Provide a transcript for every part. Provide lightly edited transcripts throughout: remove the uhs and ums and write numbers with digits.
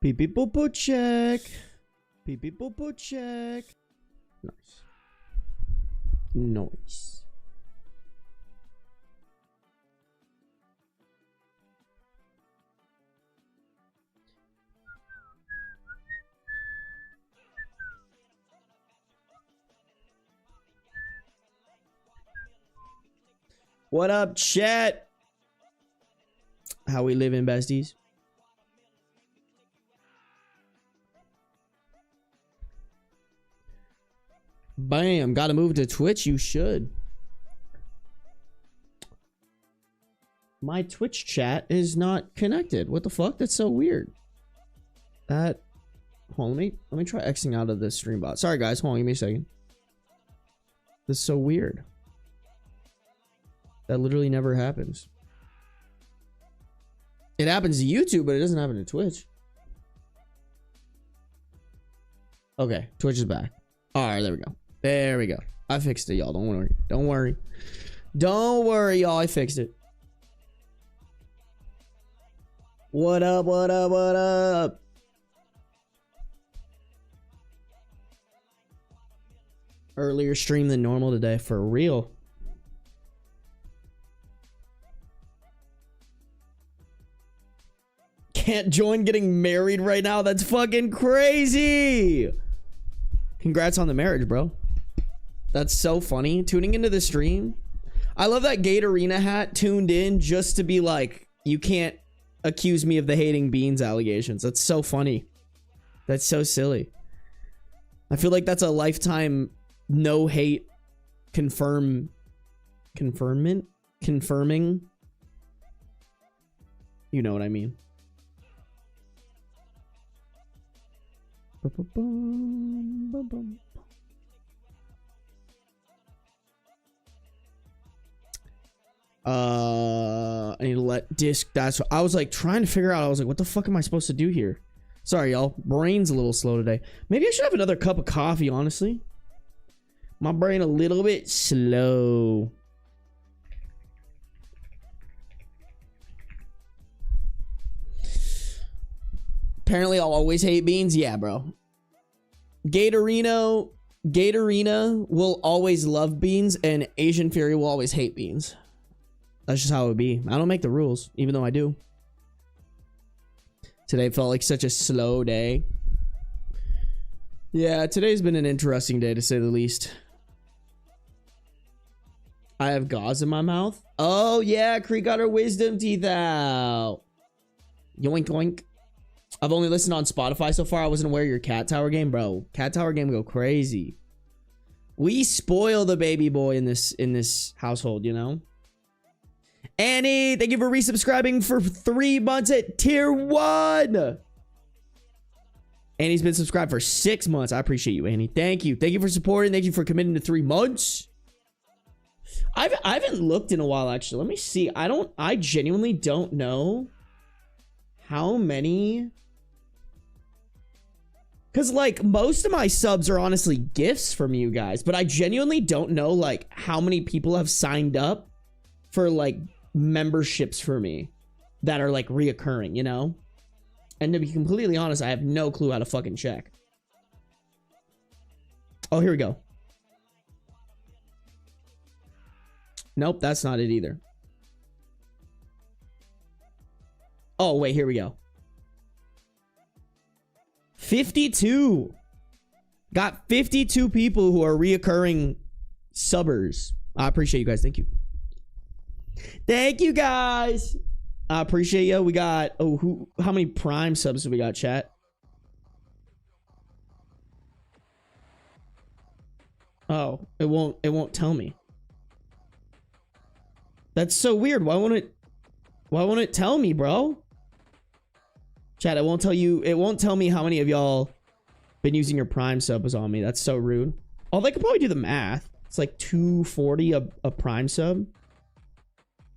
Beep beep boop boop check. Beep beep boop boop check. Nice. Nice. What up, chat? How we living, besties? Bam, gotta move to Twitch. You should. My Twitch chat is not connected. What the fuck? That's so weird. Hold on, let me try Xing out of this stream bot. Sorry guys, hold on, give me a second. This is so weird. That literally never happens. It happens to YouTube, but it doesn't happen to Twitch. Okay, Twitch is back. Alright, there we go. There we go. I fixed it, y'all. Don't worry. Don't worry. Don't worry, y'all. I fixed it. What up, what up, what up? Earlier stream than normal today, for real. Can't join getting married right now. That's fucking crazy. Congrats on the marriage, bro. That's so funny. Tuning into the stream. I love that Gate Arena hat tuned in just to be like, you can't accuse me of the hating beans allegations. That's so funny. That's so silly. I feel like that's a lifetime no hate confirming. You know what I mean. I need to let disc. That's what I was like trying to figure out. I was like, what the fuck am I supposed to do here? Sorry, y'all. Brain's a little slow today. Maybe I should have another cup of coffee, honestly. My brain a little bit slow. Apparently, I'll always hate beans. Yeah, bro. Gate Arena will always love beans, and Asian Fury will always hate beans. That's just how it would be. I don't make the rules, even though I do. Today felt like such a slow day. Yeah, today's been an interesting day, to say the least. I have gauze in my mouth. Oh, yeah, Creek got her wisdom teeth out. Yoink, yoink. I've only listened on Spotify so far. I wasn't aware of your Cat Tower game, bro. Cat Tower game go crazy. We spoil the baby boy in this household, you know? Annie, thank you for resubscribing for 3 months at tier 1. Annie's been subscribed for 6 months. I appreciate you, Annie. Thank you. Thank you for supporting. Thank you for committing to 3 months. I haven't looked in a while, actually. Let me see. I genuinely don't know how many. Because, like, most of my subs are honestly gifts from you guys. But I genuinely don't know, like, how many people have signed up for, like, memberships for me that are, like, reoccurring, you know? And to be completely honest, I have no clue how to fucking check. Oh, here we go. Nope, that's not it either. Oh, wait, here we go. 52. Got 52 people who are reoccurring subbers. I appreciate you guys. Thank you. Thank you, guys. I appreciate you. We got, oh, how many Prime subs do we got, chat? Oh, it won't tell me. That's so weird. Why won't it tell me, bro? Chat, it won't tell you. It won't tell me how many of y'all been using your Prime subs on me. That's so rude. Oh, they could probably do the math. It's like 240 a Prime sub.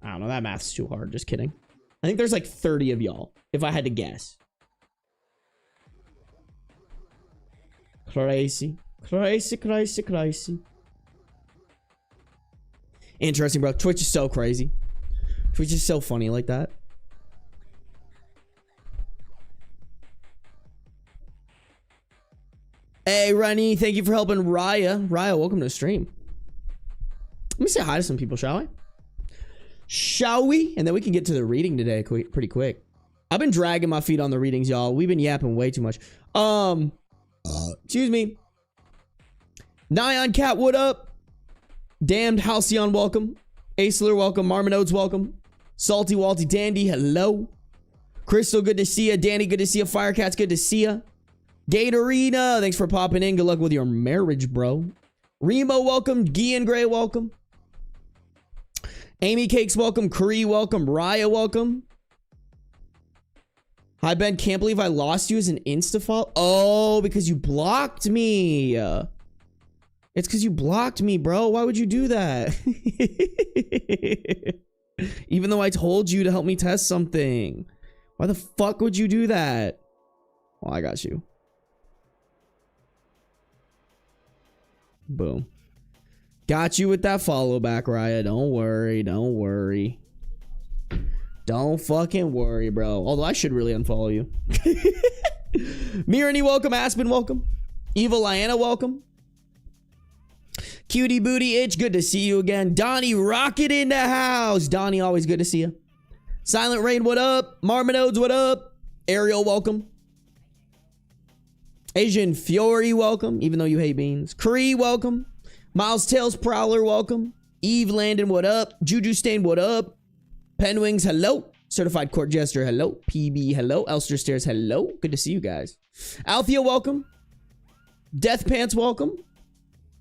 I don't know. That math's too hard. Just kidding. I think there's like 30 of y'all, if I had to guess. Crazy. Crazy, crazy, crazy. Interesting, bro. Twitch is so crazy. Twitch is so funny like that. Hey, Rennie, thank you for helping Raya. Raya, welcome to the stream. Let me say hi to some people, shall we? Shall we? And then we can get to the reading today pretty quick. I've been dragging my feet on the readings, y'all. We've been yapping way too much. Excuse me. Nyan Cat, what up? Damned Halcyon, welcome. Aisler, welcome. Marmonodes, welcome. Salty Walty Dandy, hello. Crystal, good to see ya. Danny, good to see ya. Firecats, good to see ya. Gatorina, thanks for popping in. Good luck with your marriage, bro. Remo, welcome. Gian Gray, welcome. Amy Cakes, welcome. Cree, welcome. Raya, welcome. Hi, Ben. Can't believe I lost you as an Insta-follow. Oh, because you blocked me. It's because you blocked me, bro. Why would you do that? Even though I told you to help me test something. Why the fuck would you do that? Well, I got you. Boom. Got you with that follow back, Raya. Don't worry. Don't worry. Don't fucking worry, bro. Although I should really unfollow you. Mirani, welcome. Aspen, welcome. Evil Liana, welcome. Cutie Booty Itch, good to see you again. Donnie Rocket in the house. Donnie, always good to see you. Silent Rain, what up? Marmonodes, what up? Ariel, welcome. Asian Fury, welcome. Even though you hate beans. Cree, welcome. Miles Tails Prowler, welcome. Eve Landon, what up? Juju Stain, what up? Penwings, hello. Certified Court Jester, hello. PB, hello. Elster Stairs, hello. Good to see you guys. Althea, welcome. Death Pants, welcome.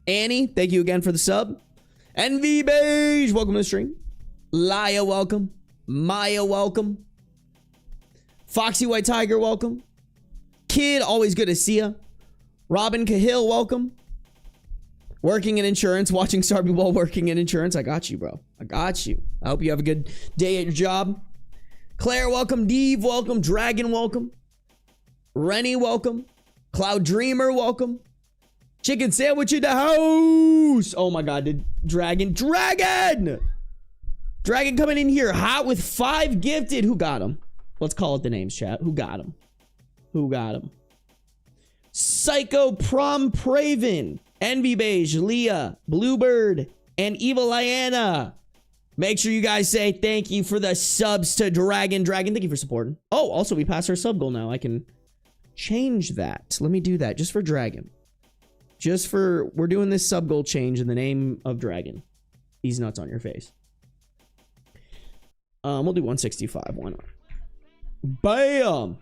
Annie, thank you again for the sub. Envy Beige, welcome to the stream. Laya, welcome. Maya, welcome. Foxy White Tiger, welcome. Kid, always good to see ya. Robin Cahill, welcome. Working in insurance, watching Sarby while working in insurance. I got you, bro. I got you. I hope you have a good day at your job. Claire, welcome. Deve, welcome. Dragon, welcome. Rennie, welcome. Cloud Dreamer, welcome. Chicken Sandwich in the house. Oh my God, did Dragon coming in here hot with 5 gifted. Who got him? Let's call it the names, chat. Who got him? Who got him? Psycho Prom Praven, Envy Beige, Leah, Bluebird, and Evil Liana. Make sure you guys say thank you for the subs to Dragon. Thank you for supporting. Oh, also we passed our sub goal now. I can change that. Let me do that just for Dragon. We're doing this sub goal change in the name of Dragon. These nuts on your face. We'll do 165. Why not? Bam!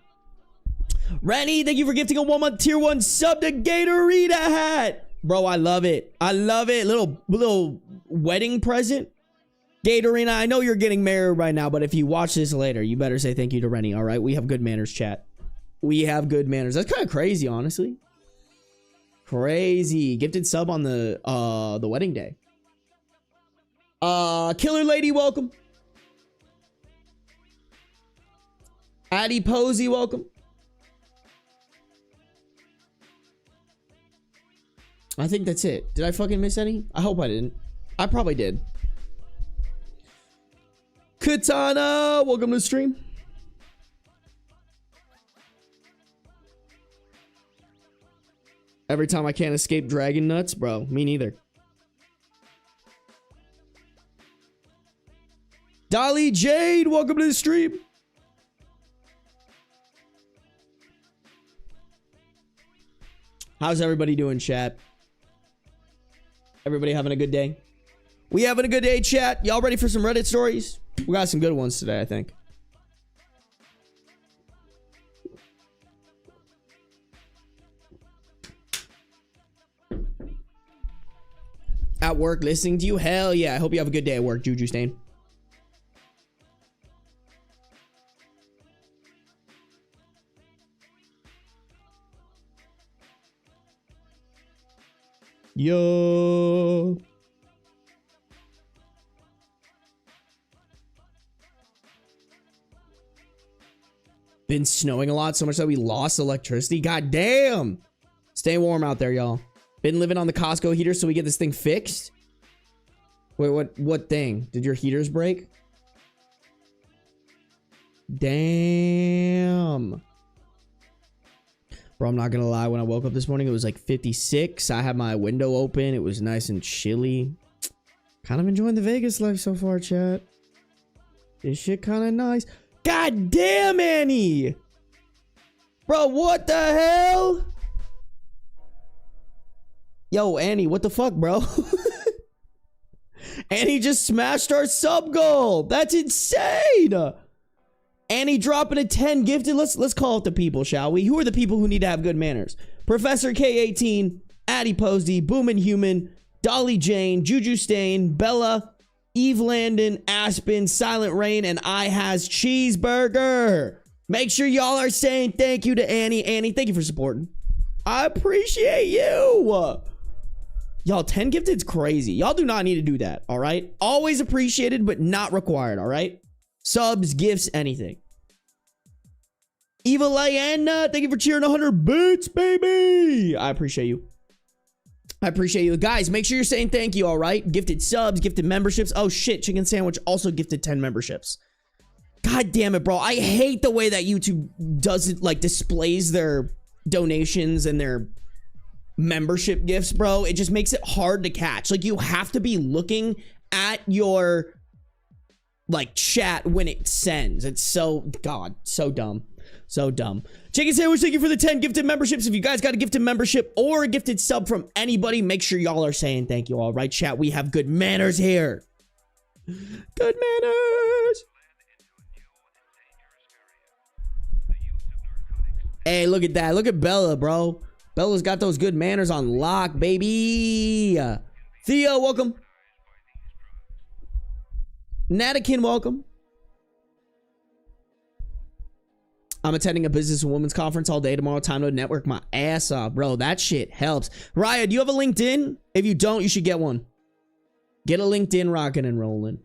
Rennie, thank you for gifting a 1-month tier 1 sub to Gatorita hat. Bro, I love it. I love it. Little wedding present. Gatorina, I know you're getting married right now, but if you watch this later, you better say thank you to Rennie, all right? We have good manners, chat. We have good manners. That's kind of crazy, honestly. Crazy. Gifted sub on the wedding day. Killer Lady, welcome. Addie Posey, welcome. I think that's it. Did I fucking miss any? I hope I didn't. I probably did. Katana, welcome to the stream. Every time I can't escape dragon nuts, bro. Me neither. Dolly Jade, welcome to the stream. How's everybody doing, chat? Everybody having a good day? We having a good day, chat? Y'all ready for some Reddit stories? We got some good ones today, I think. At work listening to you? Hell yeah. I hope you have a good day at work, Juju Stain. Yo. Been snowing a lot, so much that we lost electricity. God damn. Stay warm out there, y'all. Been living on the Costco heater so we get this thing fixed. Wait, what thing? Did your heaters break? Damn. Bro, I'm not gonna lie. When I woke up this morning, it was like 56. I had my window open. It was nice and chilly. Kind of enjoying the Vegas life so far, chat. This shit kind of nice. God damn, Annie! Bro, what the hell? Yo, Annie, what the fuck, bro? Annie just smashed our sub goal. That's insane. Annie dropping a 10 gifted. Let's call it the people, shall we? Who are the people who need to have good manners? Professor K18, Addie Posey, Boomin' Human, Dolly Jane, Juju Stain, Bella, Eve Landon, Aspen, Silent Rain, and I Has Cheeseburger. Make sure y'all are saying thank you to Annie. Annie, thank you for supporting. I appreciate you. Y'all, 10 gifted's crazy. Y'all do not need to do that, all right? Always appreciated, but not required, all right? Subs, gifts, anything. Eva Lyanna, thank you for cheering 100 bits, baby. I appreciate you. I appreciate you. Guys, make sure you're saying thank you, all right? Gifted subs, gifted memberships. Oh, shit, Chicken Sandwich also gifted 10 memberships. God damn it, bro. I hate the way that YouTube does it, like, displays their donations and their membership gifts, bro. It just makes it hard to catch. Like, you have to be looking at your, like, chat when it sends. It's so, God, so dumb. So dumb. Chicken Sandwich, thank you for the 10 gifted memberships. If you guys got a gifted membership or a gifted sub from anybody, make sure y'all are saying thank you, all right, chat? We have good manners here. Good manners. Hey, look at that. Look at Bella, bro. Bella's got those good manners on lock, baby. Theo, welcome. Natakin, welcome. I'm attending a business and women's conference all day tomorrow. Time to network my ass off, bro. That shit helps. Raya, do you have a LinkedIn? If you don't, you should get one. Get a LinkedIn rocking and rolling.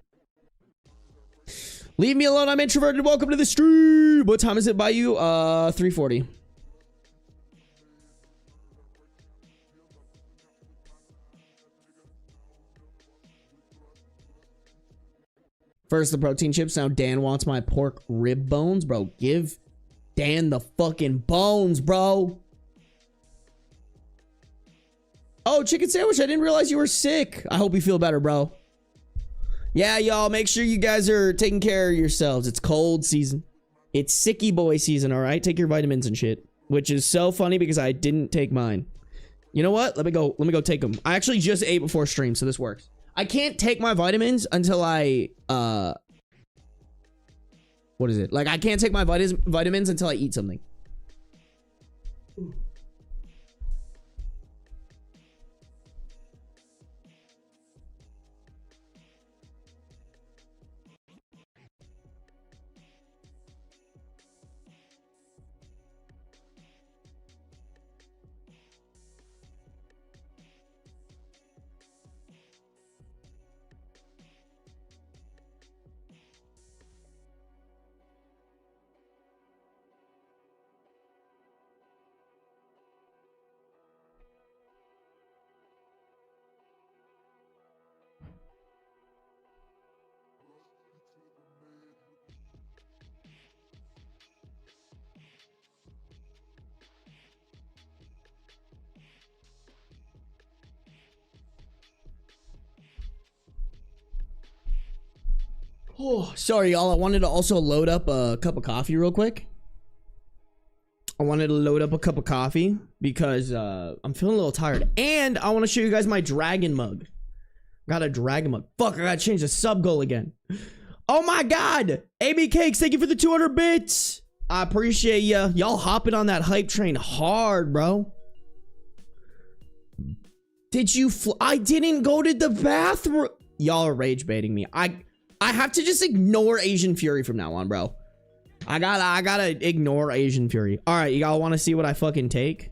Leave me alone. I'm introverted. Welcome to the stream. What time is it by you? 3:40. First the protein chips. Now Dan wants my pork rib bones, bro. Give Dan the fucking bones, bro. Oh, Chicken Sandwich. I didn't realize you were sick. I hope you feel better, bro. Yeah, y'all, make sure you guys are taking care of yourselves. It's cold season. It's sicky boy season, all right? Take your vitamins and shit. Which is so funny because I didn't take mine. You know what? Let me go take them. I actually just ate before stream, so this works. I can't take my vitamins until I, what is it? Like, I can't take my vitamins until I eat something. Oh, sorry, y'all. I wanted to also load up a cup of coffee real quick. I wanted to load up a cup of coffee because I'm feeling a little tired. And I want to show you guys my dragon mug. Got a dragon mug. Fuck, I gotta change the sub goal again. Oh my god! AB Cakes, thank you for the 200 bits. I appreciate ya. Y'all hopping on that hype train hard, bro. Did you I didn't go to the bathroom. Y'all are rage baiting me. I have to just ignore Asian Fury from now on, bro. I gotta ignore Asian Fury. All right, y'all want to see what I fucking take?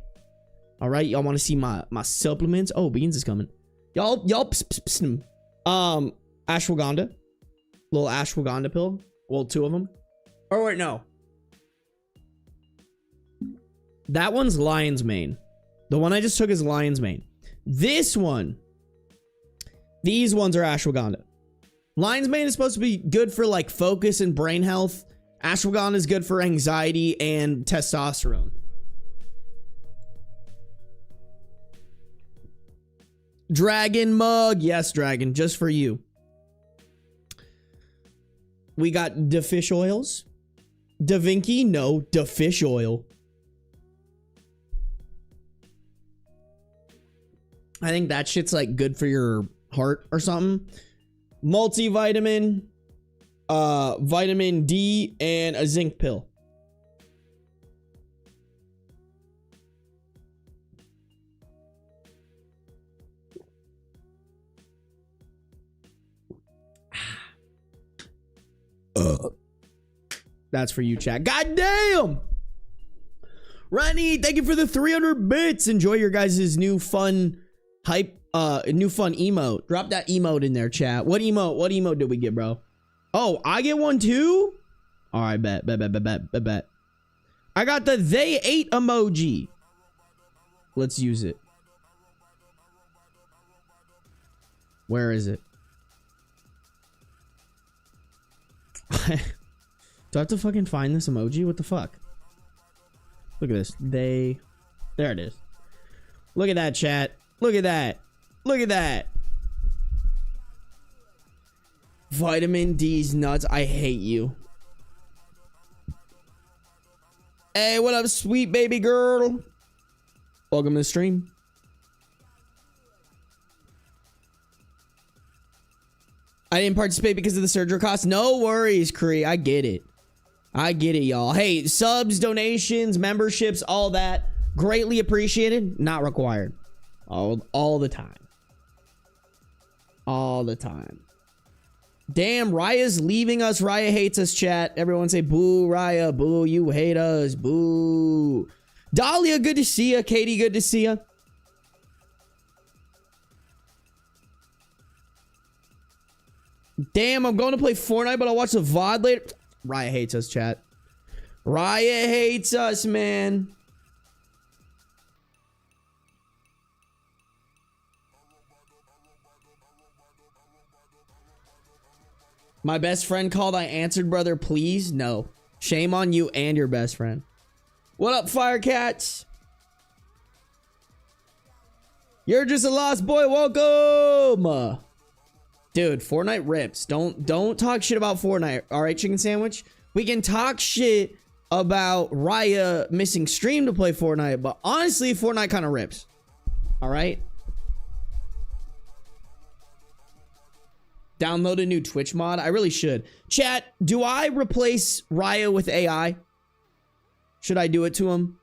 All right, y'all want to see my supplements? Oh, Beans is coming. Y'all ashwagandha, little ashwagandha pill. Well, 2 of them. Oh wait, no. That one's lion's mane. The one I just took is lion's mane. This one. These ones are ashwagandha. Lion's mane is supposed to be good for like focus and brain health. Ashwagandha is good for anxiety and testosterone. Dragon mug. Yes, Dragon, just for you. We got the fish oils. Da Vinci, no, the fish oil. I think that shit's like good for your heart or something. Multivitamin, vitamin D, and a zinc pill. That's for you, chat. God damn! Ronnie, thank you for the 300 bits. Enjoy your guys' new fun hype, new fun emote. Drop that emote in there, chat. What emote did we get, bro? Oh, I get one too? All right, bet. I got the they ate emoji. Let's use it. Where is it? Do I have to fucking find this emoji? What the fuck? Look at this. There it is. Look at that, chat. Look at that. Look at that. Vitamin D's nuts. I hate you. Hey, what up, sweet baby girl? Welcome to the stream. I didn't participate because of the surgery cost. No worries, Cree. I get it. I get it, y'all. Hey, subs, donations, memberships, all that. Greatly appreciated. Not required. All the time. All the time. Damn, Raya's leaving us. Raya hates us, chat. Everyone say, boo, Raya. Boo, you hate us. Boo. Dahlia, good to see ya. Katie, good to see ya. Damn, I'm going to play Fortnite, but I'll watch the VOD later. Raya hates us, chat. Raya hates us, man. My best friend called. I answered, brother. Please, no. Shame on you and your best friend. What up, Firecats? You're just a lost boy. Welcome. Dude, Fortnite rips. Don't talk shit about Fortnite. All right, chicken sandwich. We can talk shit about Raya missing stream to play Fortnite, but honestly, Fortnite kind of rips. All right. Download a new Twitch mod. I really should. Chat, do I replace Raya with AI? Should I do it to him?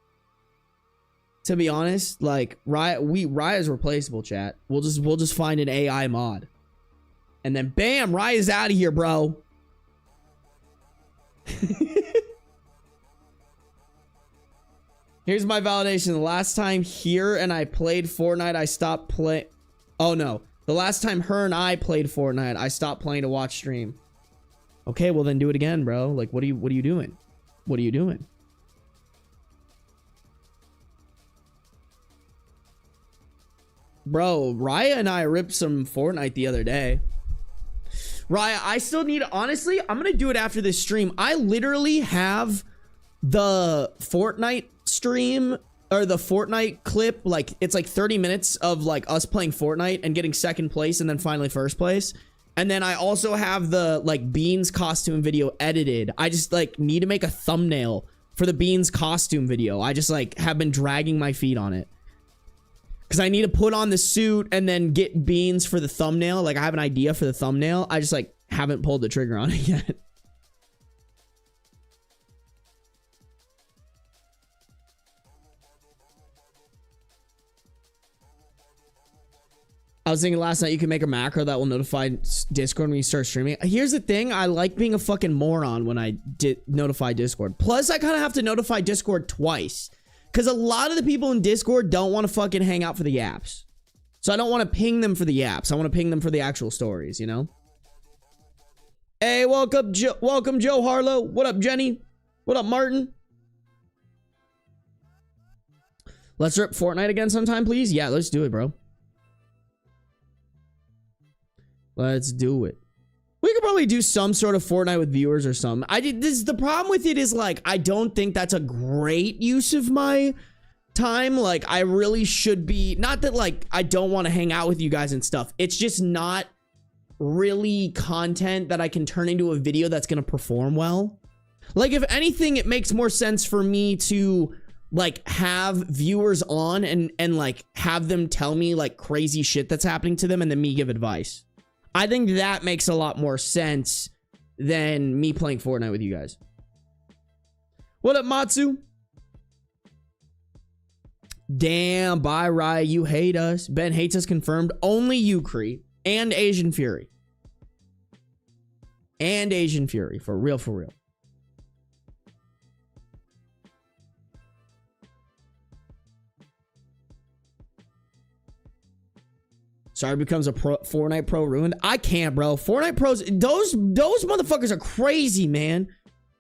To be honest, like Raya's replaceable, chat. We'll just find an AI mod. And then bam, Raya's out of here, bro. Here's my validation. The last time here and I played Fortnite, I stopped playing. Oh no. The last time her and I played Fortnite, I stopped playing to watch stream. Okay, well then do it again, bro. Like, what are you doing? What are you doing? Bro, Raya and I ripped some Fortnite the other day. Raya, I still need, honestly, I'm gonna do it after this stream. I literally have the Fortnite stream or the Fortnite clip, like it's like 30 minutes of like us playing Fortnite and getting second place and then finally first place. And then I also have the like Beans costume video edited. I just like need to make a thumbnail for the Beans costume video. I just like have been dragging my feet on it. Because I need to put on the suit and then get Beans for the thumbnail. Like, I have an idea for the thumbnail. I just, like, haven't pulled the trigger on it yet. I was thinking last night you can make a macro that will notify Discord when you start streaming. Here's the thing. I like being a fucking moron when I notify Discord. Plus, I kind of have to notify Discord twice. Because a lot of the people in Discord don't want to fucking hang out for the apps. So I don't want to ping them for the apps. I want to ping them for the actual stories, you know? Hey, welcome Joe Harlow. What up, Jenny? What up, Martin? Let's rip Fortnite again sometime, please. Yeah, let's do it, bro. Let's do it. We could probably do some sort of Fortnite with viewers or something. The problem with it is like, I don't think that's a great use of my time, like, I really should be, not that like I don't want to hang out with you guys and stuff. It's just not really content that I can turn into a video that's going to perform well. Like, if anything, it makes more sense for me to like have viewers on and like have them tell me like crazy shit that's happening to them and then me give advice. I think that makes a lot more sense than me playing Fortnite with you guys. What up, Matsu? Damn, bye, Rye. You hate us. Ben hates us confirmed. Only you, Cree. And Asian Fury. And Asian Fury. For real, for real. Sorry, becomes a Fortnite pro ruined. I can't, bro. Fortnite pros, those motherfuckers are crazy, man.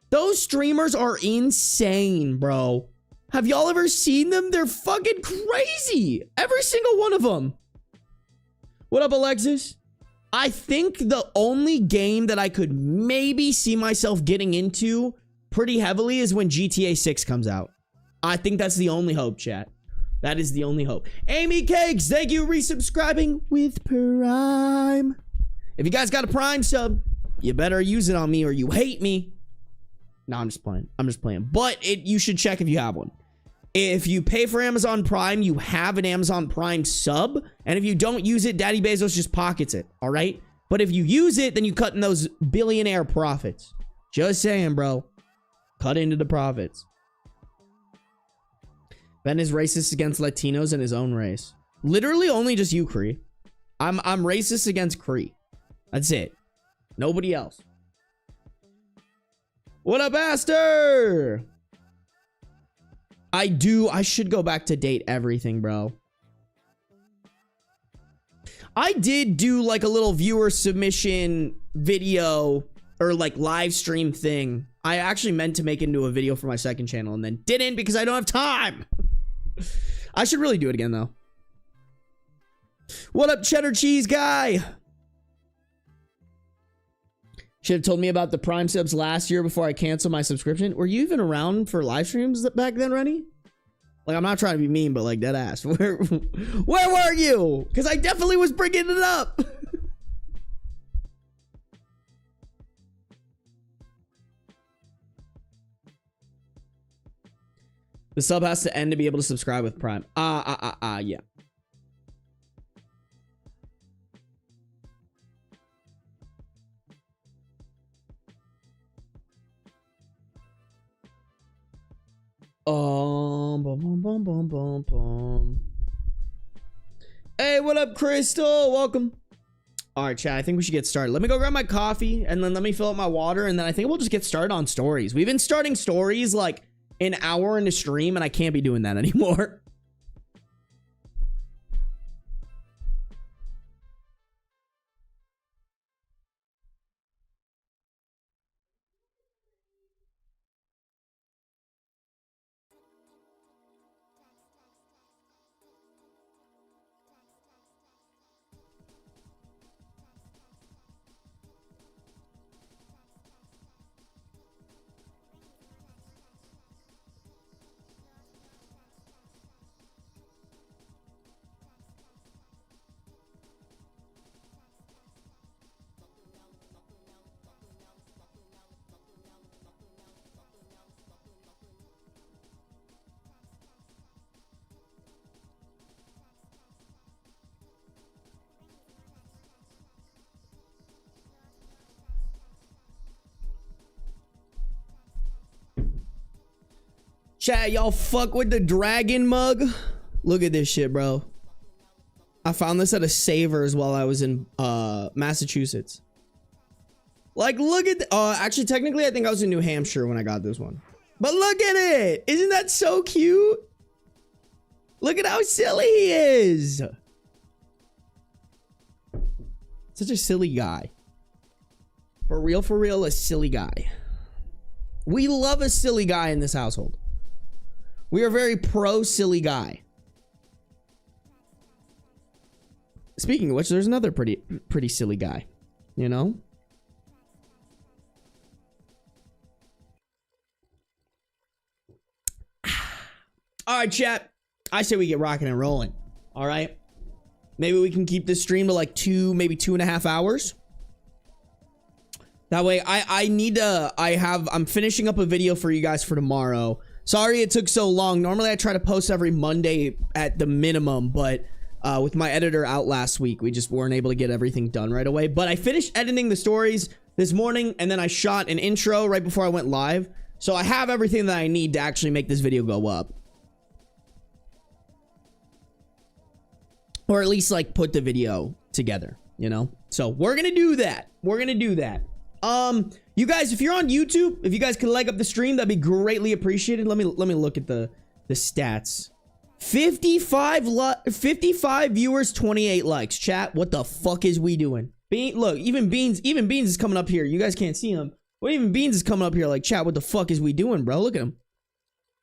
Those streamers are insane, bro. Have y'all ever seen them? They're fucking crazy. Every single one of them. What up, Alexis? I think the only game that I could maybe see myself getting into pretty heavily is when GTA 6 comes out. I think that's the only hope, chat. That is the only hope. Amy Cakes, thank you resubscribing with Prime. If you guys got a Prime sub, you better use it on me or you hate me. No, I'm just playing. I'm just playing. But you should check if you have one. If you pay for Amazon Prime, you have an Amazon Prime sub. And if you don't use it, Daddy Bezos just pockets it. All right? But if you use it, then you cut in those billionaire profits. Just saying, bro. Cut into the profits. Ben is racist against Latinos in his own race. Literally only just you, Cree. I'm racist against Cree. That's it. Nobody else. What up, Aster? I should go back to date everything, bro. I did do like a little viewer submission video or like live stream thing. I actually meant to make it into a video for my second channel and then didn't because I don't have time. I should really do it again, though. What up, cheddar cheese guy? Should have told me about the Prime subs last year before I canceled my subscription. Were you even around for live streams back then, Rennie? Like, I'm not trying to be mean, but like, dead ass. Where were you? Because I definitely was bringing it up. The sub has to end to be able to subscribe with Prime. Yeah. Hey, what up, Crystal? Welcome. All right, chat, I think we should get started. Let me go grab my coffee and then let me fill up my water and then I think we'll just get started on stories. We've been starting stories like an hour into stream and I can't be doing that anymore. Chat, y'all fuck with the dragon mug? Look at this shit, bro. I found this at a Savers while I was in Massachusetts. Like, look at actually, technically, I think I was in New Hampshire when I got this one. But look at it. Isn't that so cute? Look at how silly he is. Such a silly guy. For real, a silly guy. We love a silly guy in this household. We are very pro silly guy. Speaking of which, there's another pretty silly guy, you know? All right, chat. I say we get rocking and rolling. All right. Maybe we can keep this stream to like 2, maybe 2.5 hours. That way I'm finishing up a video for you guys for tomorrow. Sorry it took so long. Normally I try to post every Monday at the minimum, but with my editor out last week, we just weren't able to get everything done right away. But I finished editing the stories this morning, and then I shot an intro right before I went live. So I have everything that I need to actually make this video go up. Or at least like put the video together, you know? So we're gonna do that. We're gonna do that. You guys, if you're on YouTube, if you guys could like up the stream, that'd be greatly appreciated. Let me look at the stats. 55 viewers, 28 likes. Chat, what the fuck is we doing? Look, even Beans is coming up here. You guys can't see him. Well, even Beans is coming up here like, chat, what the fuck is we doing, bro? Look at him.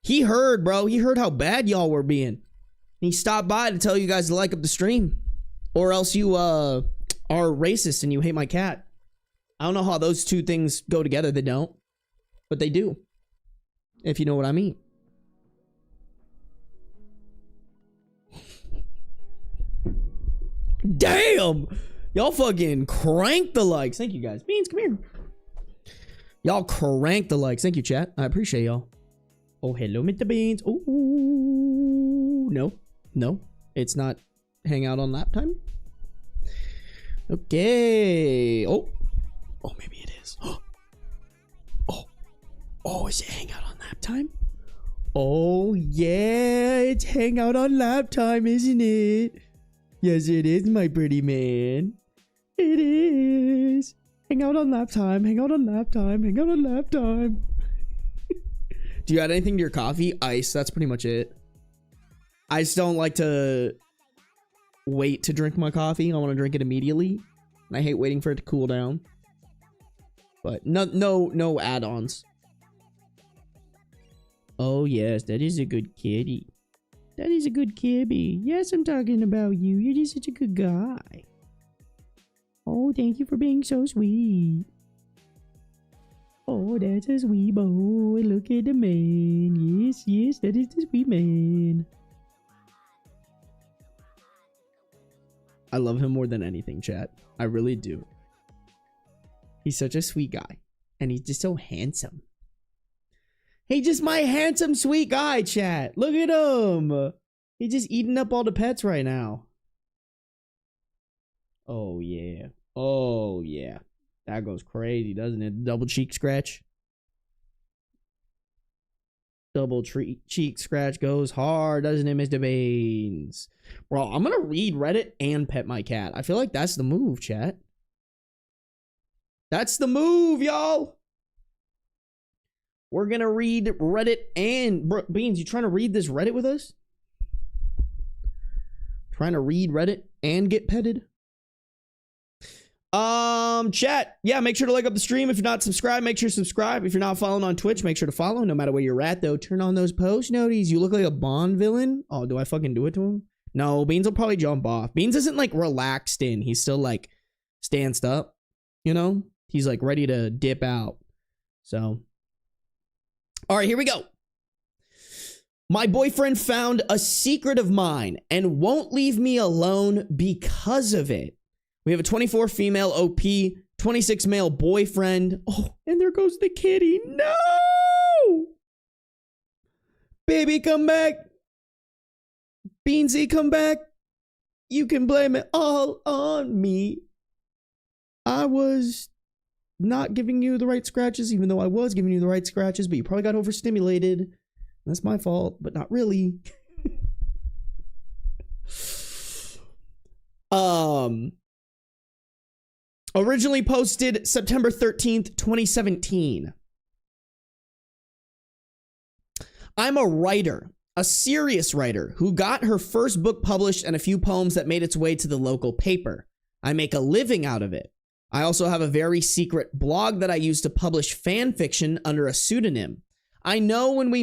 He heard, bro. He heard how bad y'all were being. He stopped by to tell you guys to like up the stream. Or else you are racist and you hate my cat. I don't know how those two things go together. They don't. But they do. If you know what I mean. Damn! Y'all fucking crank the likes. Thank you guys. Beans, come here. Y'all crank the likes. Thank you, chat. I appreciate y'all. Oh, hello, Mr. Beans. Ooh. No. No. It's not hangout on lap time. Okay. Oh. Oh, maybe it is. Oh, is it hangout on lap time? Oh, yeah. It's hangout on lap time, isn't it? Yes, it is, my pretty man. It is. Hang out on lap time. Hang out on lap time. Hang out on lap time. Do you add anything to your coffee? Ice. That's pretty much it. I just don't like to wait to drink my coffee. I want to drink it immediately. And I hate waiting for it to cool down. But no add-ons. Oh, yes. That is a good kitty. That is a good kitty. Yes, I'm talking about you. You're just such a good guy. Oh, thank you for being so sweet. Oh, that's a sweet boy. Look at the man. Yes, yes, that is the sweet man. I love him more than anything, chat. I really do. He's such a sweet guy. And he's just so handsome. He's just my handsome, sweet guy, chat. Look at him. He's just eating up all the pets right now. Oh, yeah. Oh, yeah. That goes crazy, doesn't it? Double cheek scratch. Double cheek scratch goes hard, doesn't it, Mr. Beans? Bro, I'm going to read Reddit and pet my cat. I feel like that's the move, chat. That's the move, y'all. We're going to read Reddit and... Bro, Beans, you trying to read this Reddit with us? Trying to read Reddit and get petted? Chat, yeah, make sure to like up the stream. If you're not subscribed, make sure to subscribe. If you're not following on Twitch, make sure to follow. No matter where you're at, though, turn on those post noties. You look like a Bond villain. Oh, do I fucking do it to him? No, Beans will probably jump off. Beans isn't like relaxed in. He's still like stanced up, you know? He's like ready to dip out. So, all right, here we go. My boyfriend found a secret of mine and won't leave me alone because of it. We have a 24 female OP, 26 male boyfriend. Oh, and there goes the kitty. No! Baby, come back. Beansy, come back. You can blame it all on me. I was not giving you the right scratches, even though I was giving you the right scratches, but you probably got overstimulated. That's my fault, but not really. Originally posted September 13th, 2017. I'm a writer, a serious writer, who got her first book published and a few poems that made its way to the local paper. I make a living out of it. I also have a very secret blog that I use to publish fan fiction under a pseudonym. I know when we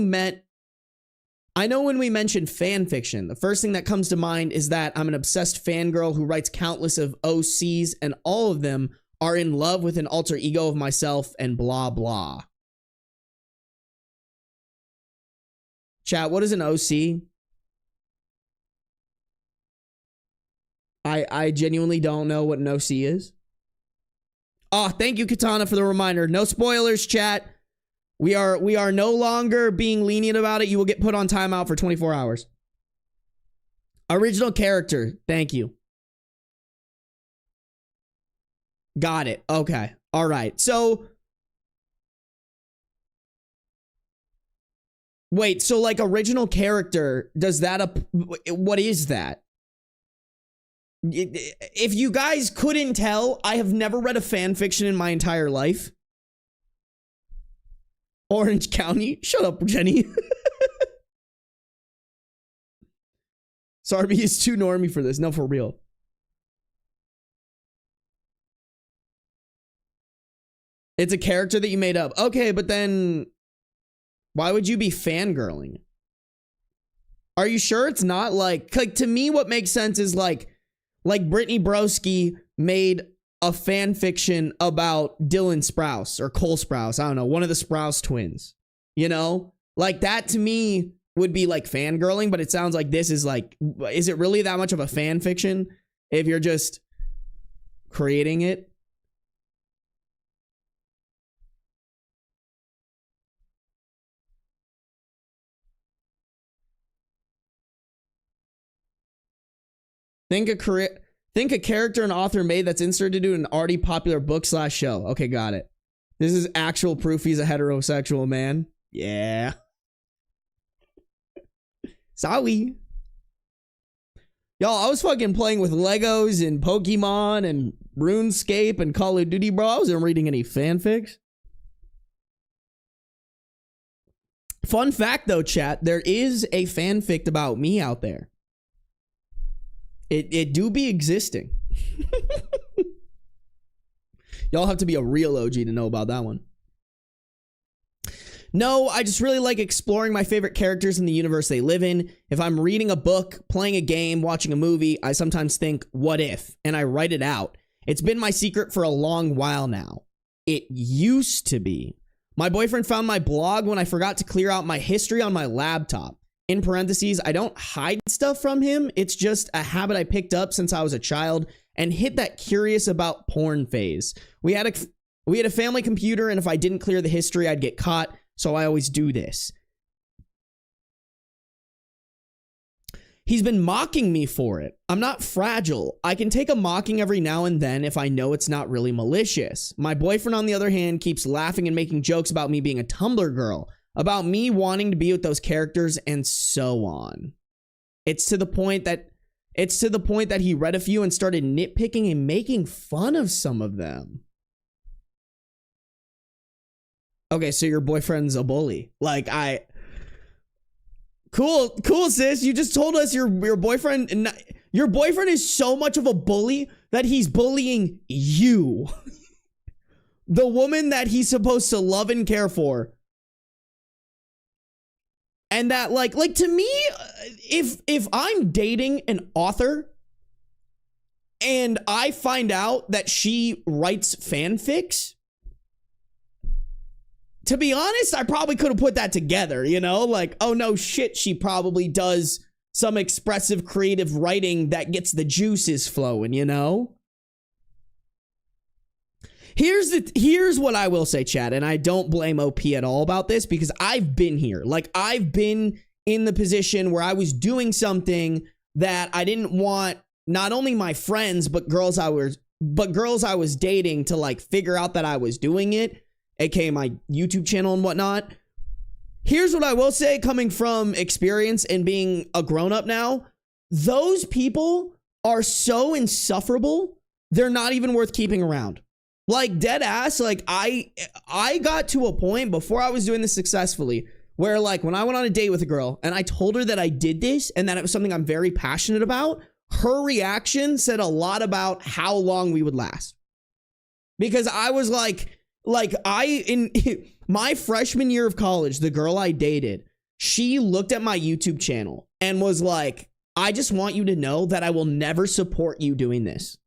mention fan fiction, the first thing that comes to mind is that I'm an obsessed fangirl who writes countless of OCs, and all of them are in love with an alter ego of myself and blah, blah. Chat, what is an OC? I genuinely don't know what no C is. Oh, thank you, Katana, for the reminder. No spoilers, chat. We are no longer being lenient about it. You will get put on timeout for 24 hours. Original character. Thank you. Got it. Okay. All right. So wait, so like original character, does that what is that? If you guys couldn't tell, I have never read a fan fiction in my entire life. Orange County. Shut up, Jenny. Sarby is too normie for this. No, for real. It's a character that you made up. Okay, but then why would you be fangirling? Are you sure it's not like to me what makes sense is like Brittany Broski made a fan fiction about Dylan Sprouse or Cole Sprouse. I don't know, one of the Sprouse twins. You know? Like that to me would be like fangirling, but it sounds like this is like, is it really that much of a fan fiction if you're just creating it? Think a character an author made that's inserted into an already popular book / show. Okay, got it. This is actual proof he's a heterosexual man. Yeah. Sorry. Y'all, I was fucking playing with Legos and Pokemon and RuneScape and Call of Duty, bro. I wasn't reading any fanfics. Fun fact, though, chat. There is a fanfic about me out there. It do be existing. Y'all have to be a real OG to know about that one. No, I just really like exploring my favorite characters in the universe they live in. If I'm reading a book, playing a game, watching a movie, I sometimes think, what if? And I write it out. It's been my secret for a long while now. It used to be. My boyfriend found my blog when I forgot to clear out my history on my laptop. In parentheses, I don't hide stuff from him. It's just a habit I picked up since I was a child and hit that curious about porn phase. We had a family computer, and if I didn't clear the history, I'd get caught. So I always do this. He's been mocking me for it. I'm not fragile. I can take a mocking every now and then if I know it's not really malicious. My boyfriend, on the other hand, keeps laughing and making jokes about me being a Tumblr girl, about me wanting to be with those characters, and so on. It's to the point that he read a few and started nitpicking and making fun of some of them. Okay, so your boyfriend's a bully. Like, cool, sis. You just told us your boyfriend is so much of a bully that he's bullying you. The woman that he's supposed to love and care for. And that like to me, if I'm dating an author and I find out that she writes fanfics, to be honest, I probably could have put that together, you know? Like, oh no shit, she probably does some expressive creative writing that gets the juices flowing, you know? Here's what I will say, chat, and I don't blame OP at all about this because I've been here. Like, I've been in the position where I was doing something that I didn't want not only my friends, but girls I was dating to like figure out that I was doing it. AKA my YouTube channel and whatnot. Here's what I will say, coming from experience and being a grown-up now. Those people are so insufferable, they're not even worth keeping around. Like, dead ass, like, I got to a point before I was doing this successfully where, like, when I went on a date with a girl and I told her that I did this and that it was something I'm very passionate about, her reaction said a lot about how long we would last. Because I was like in my freshman year of college, the girl I dated, she looked at my YouTube channel and was like, I just want you to know that I will never support you doing this.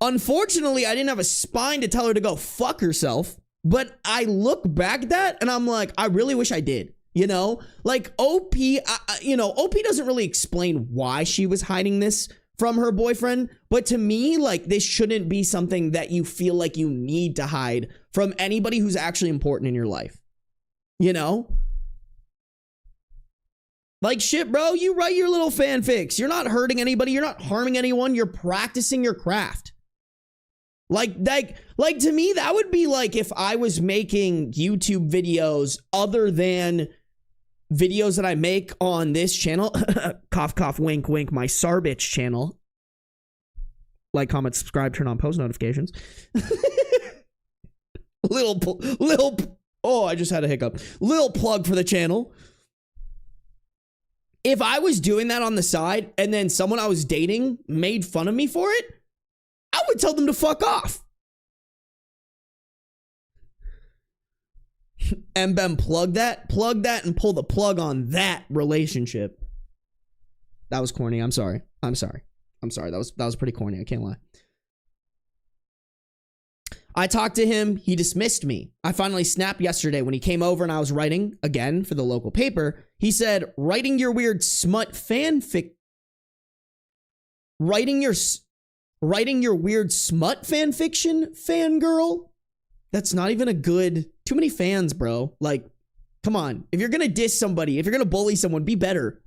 Unfortunately, I didn't have a spine to tell her to go fuck herself, but I look back at that and I'm like, I really wish I did, you know? Like OP, OP doesn't really explain why she was hiding this from her boyfriend. But to me, like, this shouldn't be something that you feel like you need to hide from anybody who's actually important in your life. You know? Like, shit, bro, you write your little fanfics. You're not hurting anybody. You're not harming anyone. You're practicing your craft. Like to me, that would be like if I was making YouTube videos other than videos that I make on this channel. Cough, cough, wink, wink, my Sarby channel. Like, comment, subscribe, turn on post notifications. Oh, I just had a hiccup. Little plug for the channel. If I was doing that on the side and then someone I was dating made fun of me for it, I would tell them to fuck off. Mbem, plug that and pull the plug on that relationship. That was corny. I'm sorry. That was pretty corny. I can't lie. I talked to him. He dismissed me. I finally snapped yesterday when he came over and I was writing again for the local paper. He said, writing your weird smut fanfic. Writing your weird smut fanfiction, fangirl? That's not even a good... Too many fans, bro. Like, come on. If you're gonna diss somebody, if you're gonna bully someone, be better.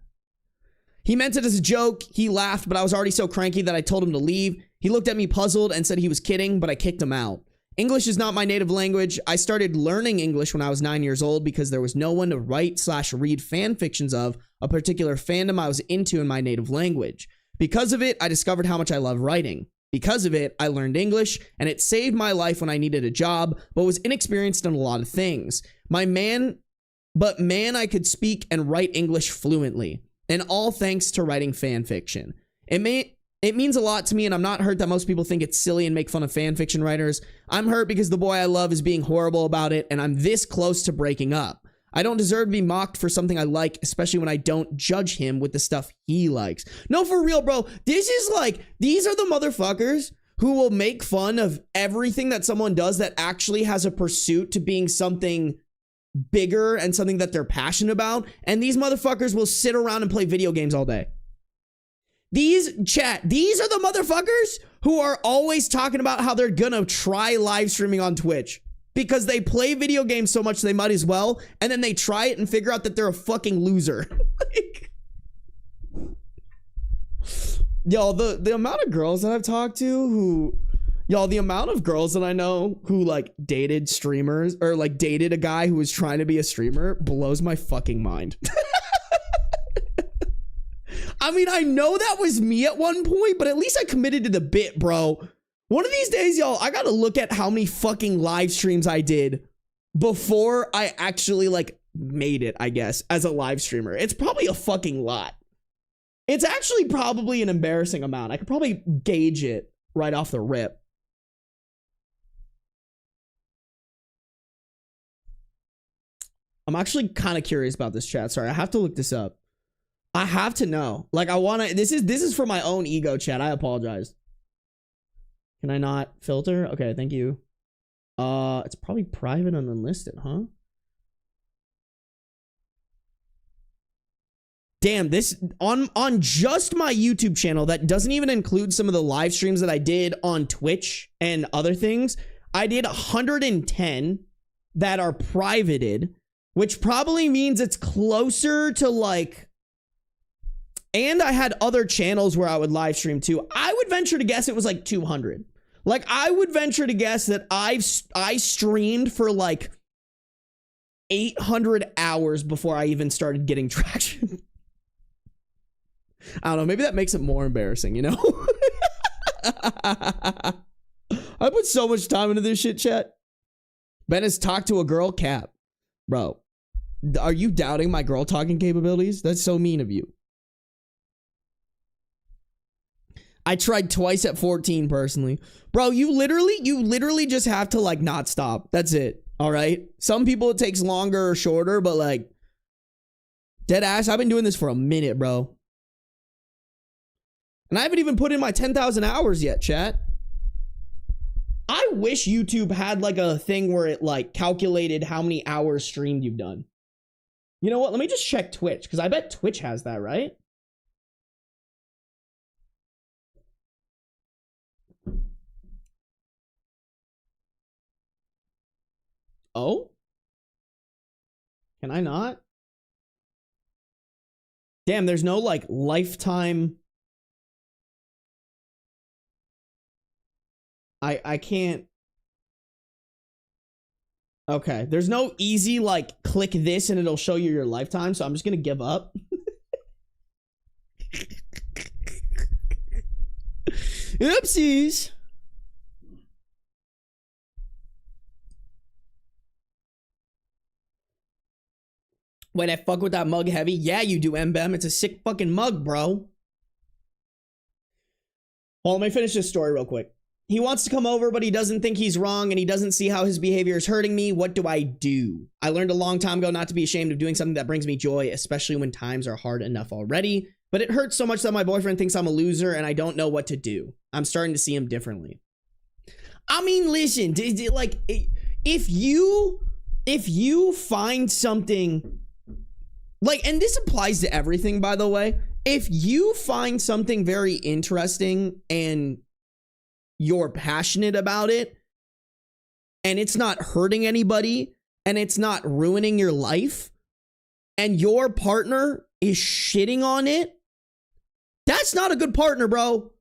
He meant it as a joke. He laughed, but I was already so cranky that I told him to leave. He looked at me puzzled and said he was kidding, but I kicked him out. English is not my native language. I started learning English when I was 9 years old because there was no one to write/read fan fictions of a particular fandom I was into in my native language. Because of it, I discovered how much I love writing. Because of it, I learned English, and it saved my life when I needed a job, but was inexperienced in a lot of things. Man, I could speak and write English fluently, and all thanks to writing fan fiction. It means a lot to me, and I'm not hurt that most people think it's silly and make fun of fan fiction writers. I'm hurt because the boy I love is being horrible about it, and I'm this close to breaking up. I don't deserve to be mocked for something I like, especially when I don't judge him with the stuff he likes. No, for real, bro. This is like, these are the motherfuckers who will make fun of everything that someone does that actually has a pursuit to being something bigger and something that they're passionate about. And these motherfuckers will sit around and play video games all day. These are the motherfuckers who are always talking about how they're gonna try live streaming on Twitch because they play video games so much they might as well, and then they try it and figure out that they're a fucking loser. Like, y'all, the amount of girls that I've talked to who, y'all, the amount of girls that I know who like dated streamers or like dated a guy who was trying to be a streamer blows my fucking mind. I mean, I know that was me at one point, but at least I committed to the bit, bro. One of these days, y'all, I gotta look at how many fucking live streams I did before I actually, like, made it, I guess, as a live streamer. It's probably a fucking lot. It's actually probably an embarrassing amount. I could probably gauge it right off the rip. I'm actually kind of curious about this chat. Sorry, I have to look this up. I have to know. Like, I want to... This is for my own ego, chat. I apologize. Can I not filter? Okay, thank you. It's probably private and unlisted, huh? Damn, this... On just my YouTube channel, that doesn't even include some of the live streams that I did on Twitch and other things. I did 110 that are privated, which probably means it's closer to, like... And I had other channels where I would live stream too. I would venture to guess it was like 200. Like, I would venture to guess that I streamed for like 800 hours before I even started getting traction. I don't know. Maybe that makes it more embarrassing, you know? I put so much time into this shit, chat. Ben has talked to a girl, Cap. Bro, are you doubting my girl talking capabilities? That's so mean of you. I tried twice at 14 personally. Bro, you literally just have to like not stop. That's it. All right. Some people it takes longer or shorter, but like dead ass, I've been doing this for a minute, bro. And I haven't even put in my 10,000 hours yet, chat. I wish YouTube had like a thing where it like calculated how many hours streamed you've done. You know what? Let me just check Twitch because I bet Twitch has that, right? Oh? Can I not? Damn, there's no like lifetime. I can't. Okay, there's no easy like click this and it'll show you your lifetime, so I'm just gonna give up. Oopsies. Wait, I fuck with that mug heavy? Yeah, you do, Mbem. It's a sick fucking mug, bro. Well, let me finish this story real quick. He wants to come over, but he doesn't think he's wrong, and he doesn't see how his behavior is hurting me. What do I do? I learned a long time ago not to be ashamed of doing something that brings me joy, especially when times are hard enough already. But it hurts so much that my boyfriend thinks I'm a loser, and I don't know what to do. I'm starting to see him differently. I mean, listen, like, if you find something, like, and this applies to everything, by the way. If you find something very interesting and you're passionate about it, and it's not hurting anybody, and it's not ruining your life, and your partner is shitting on it, that's not a good partner, bro.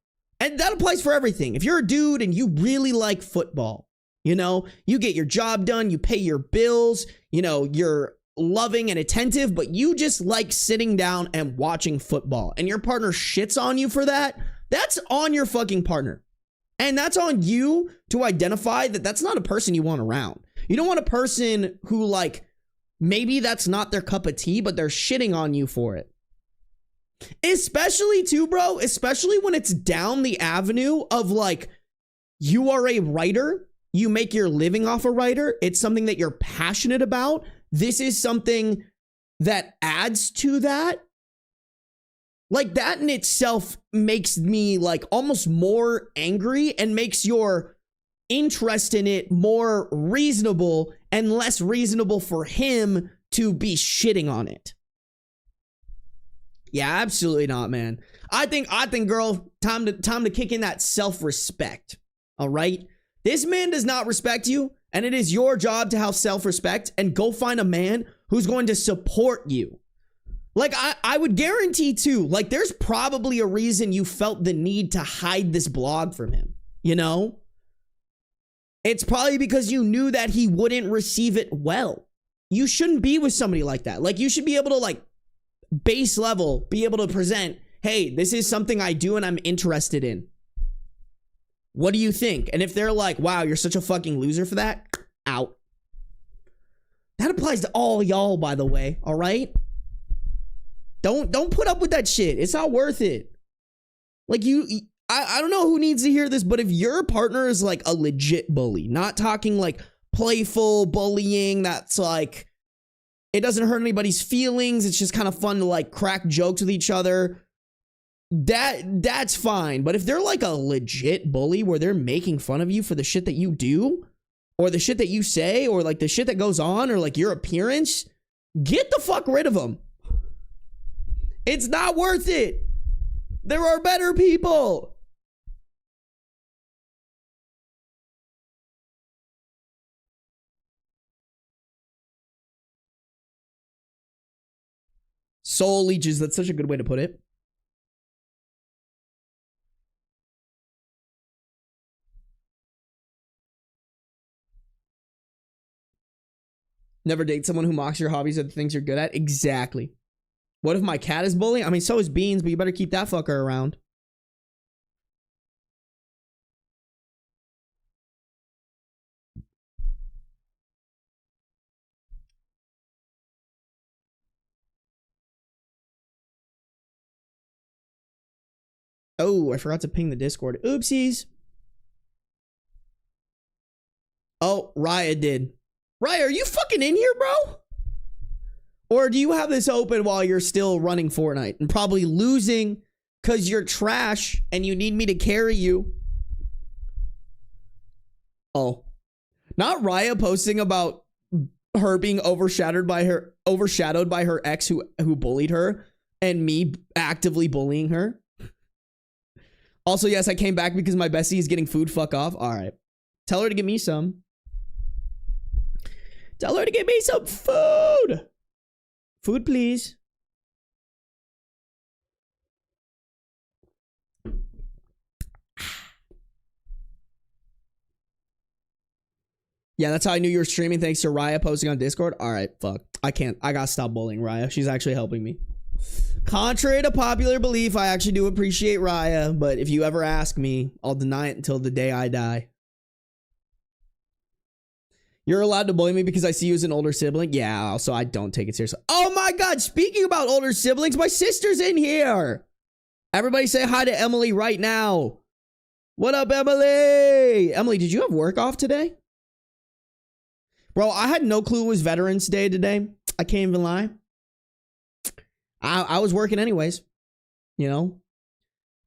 And that applies for everything. If you're a dude and you really like football, you know, you get your job done, you pay your bills, you know, you're loving and attentive, but you just like sitting down and watching football, and your partner shits on you for that, that's on your fucking partner. And that's on you to identify that that's not a person you want around. You don't want a person who, like, maybe that's not their cup of tea, but they're shitting on you for it. Especially too, bro, especially when it's down the avenue of, like, you are a writer, you make your living off a writer, it's something that you're passionate about. This is something that adds to that. Like, that in itself makes me, like, almost more angry and makes your interest in it more reasonable and less reasonable for him to be shitting on it. Yeah, absolutely not, man. I think, girl, time to kick in that self-respect. All right? This man does not respect you, and it is your job to have self-respect and go find a man who's going to support you. Like, I would guarantee, too, like, there's probably a reason you felt the need to hide this blog from him, you know? It's probably because you knew that he wouldn't receive it well. You shouldn't be with somebody like that. Like, you should be able to, like, base level, be able to present, hey, this is something I do and I'm interested in. What do you think? And if they're like, wow, you're such a fucking loser for that, out. That applies to all y'all, by the way, all right? Don't put up with that shit. It's not worth it. Like, I don't know who needs to hear this, but if your partner is like a legit bully, not talking like playful bullying, that's like, it doesn't hurt anybody's feelings, it's just kind of fun to like crack jokes with each other, that's fine. But if they're like a legit bully where they're making fun of you for the shit that you do, or the shit that you say, or like the shit that goes on, or like your appearance, get the fuck rid of them. It's not worth it. There are better people. Soul leeches, that's such a good way to put it. Never date someone who mocks your hobbies or the things you're good at. Exactly. What if my cat is bullying? I mean, so is Beans, but you better keep that fucker around. Oh, I forgot to ping the Discord. Oopsies. Oh, Raya did. Raya, are you fucking in here, bro? Or do you have this open while you're still running Fortnite and probably losing because you're trash and you need me to carry you? Oh, not Raya posting about her being overshadowed by her ex who bullied her and me actively bullying her. Also, yes, I came back because my bestie is getting food. Fuck off. All right. Tell her to give me some. Tell her to give me some food. Food, please. Yeah, that's how I knew you were streaming, thanks to Raya posting on Discord. All right, fuck. I can't. I gotta stop bullying Raya. She's actually helping me. Contrary to popular belief, I actually do appreciate Raya, but if you ever ask me, I'll deny it until the day I die. You're allowed to bully me because I see you as an older sibling? Yeah, so I don't take it seriously. Oh my god, speaking about older siblings, my sister's in here. Everybody say hi to Emily right now. What up, Emily? Emily, did you have work off today? Bro, I had no clue it was Veterans Day today. I can't even lie. I was working anyways. You know?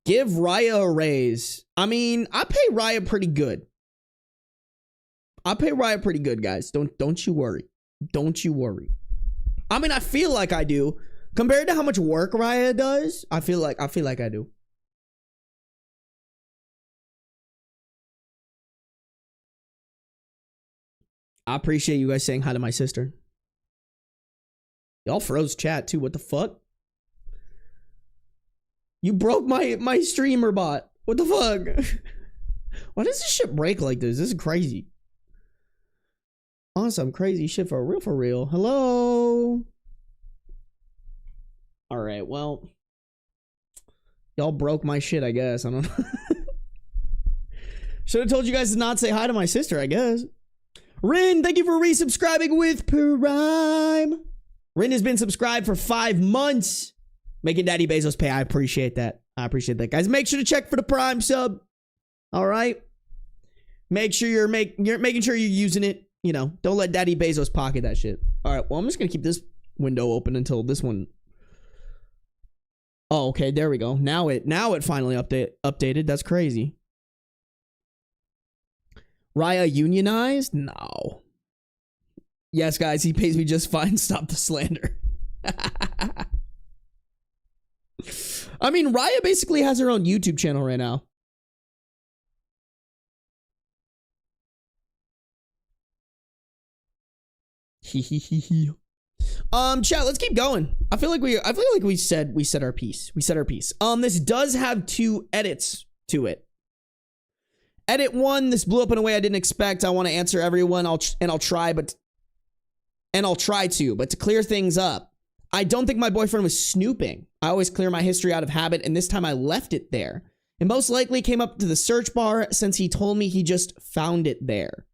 Give Raya a raise. I mean, I pay Raya pretty good. I pay Raya pretty good, guys. Don't you worry. Don't you worry. I mean, I feel like I do. Compared to how much work Raya does, I feel like I do. I appreciate you guys saying hi to my sister. Y'all froze chat too. What the fuck? You broke my streamer bot. What the fuck? Why does this shit break like this? This is crazy. Awesome, crazy shit for real. Hello. All right, well, y'all broke my shit, I guess. I don't know. Should have told you guys to not say hi to my sister, I guess. Rin, thank you for resubscribing with Prime. Rin has been subscribed for 5 months. Making Daddy Bezos pay. I appreciate that. Guys, make sure to check for the Prime sub. All right. Make sure you're making sure you're using it. You know, don't let Daddy Bezos pocket that shit. All right. Well, I'm just gonna keep this window open until this one. Oh, okay. There we go. Now it finally updated. That's crazy. Raya unionized? No. Yes, guys, he pays me just fine. Stop the slander. I mean, Raya basically has her own YouTube channel right now. Chat, let's keep going. I feel like we said our piece. This does have 2 edits to it. Edit 1, this blew up in a way I didn't expect. I want to answer everyone. I'll try to, but to clear things up, I don't think my boyfriend was snooping. I always clear my history out of habit, and this time I left it there. It most likely came up to the search bar since he told me he just found it there.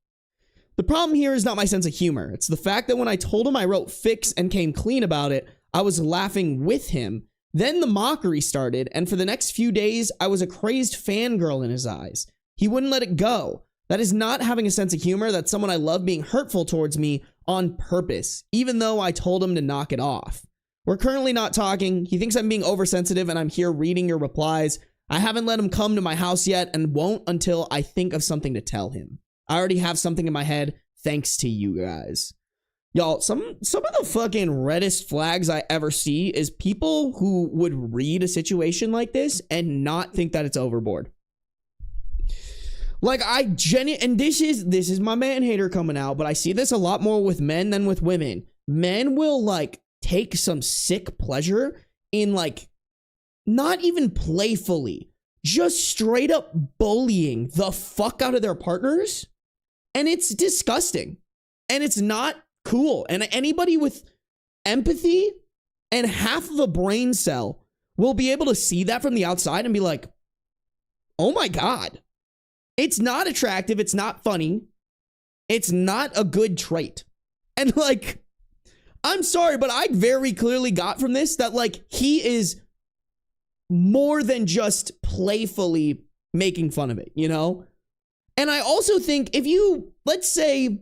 The problem here is not my sense of humor. It's the fact that when I told him I wrote fix and came clean about it, I was laughing with him. Then the mockery started, and for the next few days, I was a crazed fangirl in his eyes. He wouldn't let it go. That is not having a sense of humor. That's someone I love being hurtful towards me on purpose, even though I told him to knock it off. We're currently not talking. He thinks I'm being oversensitive and I'm here reading your replies. I haven't let him come to my house yet and won't until I think of something to tell him. I already have something in my head thanks to you guys. Y'all, some of the fucking reddest flags I ever see is people who would read a situation like this and not think that it's overboard. Like, and this is my man hater coming out, but I see this a lot more with men than with women. Men will, like, take some sick pleasure in, like, not even playfully, just straight up bullying the fuck out of their partners. And it's disgusting. And it's not cool. And anybody with empathy and half of a brain cell will be able to see that from the outside and be like, oh my God. It's not attractive. It's not funny. It's not a good trait. And like, I'm sorry, but I very clearly got from this that like he is more than just playfully making fun of it, you know? And I also think if you, let's say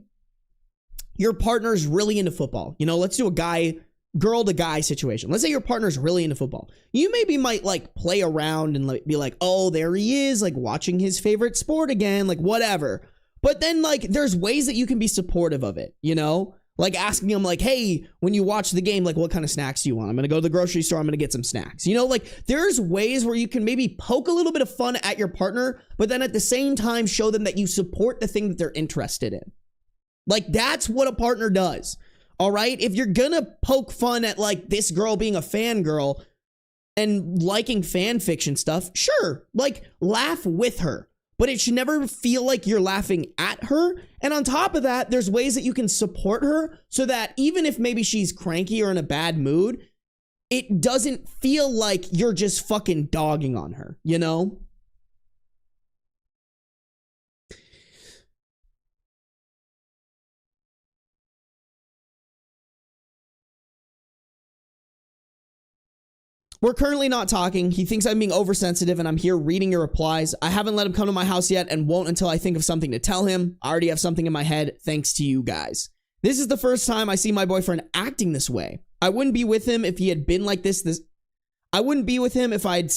your partner's really into football, you know, let's do a girl to guy situation. Let's say your partner's really into football. You maybe might like play around and like be like, oh, there he is, like watching his favorite sport again, like whatever. But then like there's ways that you can be supportive of it, you know? Like asking him like, hey, when you watch the game, like what kind of snacks do you want? I'm going to go to the grocery store. I'm going to get some snacks. You know, like there's ways where you can maybe poke a little bit of fun at your partner, but then at the same time show them that you support the thing that they're interested in. Like, that's what a partner does. All right? If you're gonna poke fun at, like, this girl being a fangirl and liking fan fiction stuff, sure, like, laugh with her. But it should never feel like you're laughing at her. And on top of that, there's ways that you can support her so that even if maybe she's cranky or in a bad mood, it doesn't feel like you're just fucking dogging on her, you know? We're currently not talking. He thinks I'm being oversensitive and I'm here reading your replies. I haven't let him come to my house yet and won't until I think of something to tell him. I already have something in my head thanks to you guys. This is the first time I see my boyfriend acting this way. I wouldn't be with him if he had been like this. I wouldn't be with him if I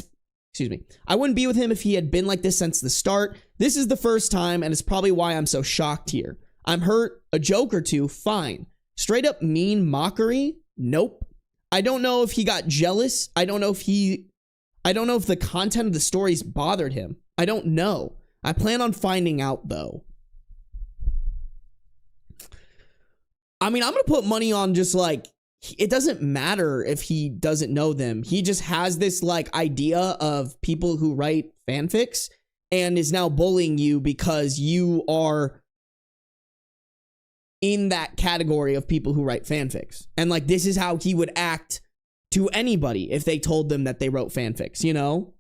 wouldn't be with him if he had been like this since the start. This is the first time and it's probably why I'm so shocked here. I'm hurt. A joke or two, fine. Straight up mean mockery? Nope. I don't know if he got jealous. I don't know if the content of the stories bothered him. I don't know. I plan on finding out though. I mean, I'm going to put money on just like, it doesn't matter if he doesn't know them. He just has this like idea of people who write fanfics and is now bullying you because you are in that category of people who write fanfics. And like, this is how he would act to anybody if they told them that they wrote fanfics, you know?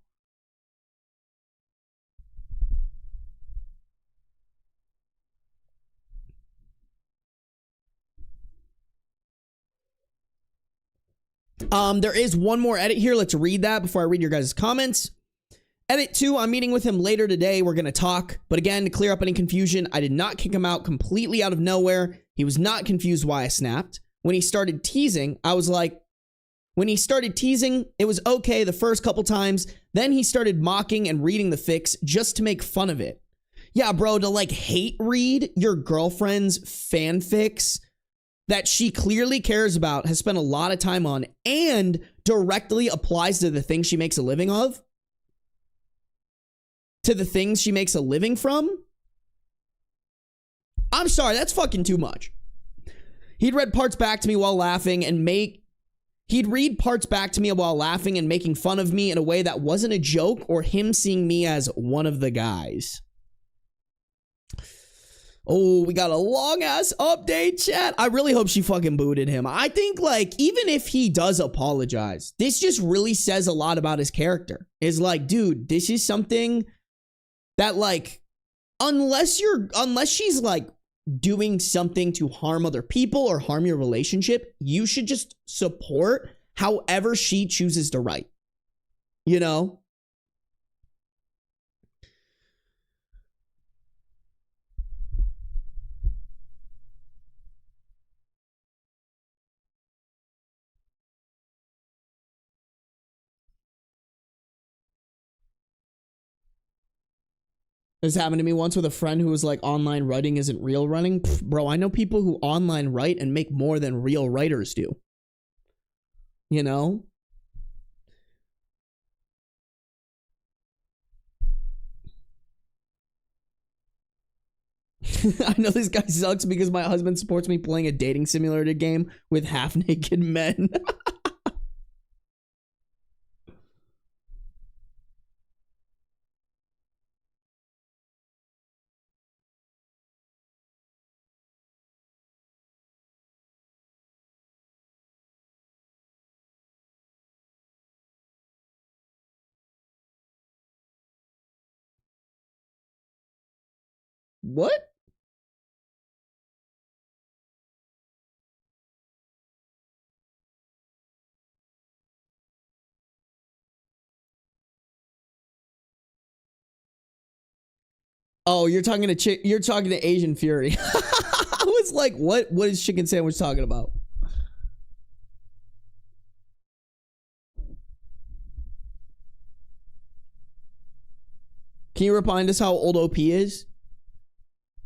There is one more edit here. Let's read that before I read your guys' comments. Edit 2, I'm meeting with him later today. We're going to talk. But again, to clear up any confusion, I did not kick him out completely out of nowhere. He was not confused why I snapped. When he started teasing, it was okay the first couple times. Then he started mocking and reading the fics just to make fun of it. Yeah, bro, to like hate read your girlfriend's fanfics that she clearly cares about, has spent a lot of time on, and directly applies to the things she makes a living of, to the things she makes a living from. I'm sorry, that's fucking too much. He'd read parts back to me while laughing and making fun of me in a way that wasn't a joke or him seeing me as one of the guys. Oh, we got a long ass update, chat. I really hope she fucking booted him. I think like, even if he does apologize, this just really says a lot about his character. Is like, dude, this is something that like, unless she's like doing something to harm other people or harm your relationship, you should just support however she chooses to write, you know? This happened to me once with a friend who was like, online writing isn't real writing. Pfft, bro, I know people who online write and make more than real writers do. You know? I know this guy sucks because my husband supports me playing a dating simulator game with half-naked men. What? Oh, you're talking to Asian Fury. I was like, what is Chicken Sandwich talking about? Can you remind us how old OP is?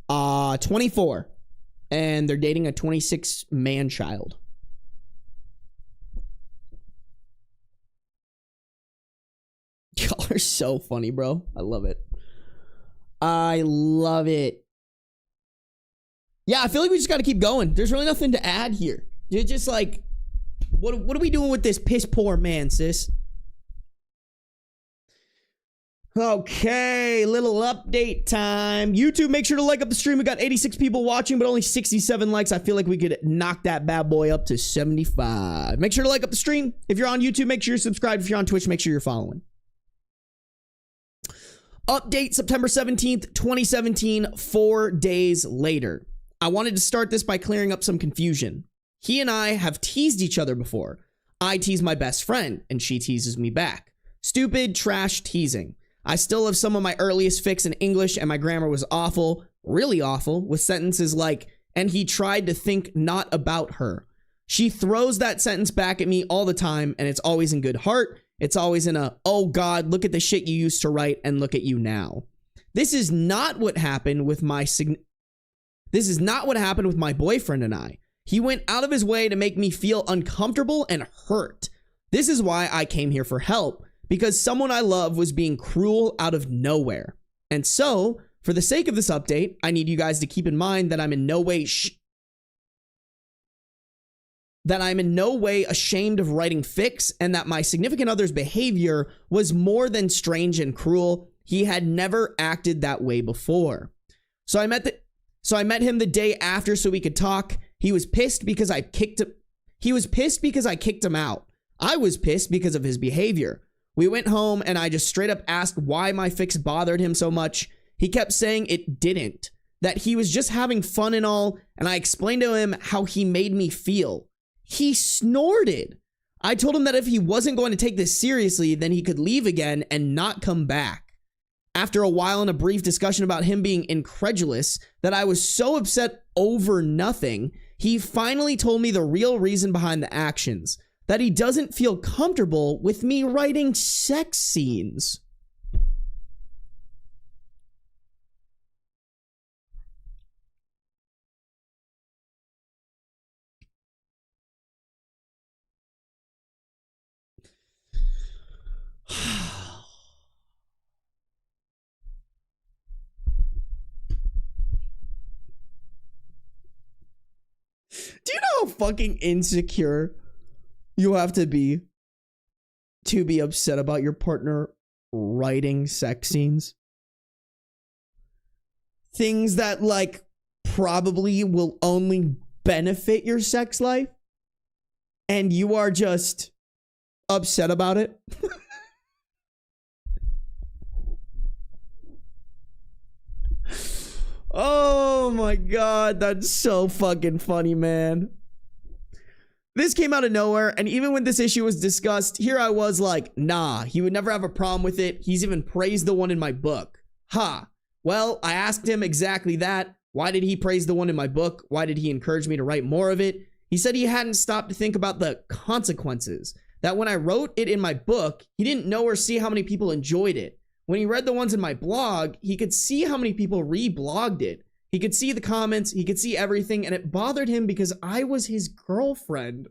24. And they're dating a 26 man child. Y'all are so funny, bro. I love it. I love it. Yeah, I feel like we just got to keep going. There's really nothing to add here. You're just like, what are we doing with this piss poor man, sis? Okay, little update time. YouTube, make sure to like up the stream. We got 86 people watching, but only 67 likes. I feel like we could knock that bad boy up to 75. Make sure to like up the stream. If you're on YouTube, make sure you're subscribed. If you're on Twitch, make sure you're following. Update September 17th, 2017, 4 days later. I wanted to start this by clearing up some confusion. He and I have teased each other before. I tease my best friend, and she teases me back. Stupid, trash teasing. I still have some of my earliest fics in English, and my grammar was awful, really awful, with sentences like, and he tried to think not about her. She throws that sentence back at me all the time, and it's always in good heart. It's always in a, oh God, look at the shit you used to write, and look at you now. This is not what happened with my boyfriend and I. He went out of his way to make me feel uncomfortable and hurt. This is why I came here for help. Because someone I love was being cruel out of nowhere. And so, for the sake of this update, I need you guys to keep in mind that I'm in no way ashamed of writing fics, and that my significant other's behavior was more than strange and cruel. He had never acted that way before. So I met him the day after so we could talk. He was pissed because I kicked him. He was pissed because I kicked him out. I was pissed because of his behavior. We went home and I just straight up asked why my fics bothered him so much. He kept saying it didn't, that he was just having fun and all, and I explained to him how he made me feel. He snorted. I told him that if he wasn't going to take this seriously, then he could leave again and not come back. After a while in a brief discussion about him being incredulous, that I was so upset over nothing, he finally told me the real reason behind the actions. That he doesn't feel comfortable with me writing sex scenes. Do you know how fucking insecure you have to be upset about your partner writing sex scenes? Things that, like, probably will only benefit your sex life, and you are just upset about it. Oh my God, that's so fucking funny, man. This came out of nowhere, and even when this issue was discussed, here I was like, nah, he would never have a problem with it. He's even praised the one in my book. Ha. Well, I asked him exactly that. Why did he praise the one in my book? Why did he encourage me to write more of it? He said he hadn't stopped to think about the consequences. That when I wrote it in my book, he didn't know or see how many people enjoyed it. When he read the ones in my blog, he could see how many people reblogged it. He could see the comments, he could see everything, and it bothered him because I was his girlfriend.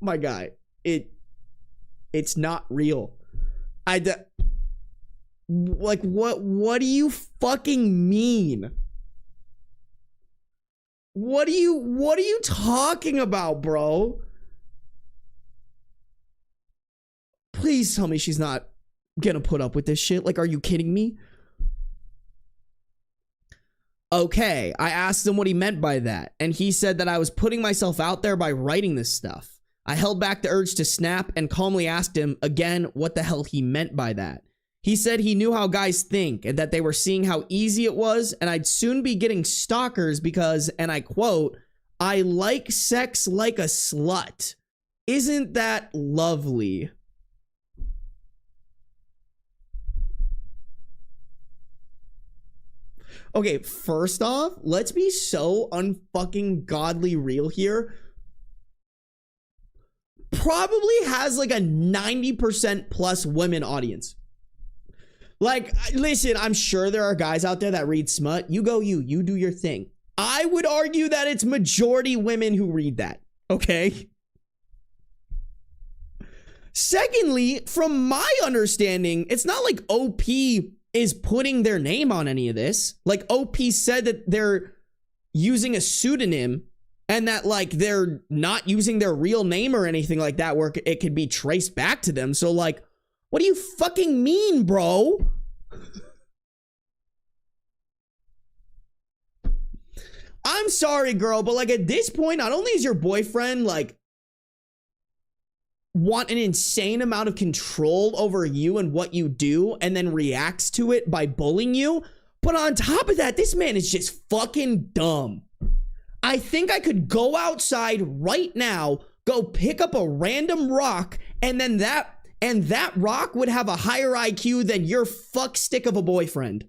My guy, it's not real. Like, what do you fucking mean? What are you talking about, bro? Please tell me she's not gonna put up with this shit. Like, are you kidding me? Okay, I asked him what he meant by that, and he said that I was putting myself out there by writing this stuff. I held back the urge to snap and calmly asked him again what the hell he meant by that. He said he knew how guys think and that they were seeing how easy it was, and I'd soon be getting stalkers because, and I quote, I like sex like a slut. Isn't that lovely? Okay, first off, let's be so unfucking godly real here. Probably has like a 90% plus women audience. Like, listen, I'm sure there are guys out there that read smut. You go, you do your thing. I would argue that it's majority women who read that. Okay. Secondly, from my understanding, it's not like OP is putting their name on any of this. Like, OP said that they're using a pseudonym and that, like, they're not using their real name or anything like that where it could be traced back to them. So, like, what do you fucking mean, bro? I'm sorry, girl, but, like, at this point, not only is your boyfriend, like, want an insane amount of control over you and what you do and then reacts to it by bullying you, but on top of that, this man is just fucking dumb. I think I could go outside right now, go pick up a random rock, and then that rock would have a higher IQ than your fuck stick of a boyfriend.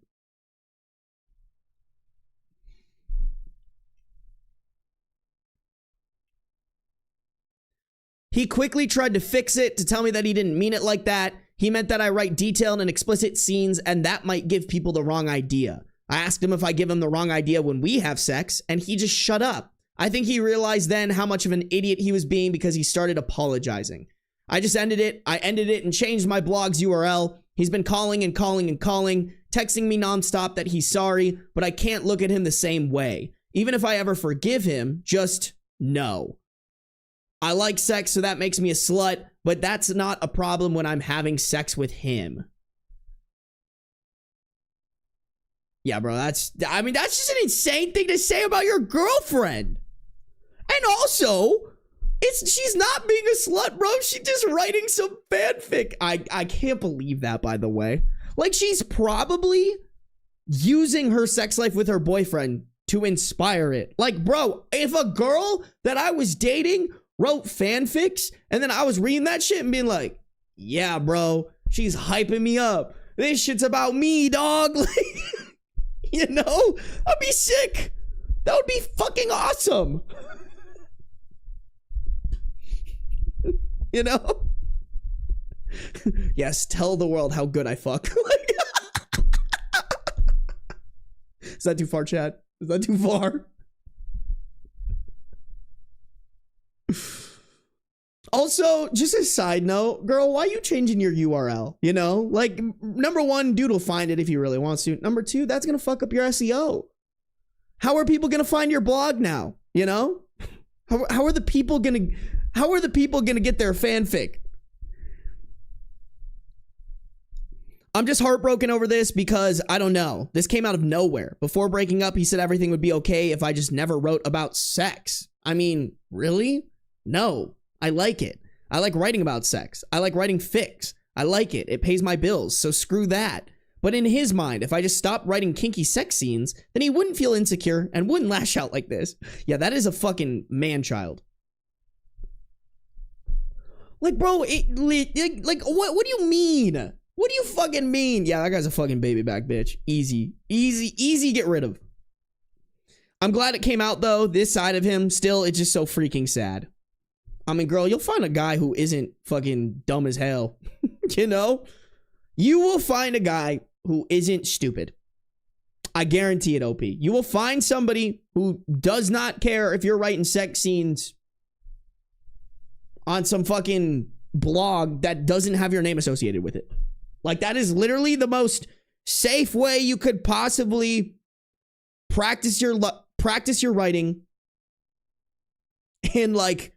He quickly tried to fix it to tell me that he didn't mean it like that. He meant that I write detailed and explicit scenes and that might give people the wrong idea. I asked him if I give him the wrong idea when we have sex and he just shut up. I think he realized then how much of an idiot he was being because he started apologizing. I just ended it. I ended it and changed my blog's URL. He's been calling and calling and calling, texting me nonstop that he's sorry, but I can't look at him the same way. Even if I ever forgive him, just no. I like sex, so that makes me a slut, but that's not a problem when I'm having sex with him. Yeah, bro, that's just an insane thing to say about your girlfriend. And also, she's not being a slut, bro. She's just writing some fanfic. I can't believe that, by the way. Like, she's probably using her sex life with her boyfriend to inspire it. Like, bro, if a girl that I was dating wrote fanfics and then I was reading that shit and being like, yeah, bro, she's hyping me up. This shit's about me, dog. Like, you know, I'd be sick. That would be fucking awesome. You know? Yes, tell the world how good I fuck. Is that too far, chat? Is that too far? Also, just a side note, girl, why are you changing your URL? You know, like, number one, dude will find it if he really wants to. Number two, that's gonna fuck up your SEO. How are people gonna find your blog now? You know, how are the people gonna get their fanfic? I'm just heartbroken over this because I don't know. This came out of nowhere. Before breaking up, he said everything would be okay if I just never wrote about sex. I mean, really? No. I like it. I like writing about sex. I like writing fics. I like it. It pays my bills, so screw that. But in his mind, if I just stopped writing kinky sex scenes, then he wouldn't feel insecure and wouldn't lash out like this. Yeah, that is a fucking man-child. Like, bro, like, what do you mean? What do you fucking mean? Yeah, that guy's a fucking baby back bitch. Easy, easy, easy get rid of. I'm glad it came out, though. This side of him, still, it's just so freaking sad. I mean, girl, you'll find a guy who isn't fucking dumb as hell. You know? You will find a guy who isn't stupid. I guarantee it, OP. You will find somebody who does not care if you're writing sex scenes on some fucking blog that doesn't have your name associated with it. Like, that is literally the most safe way you could possibly practice your writing and, like,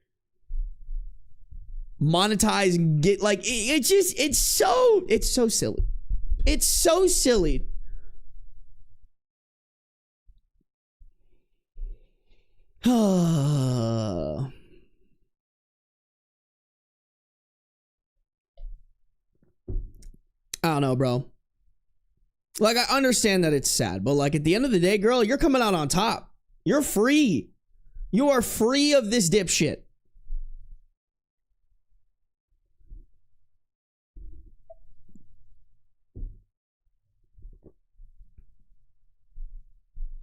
monetize and get, like, it's so silly. It's so silly. I don't know, bro. Like, I understand that it's sad, but, like, at the end of the day, girl, you're coming out on top. You're free. You are free of this dipshit.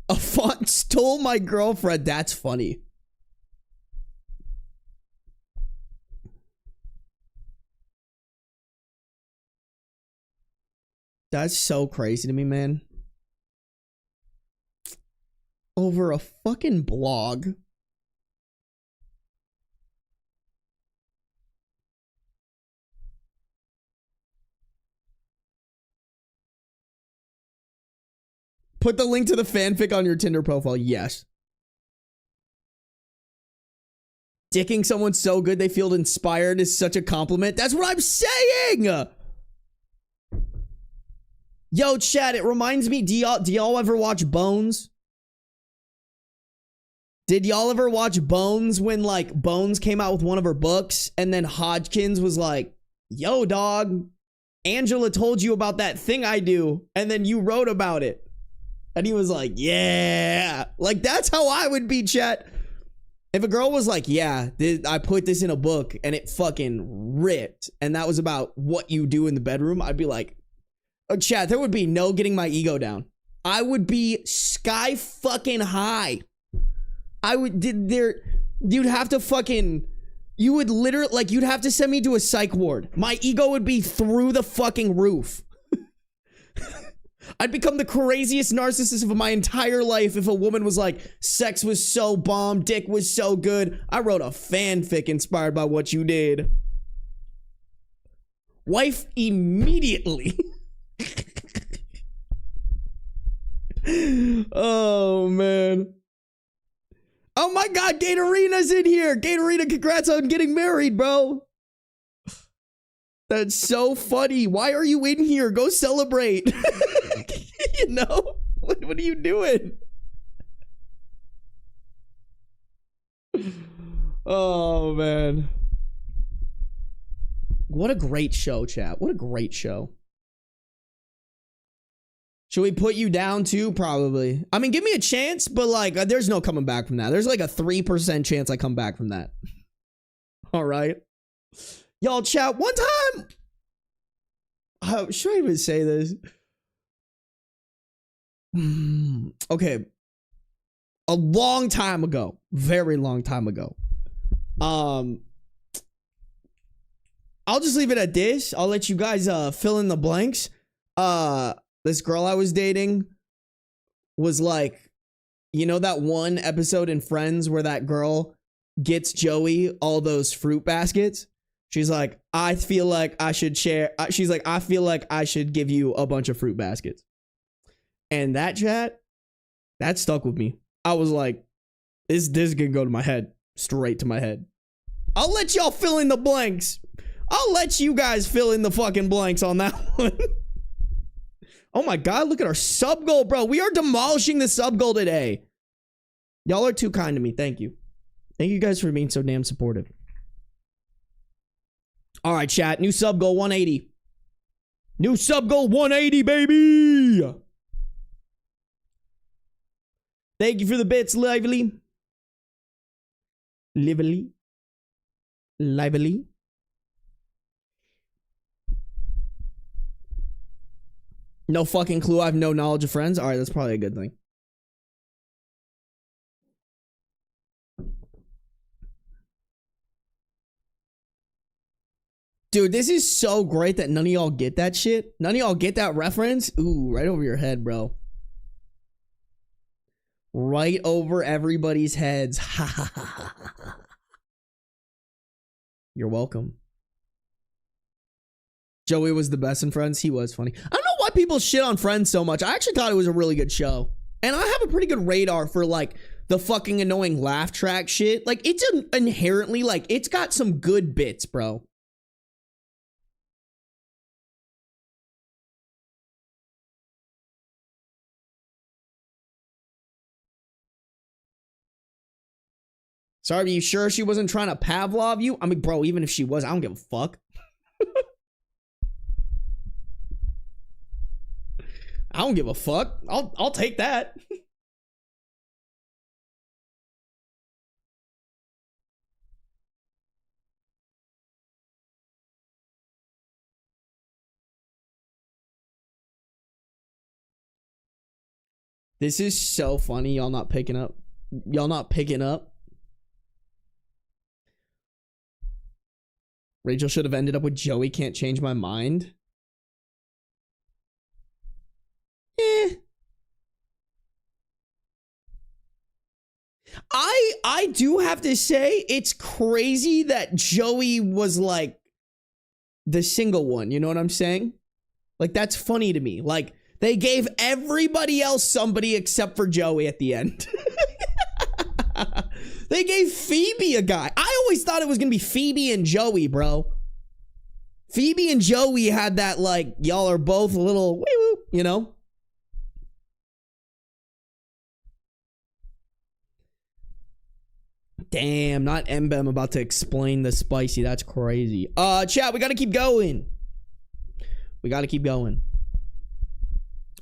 A font stole my girlfriend. That's funny. That's so crazy to me, man. Over a fucking blog. Put the link to the fanfic on your Tinder profile. Yes. Dicking someone so good they feel inspired is such a compliment. That's what I'm saying. Yo, chat, it reminds me, do y'all ever watch Bones? Did y'all ever watch Bones when, like, Bones came out with one of her books and then Hodgkins was like, yo, dog, Angela told you about that thing I do and then you wrote about it. And he was like, yeah. Like, that's how I would be, chat. If a girl was like, yeah, I put this in a book and it fucking ripped and that was about what you do in the bedroom, I'd be like, oh, chat, there would be no getting my ego down. I would be sky fucking high. You'd have to fucking, you would literally, like, you'd have to send me to a psych ward. My ego would be through the fucking roof. I'd become the craziest narcissist of my entire life if a woman was like, sex was so bomb, dick was so good. I wrote a fanfic inspired by what you did. Wife immediately. Oh, man. Oh my God, Gatorina's in here. Gatorina, congrats on getting married, bro. That's so funny. Why are you in here? Go celebrate. You know? What are you doing? Oh, man. What a great show, chat. What a great show. Should we put you down too? Probably. I mean, give me a chance, but like, there's no coming back from that. There's like a 3% chance I come back from that. All right. Y'all, chat, one time. Should I even say this? Okay. A long time ago. Very long time ago. I'll just leave it at this. I'll let you guys fill in the blanks. This girl I was dating was like, you know that one episode in Friends where that girl gets Joey all those fruit baskets? She's like, I feel like I should share. She's like, I feel like I should give you a bunch of fruit baskets. And that chat, that stuck with me. I was like, this is gonna go to my head, straight to my head. I'll let y'all fill in the blanks. I'll let you guys fill in the fucking blanks on that one. Oh my God, look at our sub goal, bro. We are demolishing the sub goal today. Y'all are too kind to me. Thank you. Thank you guys for being so damn supportive. All right, chat. New sub goal 180. New sub goal 180, baby. Thank you for the bits, Lively. Lively. Lively. No fucking clue. I have no knowledge of Friends. All right, that's probably a good thing. Dude, this is so great that none of y'all get that shit. None of y'all get that reference. Ooh, right over your head, bro. Right over everybody's heads. Ha ha ha ha. You're welcome. Joey was the best in Friends. He was funny. I don't know why people shit on Friends so much. I actually thought it was a really good show. And I have a pretty good radar for like the fucking annoying laugh track shit. Like it's inherently like it's got some good bits, bro. Sorry, are you sure she wasn't trying to Pavlov you? I mean, bro, even if she was, I don't give a fuck. I don't give a fuck. I'll take that. This is so funny. Y'all not picking up. Y'all not picking up. Rachel should have ended up with Joey. Can't change my mind. I do have to say it's crazy that Joey was like the single one. You know what I'm saying? Like that's funny to me. Like They gave everybody else somebody except for Joey at the end. They gave Phoebe a guy. I always thought it was going to be Phoebe and Joey, bro. Phoebe and Joey had that, like, y'all are both a little wee-woo, you know? Damn, not Mbem about to explain the spicy. That's crazy. Chat, we got to keep going. We got to keep going.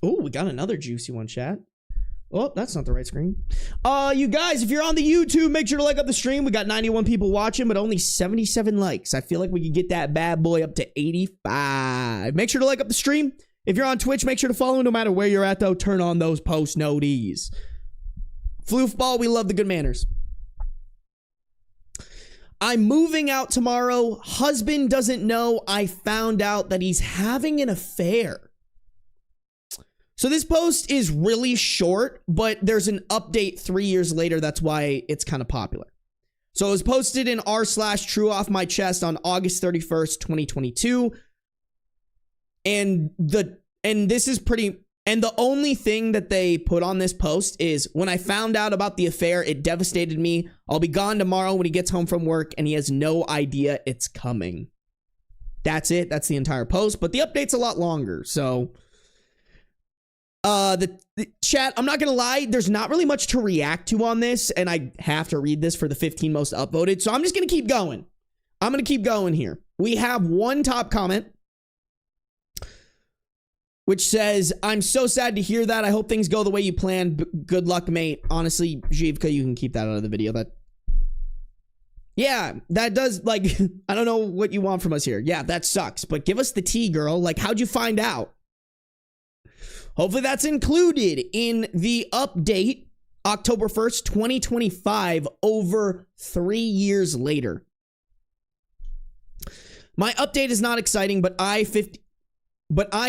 Oh, we got another juicy one, chat. Oh, that's not the right screen. You guys, if you're on the YouTube, make sure to like up the stream. We got 91 people watching, but only 77 likes. I feel like we could get that bad boy up to 85. Make sure to like up the stream. If you're on Twitch, make sure to follow. No matter where you're at, though, turn on those post noties. Floofball, we love the good manners. I'm moving out tomorrow. Husband doesn't know. I found out that he's having an affair. So this post is really short, but there's an update 3 years later. That's why it's kind of popular. So it was posted in r/true off my chest on August 31st, 2022. And this is pretty, and the only thing that they put on this post is, when I found out about the affair, it devastated me. I'll be gone tomorrow when he gets home from work and he has no idea it's coming. That's it. That's the entire post, but the update's a lot longer. So the chat, I'm not gonna lie, there's not really much to react to on this, and I have to read this for the 15 most upvoted, so I'm just gonna keep going. I'm gonna keep going here. We have one top comment which says, I'm so sad to hear that. I hope things go the way you planned. Good luck, mate. Honestly, Zhivka, you can keep that out of the video. Yeah, that does, like, I don't know what you want from us here. Yeah, that sucks, but give us the tea, girl. Like, how'd you find out? Hopefully that's included in the update, October 1st, 2025, over 3 years later. My update is not exciting, but I,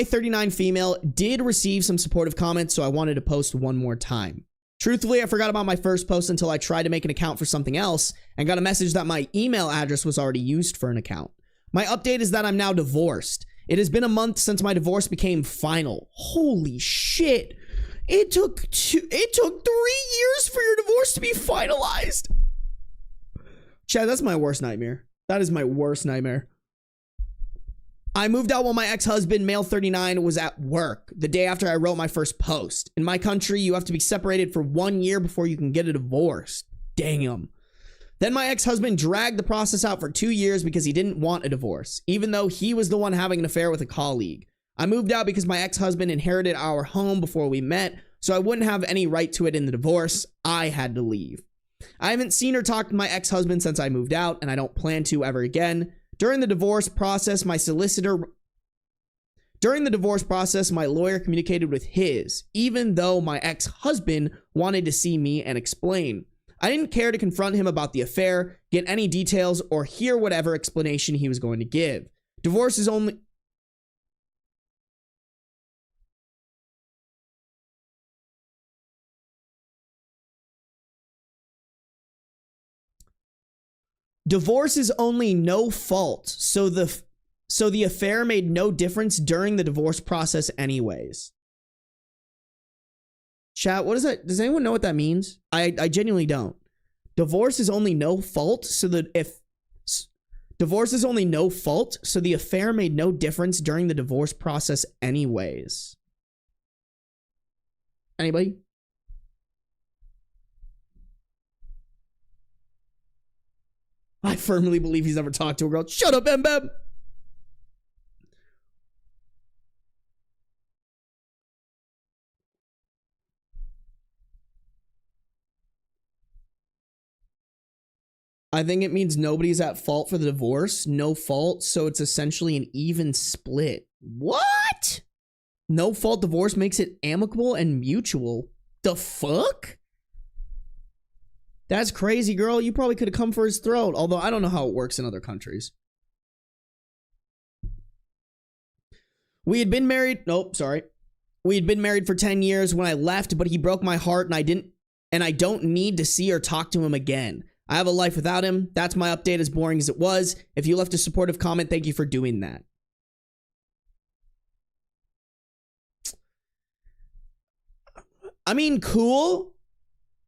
39 female, did receive some supportive comments, so I wanted to post one more time. Truthfully, I forgot about my first post until I tried to make an account for something else and got a message that my email address was already used for an account. My update is that I'm now divorced. It has been a month since my divorce became final. Holy shit. It took 3 years for your divorce to be finalized. Chad, that's my worst nightmare. That is my worst nightmare. I moved out while my ex-husband, male 39, was at work the day after I wrote my first post. In my country, you have to be separated for 1 year before you can get a divorce. Damn. Then my ex-husband dragged the process out for 2 years because he didn't want a divorce, even though he was the one having an affair with a colleague. I moved out because my ex-husband inherited our home before we met, so I wouldn't have any right to it in the divorce. I had to leave. I haven't seen or talked to my ex-husband since I moved out, and I don't plan to ever again. During the divorce process, my lawyer communicated with his, even though my ex-husband wanted to see me and explain. I didn't care to confront him about the affair, get any details, or hear whatever explanation he was going to give. Divorce is only no fault, so the affair made no difference during the divorce process anyways. Chat, what is that? Does anyone know what that means? I genuinely don't. Divorce is only no fault, so the affair made no difference during the divorce process anyways. Anybody? I firmly believe he's never talked to a girl. Shut up, Mbeb. I think it means nobody's at fault for the divorce. No fault, so it's essentially an even split. What? No fault divorce makes it amicable and mutual. The fuck? That's crazy, girl. You probably could have come for his throat. Although I don't know how it works in other countries. We had been married. Nope, sorry. We had been married for 10 years when I left, but he broke my heart and I don't need to see or talk to him again. I have a life without him. That's my update, as boring as it was. If you left a supportive comment, thank you for doing that. I mean, cool.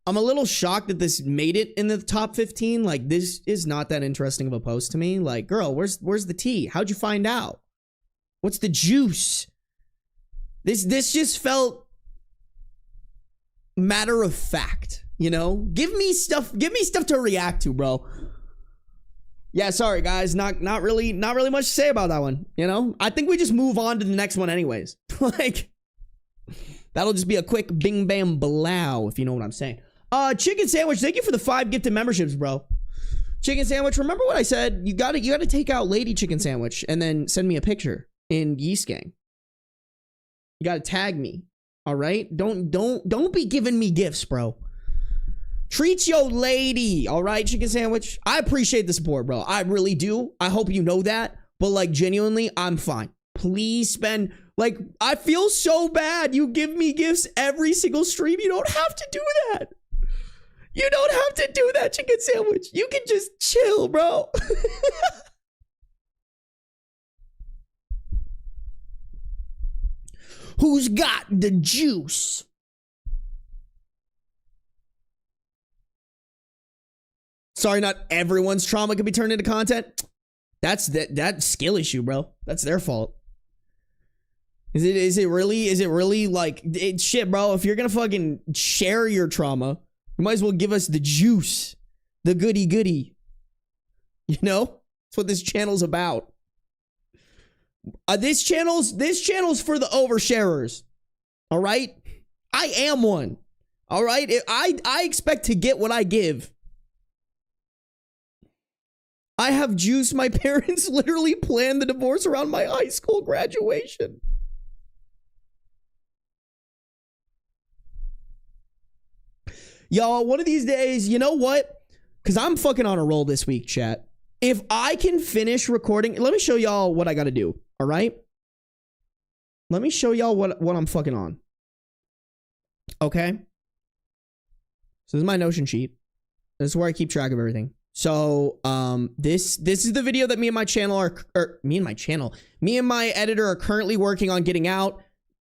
I'm a little shocked that this made it in the top 15. Like, this is not that interesting of a post to me. Like, girl, where's the tea? How'd you find out? What's the juice? This just felt matter of fact, you know? Give me stuff to react to, bro. Yeah, sorry guys, not really much to say about that one, you know? I think we just move on to the next one anyways. Like, that'll just be a quick bing bam blow, if you know what I'm saying. Chicken Sandwich, thank you for the 5 gifted memberships, bro. Chicken Sandwich, remember what I said? You gotta take out Lady Chicken Sandwich and then send me a picture in Yeast Gang. You gotta tag me, all right? Don't be giving me gifts, bro. Treat your lady, all right, Chicken Sandwich? I appreciate the support, bro. I really do. I hope you know that. But, like, genuinely, I'm fine. Please spend... Like, I feel so bad. You give me gifts every single stream. You don't have to do that. You don't have to do that, Chicken Sandwich. You can just chill, bro. Who's got the juice? Sorry, not everyone's trauma can be turned into content. That's that skill issue, bro. That's their fault. Is it really like shit, bro? If you're gonna fucking share your trauma, you might as well give us the juice, the goody. You know, that's what this channel's about. This channel's for the oversharers. All right, I am one. All right, I expect to get what I give. I have juice. My parents literally planned the divorce around my high school graduation. Y'all, one of these days, you know what? Because I'm fucking on a roll this week, chat. If I can finish recording, let me show y'all what I got to do, all right? Let me show y'all what I'm fucking on. Okay? So this is my Notion sheet. This is where I keep track of everything. So, this is the video that me and my editor are currently working on getting out.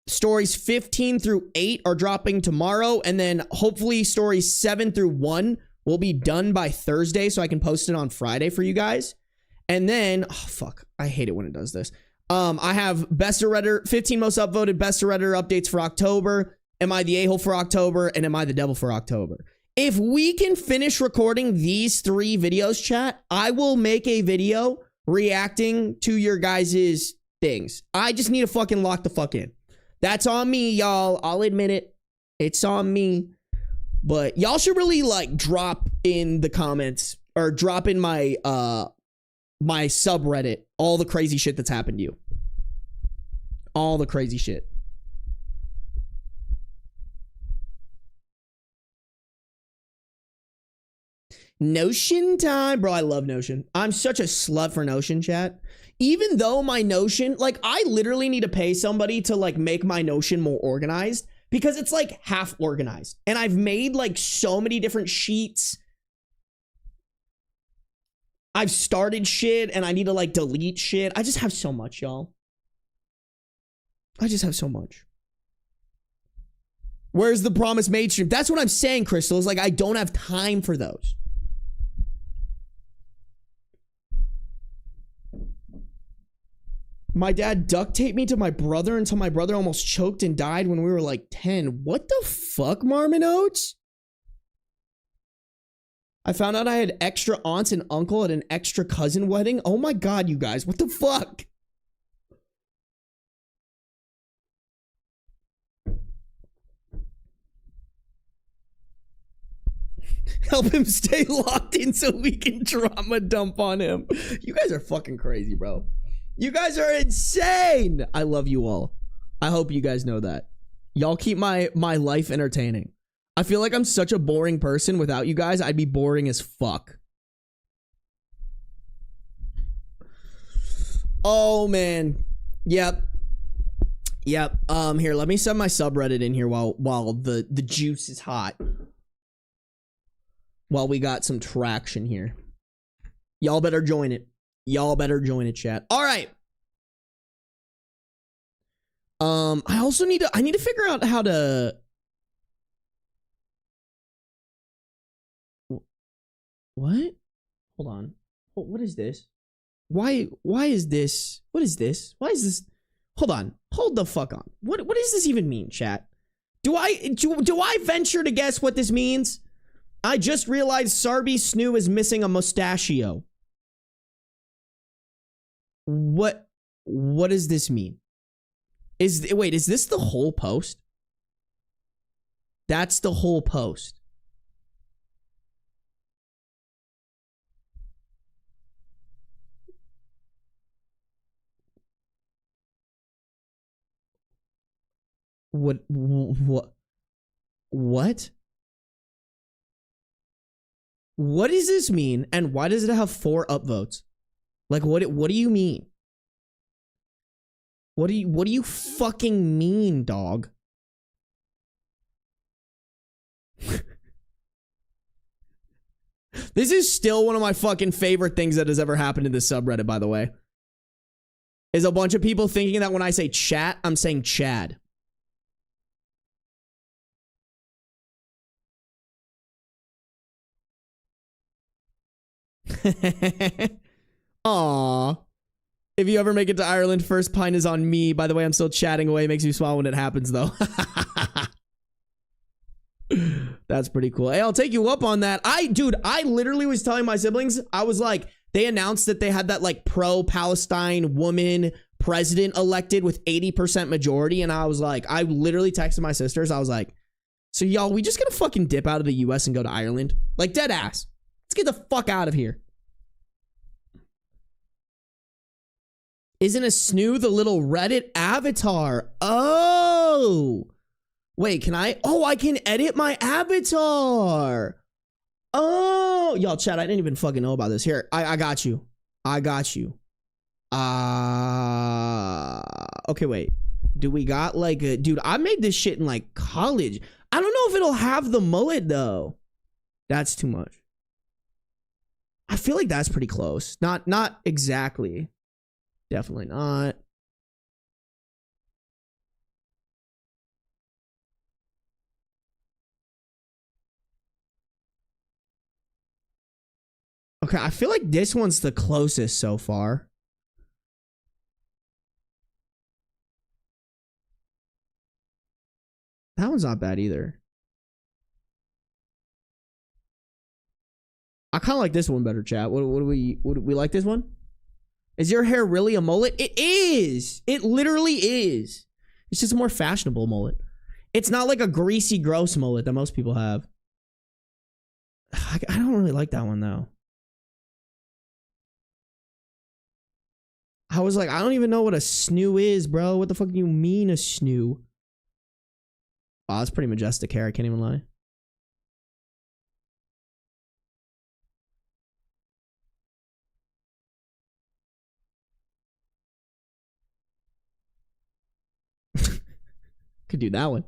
Stories 15 through 8 are dropping tomorrow, and then hopefully stories 7 through 1 will be done by Thursday, so I can post it on Friday for you guys. And then, oh fuck, I hate it when it does this. I have Best of Redditor, 15 most upvoted Best of Redditor updates for October. Am I the a-hole for October? And am I the devil for October? If we can finish recording these 3 videos, chat, I will make a video reacting to your guys' things. I just need to fucking lock the fuck in. That's on me, y'all. I'll admit it. It's on me. But y'all should really, like, drop in the comments or drop in my my subreddit all the crazy shit that's happened to you. All the crazy shit. Notion time. Bro, I love Notion. I'm such a slut for Notion, chat. Even though my Notion, like, I literally need to pay somebody to, like, make my Notion more organized because it's, like, half organized. And I've made, like, so many different sheets. I've started shit and I need to, like, delete shit. I just have so much, y'all. I just have so much. Where's the Promise Made stream? That's what I'm saying, Crystal. Is like, I don't have time for those. My dad duct taped me to my brother until my brother almost choked and died when we were like 10. What the fuck, Marmon Oats? I found out I had extra aunts and uncle at an extra cousin wedding. Oh my god, you guys. What the fuck? Help him stay locked in so we can trauma dump on him. You guys are fucking crazy, bro. You guys are insane. I love you all. I hope you guys know that. Y'all keep my life entertaining. I feel like I'm such a boring person. Without you guys, I'd be boring as fuck. Oh, man. Yep. Here, let me send my subreddit in here while the juice is hot. While we got some traction here. Y'all better join it. Y'all better join it, chat. All right. I also need to figure out how to What? Hold on. What is this? Why is this? What is this? Why is this? Hold on. Hold the fuck on. What does this even mean, chat? Do I venture to guess what this means? I just realized Sarby Snoo is missing a mustachio. What does this mean? Wait, is this the whole post? That's the whole post. What? What does this mean? And why does it have 4 upvotes? Like, what do you mean? What do you fucking mean, dog? This is still one of my fucking favorite things that has ever happened in this subreddit, by the way. Is a bunch of people thinking that when I say chat, I'm saying Chad. Aww. If you ever make it to Ireland, first pint is on me. By the way, I'm still chatting away. Makes me smile when it happens, though. That's pretty cool. Hey, I'll take you up on that. Dude, I literally was telling my siblings, I was like, they announced that they had that like pro-Palestine woman president elected with 80% majority. And I was like, I literally texted my sisters. I was like, so y'all, we just gonna fucking dip out of the US and go to Ireland? Like, dead ass. Let's get the fuck out of here. Isn't a Snoo the little Reddit avatar? Oh. Wait, can I? Oh, I can edit my avatar. Oh. Y'all, chat, I didn't even fucking know about this. Here, I got you. I got you. Okay, wait. Do we got like a... Dude, I made this shit in like college. I don't know if it'll have the mullet, though. That's too much. I feel like that's pretty close. Not exactly. Definitely not. Okay, I feel like this one's the closest so far. That one's not bad either. I kind of like this one better, chat. What do we like this one? Is your hair really a mullet? It is. It literally is. It's just a more fashionable mullet. It's not like a greasy, gross mullet that most people have. I don't really like that one, though. I was like, I don't even know what a snoo is, bro. What the fuck do you mean a snoo? Wow, that's pretty majestic hair. I can't even lie. Could do that one.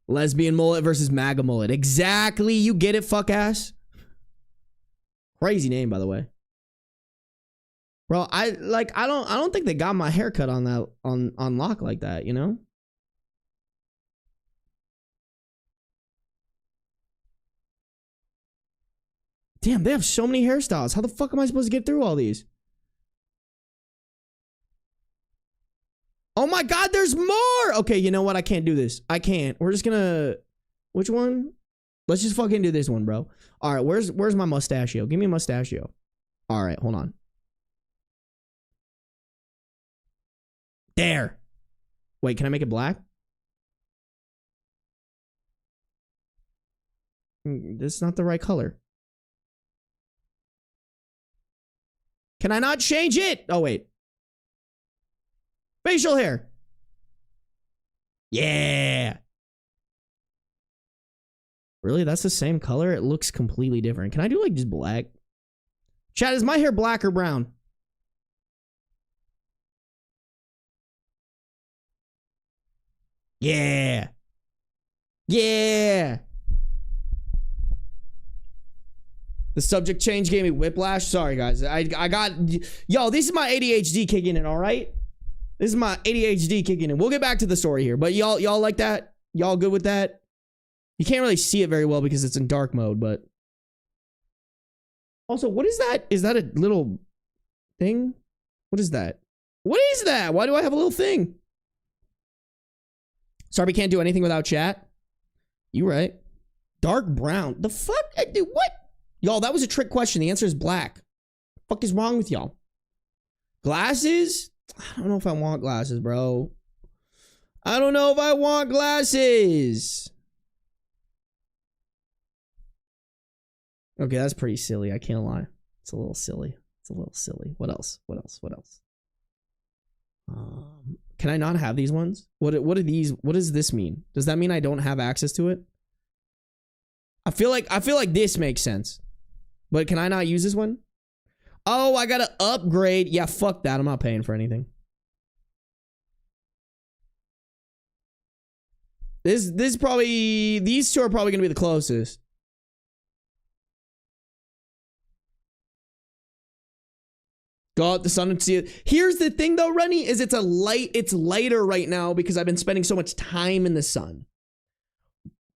Lesbian mullet versus MAGA mullet. Exactly. You get it, fuck ass. Crazy name, by the way. Bro, I don't think they got my haircut on that on lock like that, you know? Damn, they have so many hairstyles. How the fuck am I supposed to get through all these? Oh my god, there's more! Okay, you know what? I can't do this. I can't. We're just gonna... Which one? Let's just fucking do this one, bro. Alright, where's my mustachio? Give me a mustachio. Alright, hold on. There! Wait, can I make it black? This is not the right color. Can I not change it? Oh, wait. Facial hair. Yeah. Really? That's the same color? It looks completely different. Can I do like just black? Chat, is my hair black or brown? Yeah. Yeah. The subject change gave me whiplash. Sorry, guys. I got... Yo, this is my ADHD kicking in, all right? This is my ADHD kicking in. We'll get back to the story here. But y'all like that? Y'all good with that? You can't really see it very well because it's in dark mode, but... Also, what is that? Is that a little thing? What is that? What is that? Why do I have a little thing? Sarby can't do anything without chat. You right. Dark brown. The fuck? Dude, what? Y'all, that was a trick question. The answer is black. Fuck is wrong with y'all? Glasses? I don't know if I want glasses, bro. I don't know if I want glasses. Okay, that's pretty silly. I can't lie. It's a little silly. It's a little silly. What else? What else? What else? Can I not have these ones? What are these? What does this mean? Does that mean I don't have access to it? I feel like this makes sense. But can I not use this one? Oh, I gotta upgrade. Yeah, fuck that. I'm not paying for anything. This probably, these two are probably gonna be the closest. Go out the sun and see it. Here's the thing though, Rennie, is it's lighter right now because I've been spending so much time in the sun.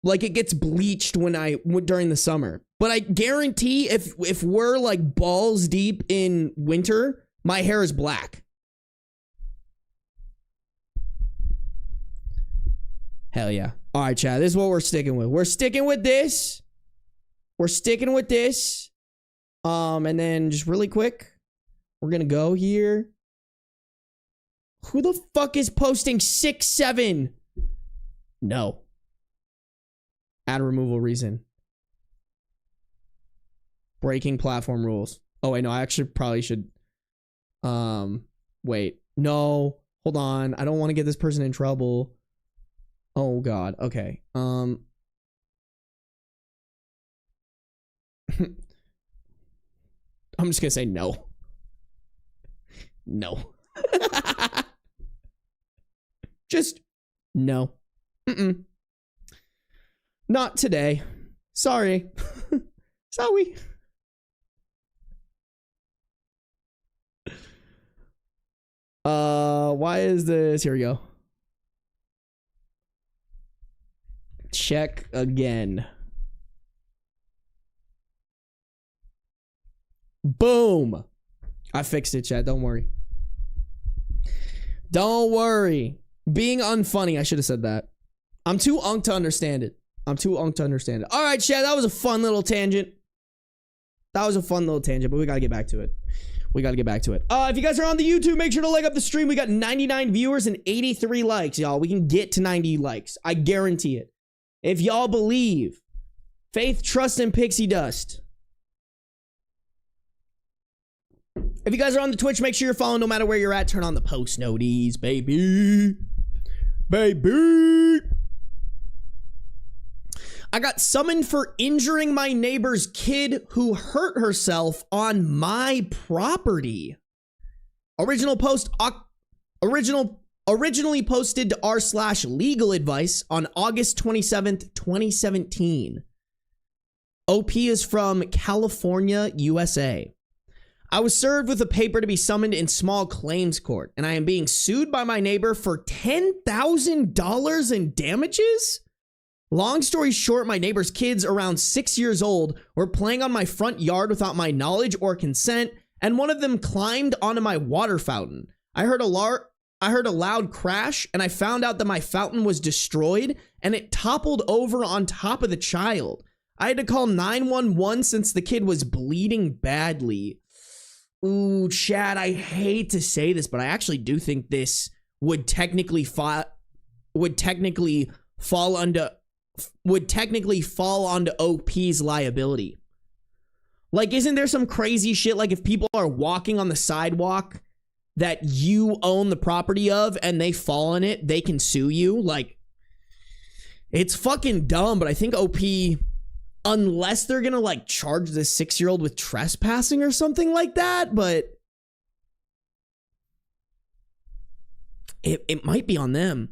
Like it gets bleached during the summer. But I guarantee if we're like balls deep in winter, my hair is black. Hell yeah. All right, Chad, this is what we're sticking with. We're sticking with this. We're sticking with this. And then just really quick, we're gonna go here. Who the fuck is posting 6-7? No. Ad removal reason. Breaking platform rules. Oh wait, no, I actually probably should. Wait, no, hold on. I don't want to get this person in trouble. Oh God. Okay. I'm just gonna say no. No. Just no. Not today. Sorry. Sorry. Why is this? Here we go. Check again. Boom. I fixed it, chat. Don't worry. Don't worry. Being unfunny. I should have said that. I'm too unk to understand it. I'm too unk to understand it. All right, chat. That was a fun little tangent. That was a fun little tangent, but we got to get back to it. We got to get back to it. If you guys are on the YouTube, make sure to like up the stream. We got 99 viewers and 83 likes, y'all. We can get to 90 likes. I guarantee it. If y'all believe, faith, trust, and pixie dust. If you guys are on the Twitch, make sure you're following no matter where you're at. Turn on the post noties, baby. Baby. I got summoned for injuring my neighbor's kid who hurt herself on my property. Originally posted to r/legal advice on August 27th, 2017. OP is from California, USA. I was served with a paper to be summoned in small claims court, and I am being sued by my neighbor for $10,000 in damages? Long story short, my neighbor's kids, around 6 years old, were playing on my front yard without my knowledge or consent, and one of them climbed onto my water fountain. I heard a loud crash, and I found out that my fountain was destroyed, and it toppled over on top of the child. I had to call 911 since the kid was bleeding badly. Ooh, Chad, I hate to say this, but I actually do think this would technically fall onto OP's liability. Like, isn't there some crazy shit like if people are walking on the sidewalk that you own the property of and they fall on it, they can sue you? Like, it's fucking dumb, but I think OP, unless they're gonna like charge this 6-year-old with trespassing or something like that, but it might be on them.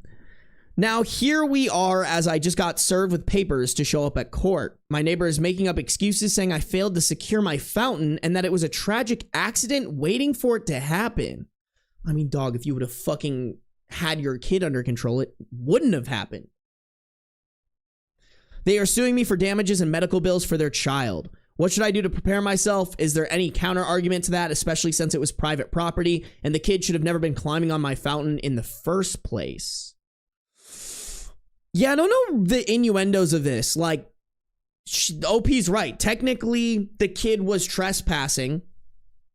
Now, here we are as I just got served with papers to show up at court. My neighbor is making up excuses saying I failed to secure my fountain and that it was a tragic accident waiting for it to happen. I mean, dog, if you would have fucking had your kid under control, it wouldn't have happened. They are suing me for damages and medical bills for their child. What should I do to prepare myself? Is there any counter argument to that, especially since it was private property and the kid should have never been climbing on my fountain in the first place? Yeah, I don't know the innuendos of this. Like, OP's right. Technically, the kid was trespassing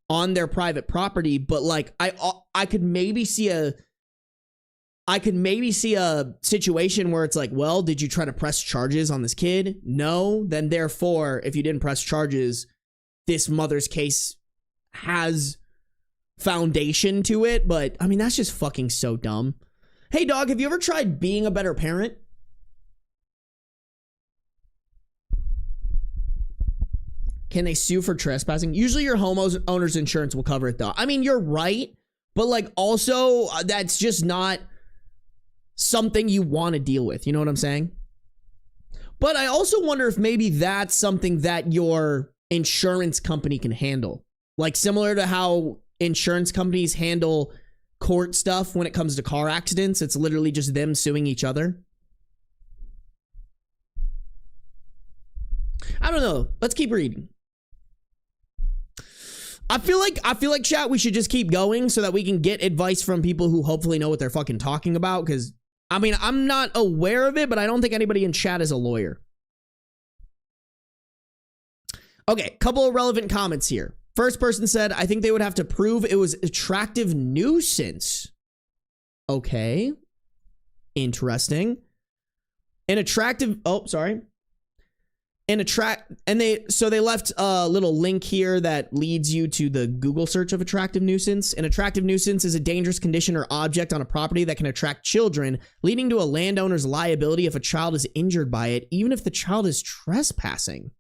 on their private property, but like, I could maybe see a situation where it's like, well, did you try to press charges on this kid? No. Then therefore, if you didn't press charges, this mother's case has foundation to it. But I mean, that's just fucking so dumb. Hey dog, have you ever tried being a better parent? Can they sue for trespassing? Usually your homeowner's insurance will cover it though. I mean, you're right, but like also that's just not something you want to deal with. You know what I'm saying? But I also wonder if maybe that's something that your insurance company can handle. Like similar to how insurance companies handle court stuff when it comes to car accidents. It's literally just them suing each other. I don't know. Let's keep reading. I feel like chat, we should just keep going so that we can get advice from people who hopefully know what they're fucking talking about. Because, I mean, I'm not aware of it, but I don't think anybody in chat is a lawyer. Okay, couple of relevant comments here. First person said, I think they would have to prove it was attractive nuisance. Okay. Interesting. An attractive, oh, sorry. They left a little link here that leads you to the Google search of attractive nuisance. An attractive nuisance is a dangerous condition or object on a property that can attract children, leading to a landowner's liability if a child is injured by it, even if the child is trespassing.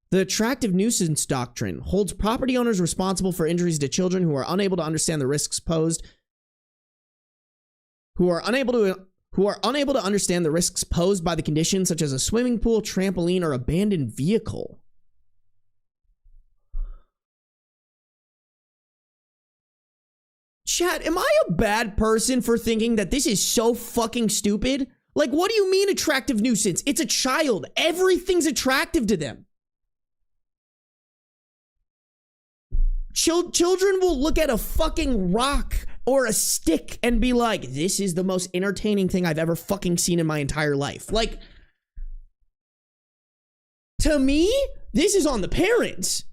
The attractive nuisance doctrine holds property owners responsible for injuries to children who are unable to understand the risks posed, who are unable to understand the risks posed by the condition, such as a swimming pool, trampoline, or abandoned vehicle. Chat, am I a bad person for thinking that this is so fucking stupid? Like, what do you mean attractive nuisance? It's a child. Everything's attractive to them. Children will look at a fucking rock or a stick and be like, this is the most entertaining thing I've ever fucking seen in my entire life. Like, to me, this is on the parents.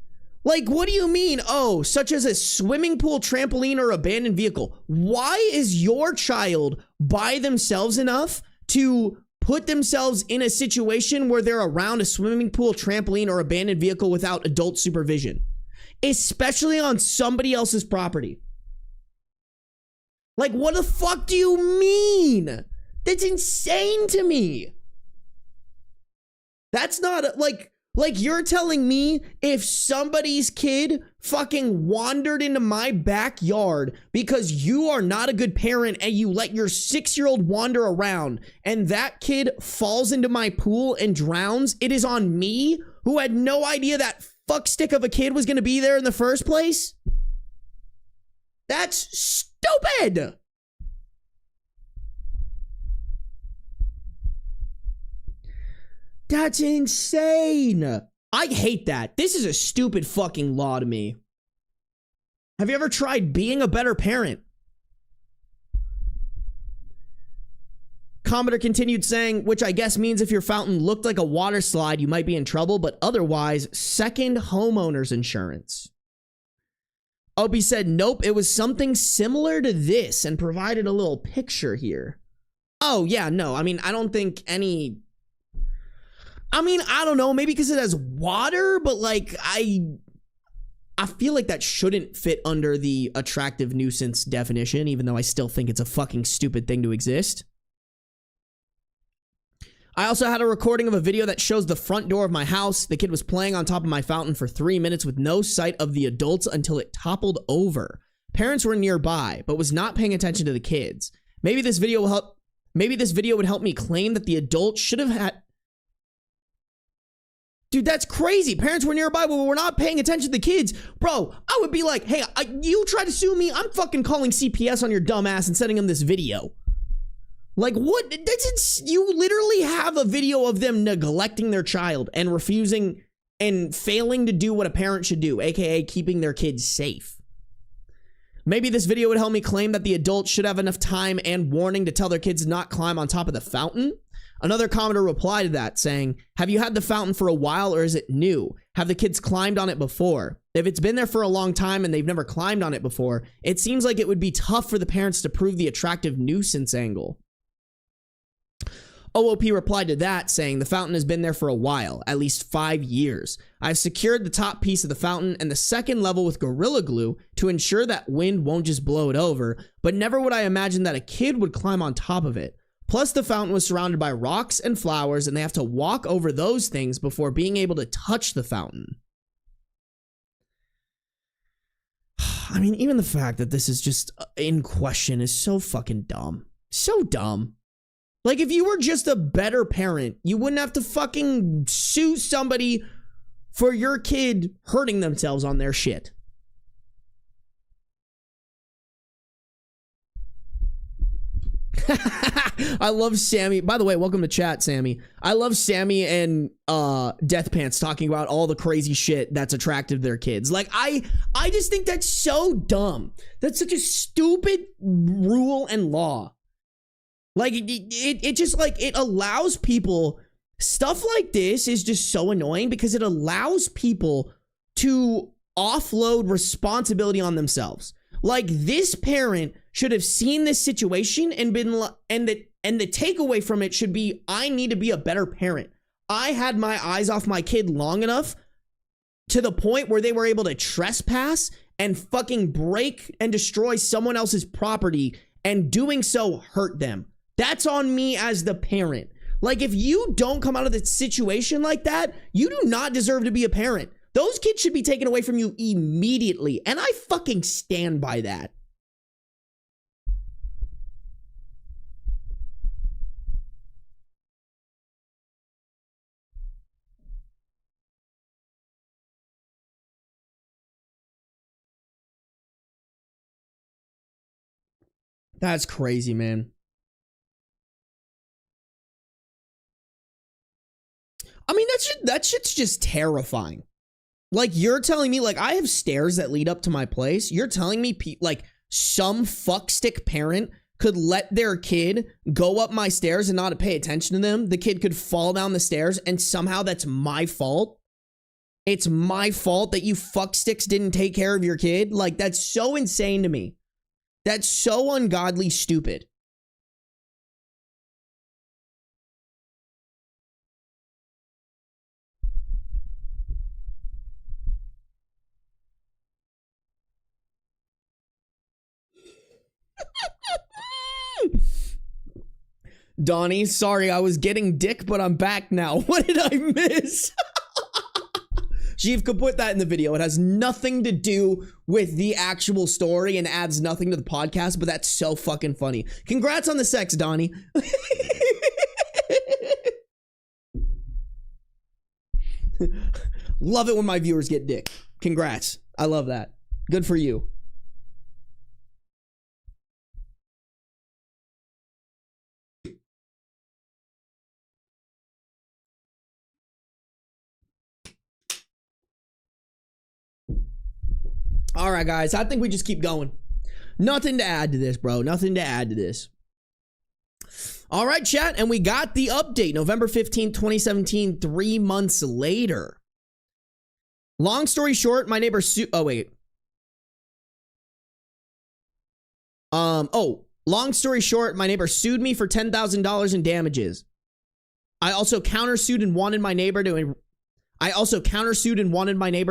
Like, what do you mean? Oh, such as a swimming pool, trampoline, or abandoned vehicle. Why is your child by themselves enough to put themselves in a situation where they're around a swimming pool, trampoline, or abandoned vehicle without adult supervision? Especially on somebody else's property. Like, what the fuck do you mean? That's insane to me. That's not like you're telling me if somebody's kid fucking wandered into my backyard because you are not a good parent and you let your 6-year-old wander around and that kid falls into my pool and drowns, it is on me who had no idea that fuckstick of a kid was gonna be there in the first place? That's stupid. That's insane. I hate that. This is a stupid fucking law to me. Have you ever tried being a better parent? Commenter continued saying, which I guess means if your fountain looked like a water slide, you might be in trouble, but otherwise, second homeowner's insurance. Opie said, nope, it was something similar to this and provided a little picture here. Oh, yeah, no, I mean, I don't think any... I mean, I don't know, maybe because it has water, but like, I feel like that shouldn't fit under the attractive nuisance definition, even though I still think it's a fucking stupid thing to exist. I also had a recording of a video that shows the front door of my house. The kid was playing on top of my fountain for 3 minutes with no sight of the adults until it toppled over. Parents were nearby, but was not paying attention to the kids. Maybe this video will help. Maybe this video would help me claim that the adults should have had... Dude, that's crazy. Parents were nearby, but we're not paying attention to the kids. Bro, I would be like, hey, you try to sue me? I'm fucking calling CPS on your dumb ass and sending them this video. Like, what? You literally have a video of them neglecting their child and refusing and failing to do what a parent should do, aka keeping their kids safe. Maybe this video would help me claim that the adults should have enough time and warning to tell their kids not climb on top of the fountain. Another commenter replied to that saying, have you had the fountain for a while or is it new? Have the kids climbed on it before? If it's been there for a long time and they've never climbed on it before, it seems like it would be tough for the parents to prove the attractive nuisance angle. OOP replied to that saying, the fountain has been there for a while, at least 5 years. I've secured the top piece of the fountain and the second level with Gorilla Glue to ensure that wind won't just blow it over, but never would I imagine that a kid would climb on top of it. Plus, the fountain was surrounded by rocks and flowers, and they have to walk over those things before being able to touch the fountain. I mean, even the fact that this is just in question is so fucking dumb. So dumb. Like, if you were just a better parent, you wouldn't have to fucking sue somebody for your kid hurting themselves on their shit. I love Sammy. By the way, welcome to chat, Sammy. I love Sammy and Death Pants talking about all the crazy shit that's attractive to their kids. Like, I just think that's so dumb. That's such a stupid rule and law. Like, it just, like, it allows people, stuff like this is just so annoying because it allows people to offload responsibility on themselves. Like, this parent should have seen this situation and been, and the takeaway from it should be, I need to be a better parent. I had my eyes off my kid long enough to the point where they were able to trespass and fucking break and destroy someone else's property, and doing so hurt them. That's on me as the parent. Like, if you don't come out of the situation like that, you do not deserve to be a parent. Those kids should be taken away from you immediately. And I fucking stand by that. That's crazy, man. I mean, that shit's just terrifying. Like, you're telling me, like, I have stairs that lead up to my place. You're telling me, like, some fuckstick parent could let their kid go up my stairs and not pay attention to them. The kid could fall down the stairs and somehow that's my fault. It's my fault that you fucksticks didn't take care of your kid. Like, that's so insane to me. That's so ungodly stupid. Donnie, sorry, I was getting dick, but I'm back now. What did I miss? Jeev could put that in the video. It has nothing to do with the actual story and adds nothing to the podcast, but that's so fucking funny. Congrats on the sex, Donnie. Love it when my viewers get dick. Congrats. I love that. Good for you. All right, guys, I think we just keep going. Nothing to add to this, bro. Nothing to add to this. All right, chat, and we got the update. November 15th, 2017, 3 months later. Long story short, my neighbor long story short, my neighbor sued me for $10,000 in damages. I also countersued and wanted my neighbor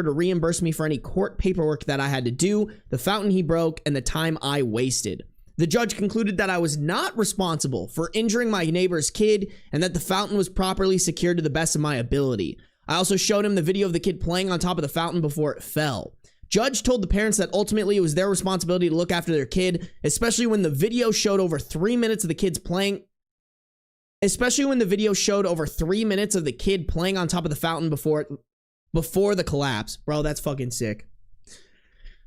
to reimburse me for any court paperwork that I had to do, the fountain he broke, and the time I wasted. The judge concluded that I was not responsible for injuring my neighbor's kid and that the fountain was properly secured to the best of my ability. I also showed him the video of the kid playing on top of the fountain before it fell. Judge told the parents that ultimately it was their responsibility to look after their kid, especially when the video showed over 3 minutes of the kids playing on top of the fountain before the collapse. Bro, that's fucking sick.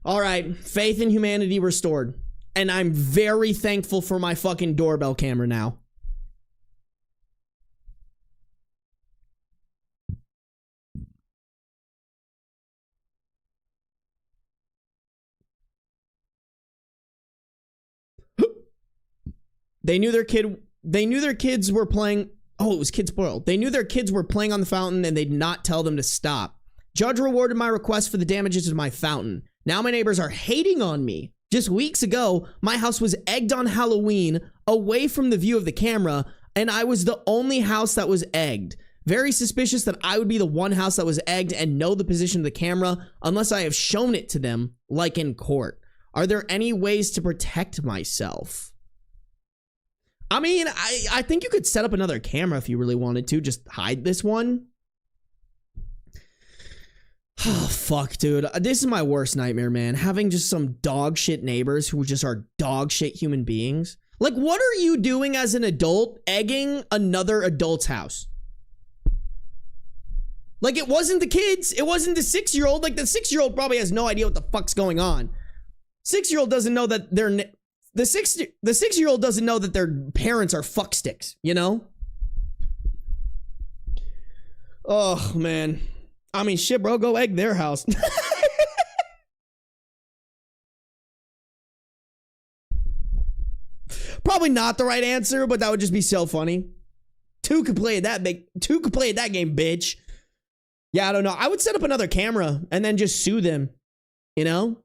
All right, faith in humanity restored. And I'm very thankful for my fucking doorbell camera now. They knew their kids were playing. Oh, it was kid spoiled. They knew their kids were playing on the fountain and they did not tell them to stop. Judge rewarded my request for the damages to my fountain. Now my neighbors are hating on me. Just weeks ago, my house was egged on Halloween away from the view of the camera, and I was the only house that was egged. Very suspicious that I would be the one house that was egged and know the position of the camera unless I have shown it to them, like in court. Are there any ways to protect myself? I mean, I think you could set up another camera if you really wanted to. Just hide this one. Oh, fuck, dude. This is my worst nightmare, man. Having just some dog shit neighbors who just are dog shit human beings. Like, what are you doing as an adult egging another adult's house? Like, it wasn't the kids. It wasn't the 6-year-old. Like, the 6-year-old probably has no idea what the fuck's going on. 6-year-old doesn't know that they're... The 6-year-old doesn't know that their parents are fucksticks, you know? Oh, man. I mean, shit, bro. Go egg their house. Probably not the right answer, but that would just be so funny. Two could play that game, bitch. Yeah, I don't know. I would set up another camera and then just sue them, you know?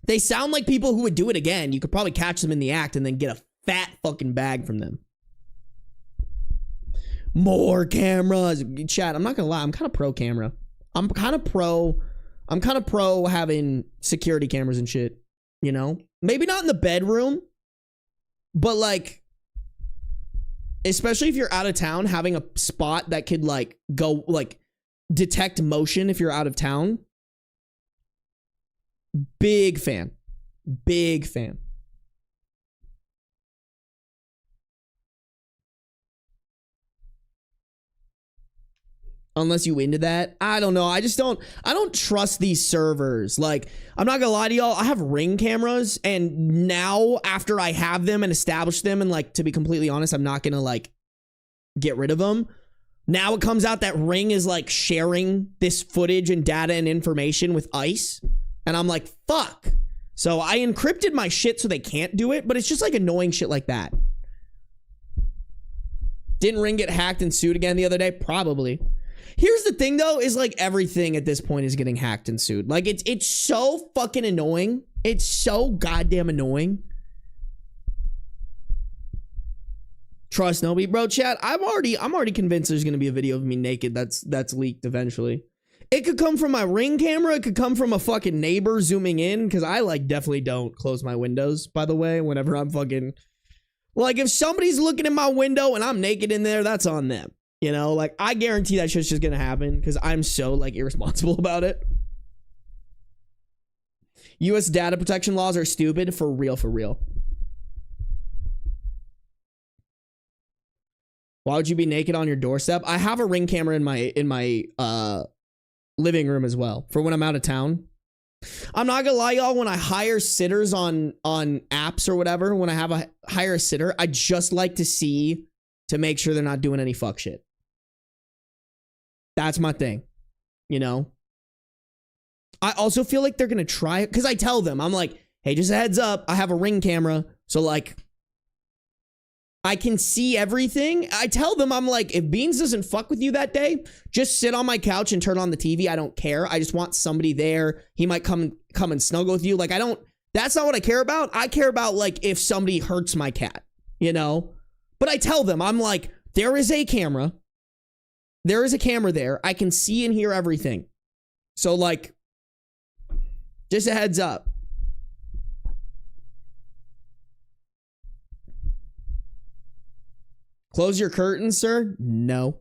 They sound like people who would do it again. You could probably catch them in the act and then get a fat fucking bag from them. More cameras. Chat, I'm not gonna lie. I'm kind of pro camera. I'm kind of pro having security cameras and shit, you know? Maybe not in the bedroom, but like, especially if you're out of town, having a spot that could like go like detect motion if you're out of town. Big fan. Big fan. Unless you into that. I don't know. I don't trust these servers. Like, I'm not gonna lie to y'all. I have Ring cameras, and now after I have them and establish them, and like, to be completely honest, I'm not gonna like get rid of them. Now it comes out that Ring is like sharing this footage and data and information with ICE. And I'm like, fuck. So I encrypted my shit so they can't do it, but it's just like annoying shit like that. Didn't Ring get hacked and sued again the other day? Probably. Here's the thing though, is like everything at this point is getting hacked and sued. Like it's so fucking annoying. It's so goddamn annoying. Trust nobody, bro. Chat, I'm already convinced there's gonna be a video of me naked that's leaked eventually. It could come from my Ring camera. It could come from a fucking neighbor zooming in. Because I, like, definitely don't close my windows, by the way, whenever I'm fucking... Like, if somebody's looking in my window and I'm naked in there, that's on them. You know? Like, I guarantee that shit's just gonna happen. Because I'm so, like, irresponsible about it. U.S. data protection laws are stupid. For real, for real. Why would you be naked on your doorstep? I have a Ring camera in my living room as well for when I'm out of town. I'm not gonna lie, y'all, when I hire sitters on apps or whatever, when I hire a sitter, I just like to see to make sure they're not doing any fuck shit. That's my thing, you know? I also feel like they're gonna try it because I tell them, I'm like, hey, just a heads up, I have a Ring camera, so like I can see everything. I tell them, I'm like, if Beans doesn't fuck with you that day, just sit on my couch and turn on the TV. I don't care. I just want somebody there. He might come and snuggle with you. Like, that's not what I care about. I care about, like, if somebody hurts my cat, you know? But I tell them, I'm like, there is a camera. There is a camera there. I can see and hear everything. So, like, just a heads up. Close your curtains, sir? No.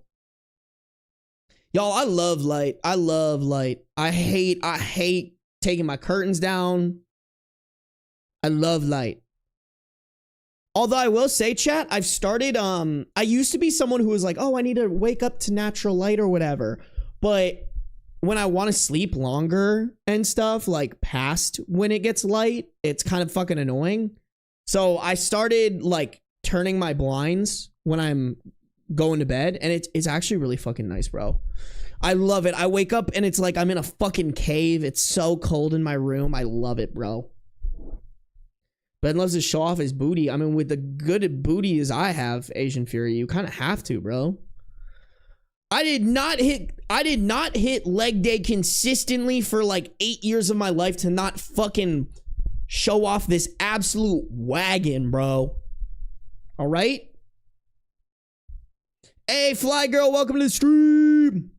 Y'all, I love light. I love light. I hate taking my curtains down. I love light. Although I will say, chat, I've started, I used to be someone who was like, oh, I need to wake up to natural light or whatever. But when I want to sleep longer and stuff, like past when it gets light, it's kind of fucking annoying. So I started like turning my blinds when I'm going to bed, and it's actually really fucking nice, bro. I love it. I wake up and it's like I'm in a fucking cave. It's so cold in my room. I love it, bro. Ben loves to show off his booty. I mean, with the good booty as I have, Asian Fury, you kind of have to, bro. I did not hit leg day consistently for like 8 years of my life to not fucking show off this absolute wagon, bro. All right? Hey, Fly Girl, welcome to the stream.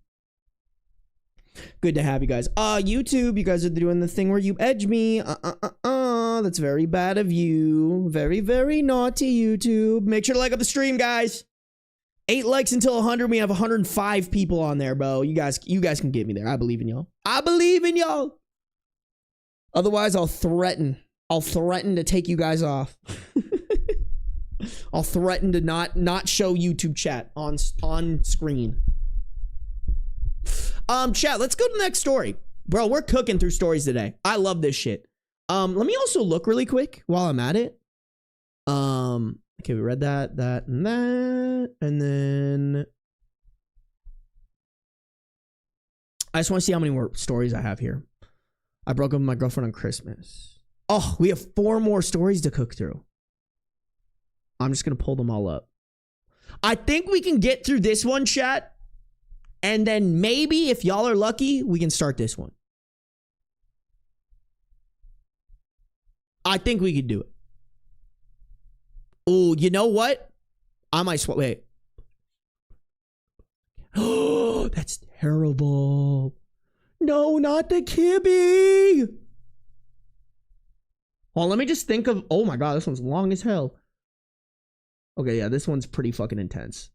Good to have you guys. YouTube, you guys are doing the thing where you edge me. That's very bad of you. Very, very naughty, YouTube. Make sure to like up the stream, guys. 8 likes until 100. We have 105 people on there, bro. You guys can get me there. I believe in y'all. I believe in y'all. Otherwise, I'll threaten to take you guys off. I'll threaten to not show YouTube chat on screen. Chat, let's go to the next story. Bro, we're cooking through stories today. I love this shit. Let me also look really quick while I'm at it. Okay, we read that, and that, and then I just want to see how many more stories I have here. I broke up with my girlfriend on Christmas. Oh, we have 4 more stories to cook through. I'm just gonna pull them all up. I think we can get through this one, chat, and then maybe if y'all are lucky, we can start this one. I think we could do it. Oh, you know what? I might swap. Wait. Oh, that's terrible. No, not the Kibby. Oh, let me just think of. Oh my god, this one's long as hell. Okay, yeah, this one's pretty fucking intense.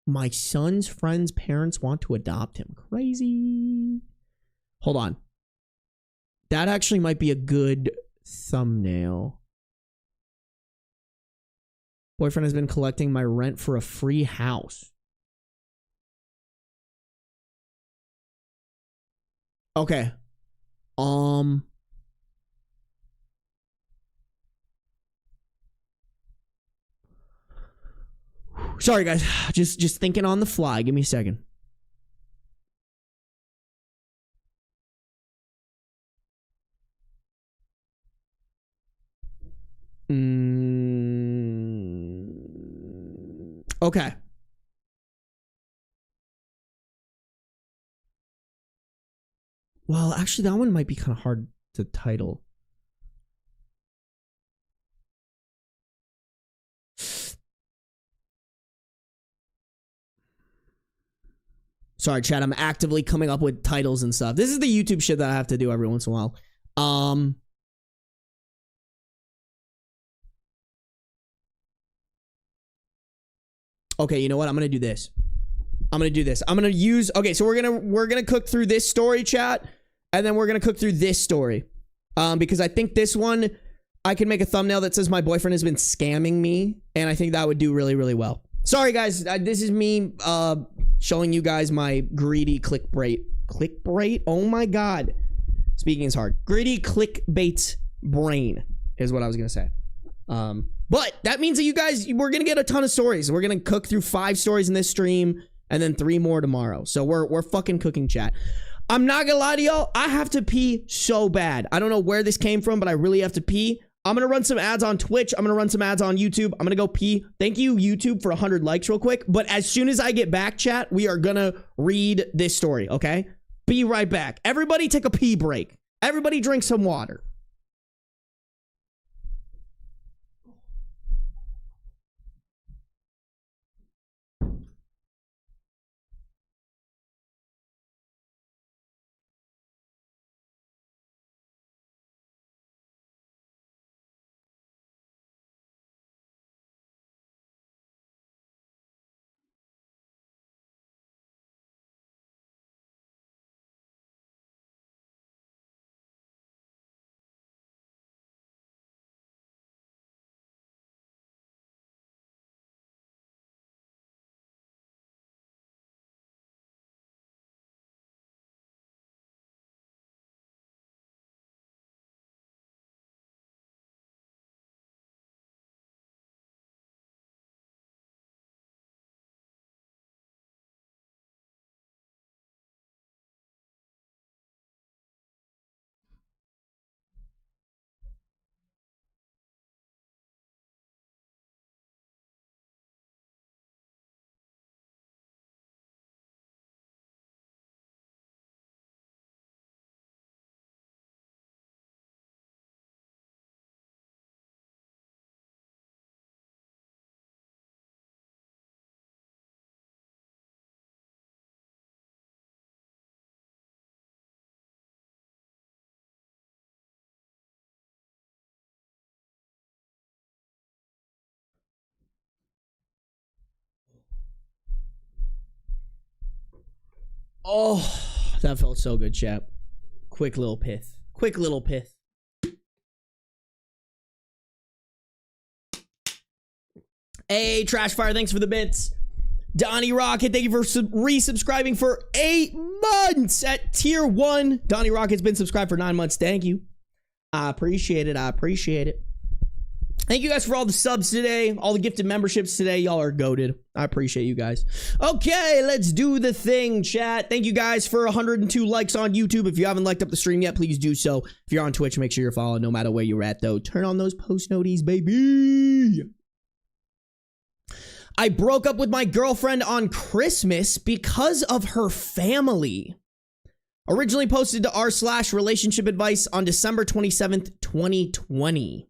My son's friend's parents want to adopt him. Crazy. Hold on. That actually might be a good thumbnail. Boyfriend has been collecting my rent for a free house. Okay. Sorry guys, just thinking on the fly. Give me a second. Okay. Well, actually, that one might be kind of hard to title. Sorry, chat. I'm actively coming up with titles and stuff. This is the YouTube shit that I have to do every once in a while. Okay, you know what? I'm gonna do this. I'm gonna use. Okay, so we're gonna cook through this story, chat, and then we're gonna cook through this story, because I think this one I can make a thumbnail that says my boyfriend has been scamming me, and I think that would do really, really well. Sorry, guys. This is me showing you guys my greedy clickbait. Clickbait? Oh my god. Speaking is hard. Greedy clickbait brain is what I was gonna say. But that means that you guys, we're gonna get a ton of stories. We're gonna cook through 5 stories in this stream, and then 3 more tomorrow. So we're fucking cooking, chat. I'm not gonna lie to y'all. I have to pee so bad. I don't know where this came from, but I really have to pee. I'm gonna run some ads on Twitch. I'm gonna run some ads on YouTube. I'm gonna go pee. Thank you, YouTube, for 100 likes real quick. But as soon as I get back, chat, we are gonna read this story, okay? Be right back. Everybody take a pee break. Everybody drink some water. Oh, that felt so good, chap. Quick little pith. Quick little pith. Hey, Trashfire, thanks for the bits. Donnie Rocket, thank you for resubscribing for 8 months at tier 1. Donnie Rocket's been subscribed for 9 months. Thank you. I appreciate it. I appreciate it. Thank you guys for all the subs today, all the gifted memberships today. Y'all are goated. I appreciate you guys. Okay, let's do the thing, chat. Thank you guys for 102 likes on YouTube. If you haven't liked up the stream yet, please do so. If you're on Twitch, make sure you're following no matter where you're at, though. Turn on those post noties, baby. I broke up with my girlfriend on Christmas because of her family. Originally posted to r/relationship advice on December 27th, 2020.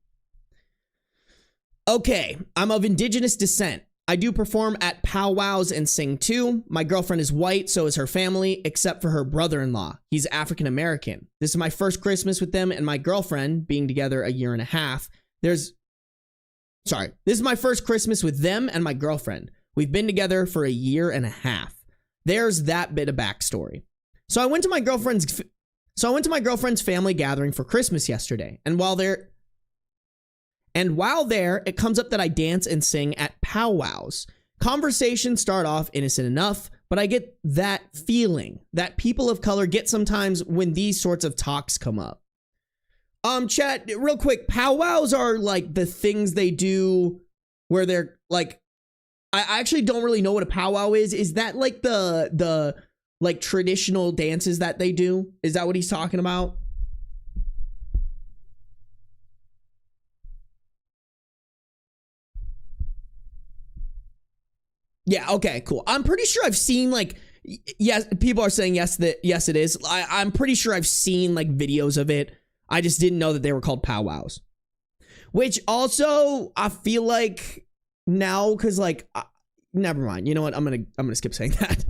Okay, I'm of indigenous descent. I do perform at powwows and sing too. My girlfriend is white, so is her family, except for her brother-in-law. He's African American. This is my first Christmas with them and my girlfriend, being together a year and a half. This is my first Christmas with them and my girlfriend. We've been together for a year and a half. There's that bit of backstory. So I went to my girlfriend's family gathering for Christmas yesterday. And while there, it comes up that I dance and sing at powwows. Conversations start off innocent enough, but I get that feeling that people of color get sometimes when these sorts of talks come up. Chat, real quick, powwows are like the things they do where they're like, I actually don't really know what a powwow is. Is that like the like traditional dances that they do? Is that what he's talking about? Yeah, okay, cool. I'm pretty sure I've seen like, yes, people are saying yes, yes, it is. I'm pretty sure I've seen like videos of it. I just didn't know that they were called powwows. Which also, I feel like now, because like, never mind. You know what? I'm gonna skip saying that.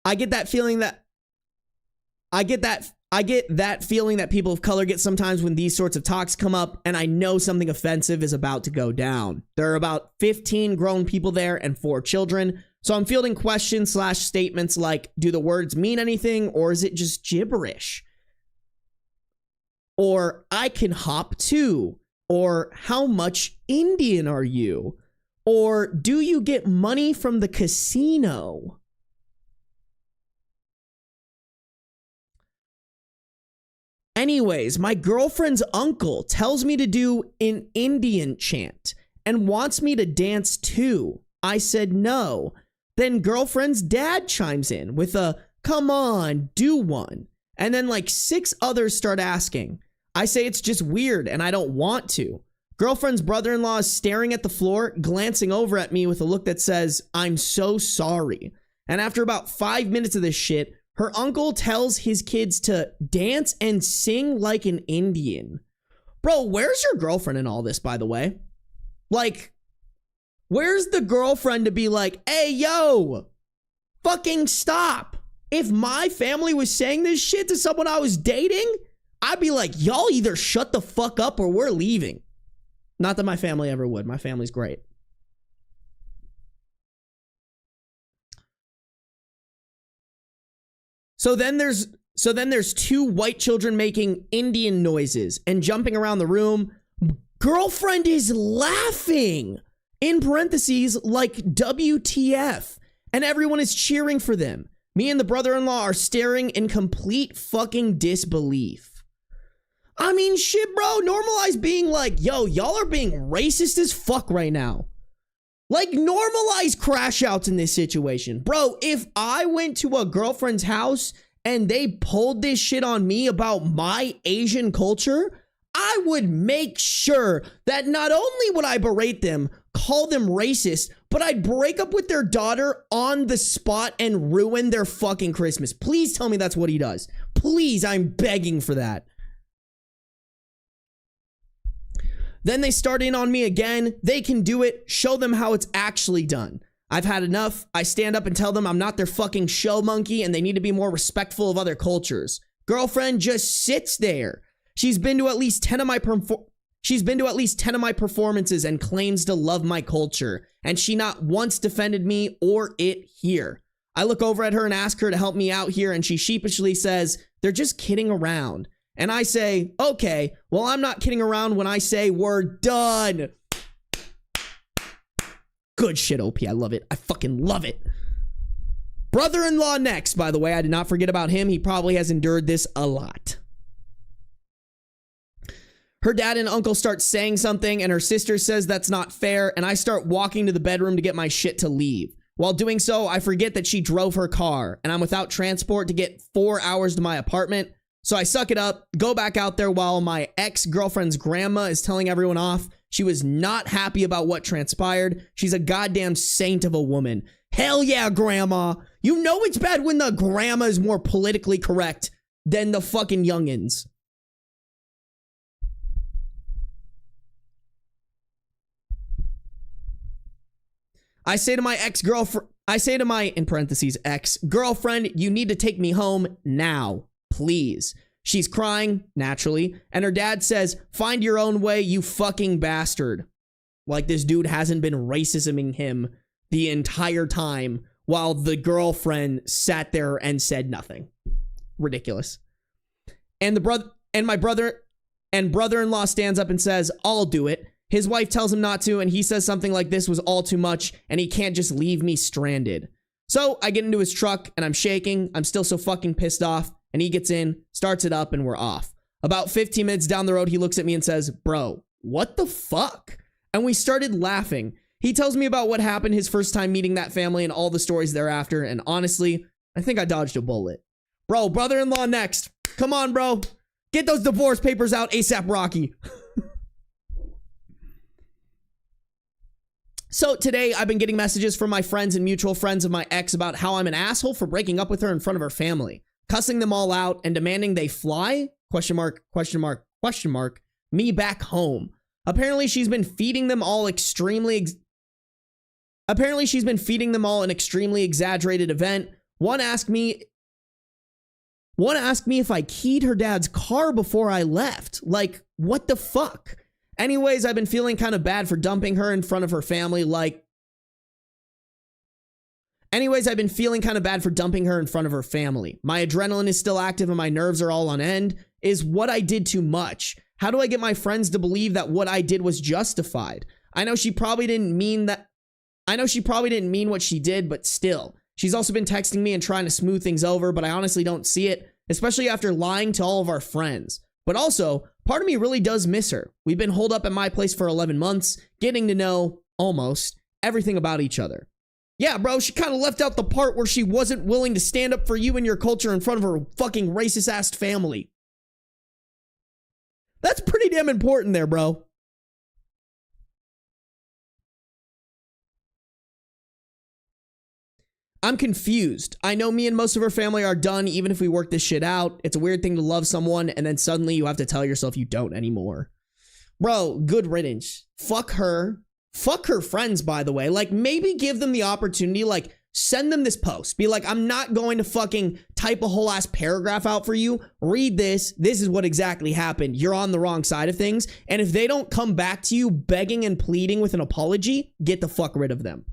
I get that feeling that people of color get sometimes when these sorts of talks come up, and I know something offensive is about to go down. There are about 15 grown people there and 4 children, so I'm fielding questions / statements like, do the words mean anything, or is it just gibberish? Or, I can hop too. Or, how much Indian are you? Or, do you get money from the casino? Anyways, my girlfriend's uncle tells me to do an Indian chant and wants me to dance too. I said no. Then girlfriend's dad chimes in with a, come on, do one. And then like 6 others start asking. I say it's just weird and I don't want to. Girlfriend's brother-in-law is staring at the floor, glancing over at me with a look that says, I'm so sorry. And after about 5 minutes of this shit, her uncle tells his kids to dance and sing like an Indian. Bro, where's your girlfriend in all this, by the way? Like, where's the girlfriend to be like, hey, yo, fucking stop. If my family was saying this shit to someone I was dating, I'd be like, y'all either shut the fuck up or we're leaving. Not that my family ever would. My family's great. So then there's 2 white children making Indian noises and jumping around the room. Girlfriend is laughing, in parentheses, like WTF, and everyone is cheering for them. Me and the brother-in-law are staring in complete fucking disbelief. I mean, shit, bro, normalize being like, yo, y'all are being racist as fuck right now. Like, normalize crash outs in this situation. Bro, if I went to a girlfriend's house and they pulled this shit on me about my Asian culture, I would make sure that not only would I berate them, call them racist, but I'd break up with their daughter on the spot and ruin their fucking Christmas. Please tell me that's what he does. Please, I'm begging for that. Then they start in on me again. They can do it. Show them how it's actually done. I've had enough. I stand up and tell them I'm not their fucking show monkey and they need to be more respectful of other cultures. Girlfriend just sits there. She's been to at least 10 of my She's been to at least 10 of my performances and claims to love my culture, and she not once defended me or it here. I look over at her and ask her to help me out here, and she sheepishly says, they're just kidding around. And I say, okay, well, I'm not kidding around when I say we're done. Good shit, OP. I love it. I fucking love it. Brother-in-law next, by the way. I did not forget about him. He probably has endured this a lot. Her dad and uncle start saying something, and her sister says that's not fair, and I start walking to the bedroom to get my shit to leave. While doing so, I forget that she drove her car, and I'm without transport to get 4 hours to my apartment. So I suck it up, go back out there while my ex-girlfriend's grandma is telling everyone off. She was not happy about what transpired. She's a goddamn saint of a woman. Hell yeah, grandma. You know it's bad when the grandma is more politically correct than the fucking youngins. I say to my ex-girlfriend, in parentheses, ex-girlfriend, you need to take me home now, please. She's crying, naturally, and her dad says, find your own way, you fucking bastard. Like this dude hasn't been racisming him the entire time while the girlfriend sat there and said nothing. Ridiculous. And my brother-in-law stands up and says, I'll do it. His wife tells him not to, and he says something like this was all too much, and he can't just leave me stranded. So I get into his truck, and I'm shaking. I'm still so fucking pissed off, and he gets in, starts it up, and we're off. About 15 minutes down the road, he looks at me and says, bro, what the fuck? And we started laughing. He tells me about what happened his first time meeting that family and all the stories thereafter, and honestly, I think I dodged a bullet. Bro, brother-in-law next. Come on, bro. Get those divorce papers out ASAP, Rocky. So today, I've been getting messages from my friends and mutual friends of my ex about how I'm an asshole for breaking up with her in front of her family, cussing them all out and demanding they fly, me back home. Apparently, she's been feeding them all an extremely exaggerated event. One asked me if I keyed her dad's car before I left. Like, what the fuck? Anyways, I've been feeling kind of bad for dumping her in front of her family. My adrenaline is still active and my nerves are all on end. Is what I did too much? How do I get my friends to believe that what I did was justified? I know she probably didn't mean what she did, but still. She's also been texting me and trying to smooth things over, but I honestly don't see it, especially after lying to all of our friends. But also, part of me really does miss her. We've been holed up at my place for 11 months, getting to know, almost, everything about each other. Yeah, bro, she kind of left out the part where she wasn't willing to stand up for you and your culture in front of her fucking racist-ass family. That's pretty damn important there, bro. I'm confused. I know me and most of her family are done even if we work this shit out. It's a weird thing to love someone and then suddenly you have to tell yourself you don't anymore. Bro, good riddance. Fuck her. Fuck her friends, by the way. Like, maybe give them the opportunity, like, send them this post. Be like, I'm not going to fucking type a whole ass paragraph out for you. Read this. This is what exactly happened. You're on the wrong side of things. And if they don't come back to you begging and pleading with an apology, get the fuck rid of them.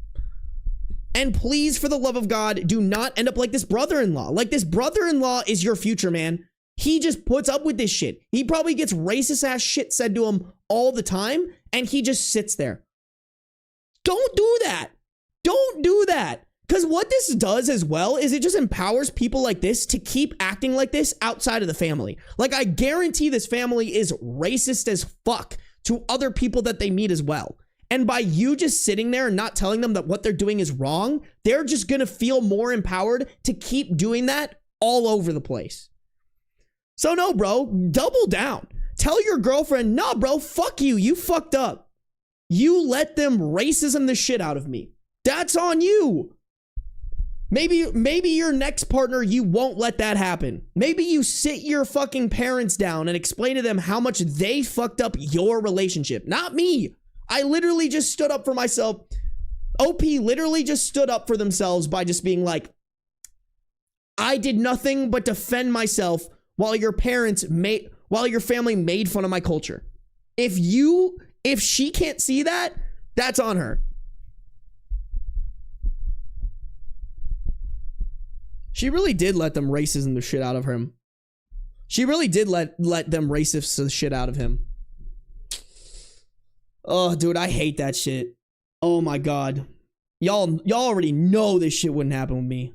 And please, for the love of God, do not end up like this brother-in-law. Like, this brother-in-law is your future, man. He just puts up with this shit. He probably gets racist ass shit said to him all the time, and he just sits there. Don't do that. Don't do that. Because what this does as well is it just empowers people like this to keep acting like this outside of the family. Like, I guarantee this family is racist as fuck to other people that they meet as well. And by you just sitting there and not telling them that what they're doing is wrong, they're just going to feel more empowered to keep doing that all over the place. So no, bro, double down. Tell your girlfriend, nah, bro, fuck you. You fucked up. You let them racism the shit out of me. That's on you. Maybe your next partner, you won't let that happen. Maybe you sit your fucking parents down and explain to them how much they fucked up your relationship. Not me. I literally just stood up for myself. OP literally just stood up for themselves by just being like, I did nothing but defend myself while your family made fun of my culture. If she can't see that, that's on her. She really did let them racism the shit out of him. She really did let them racist the shit out of him. Oh, dude, I hate that shit. Oh my God. Y'all already know this shit wouldn't happen with me.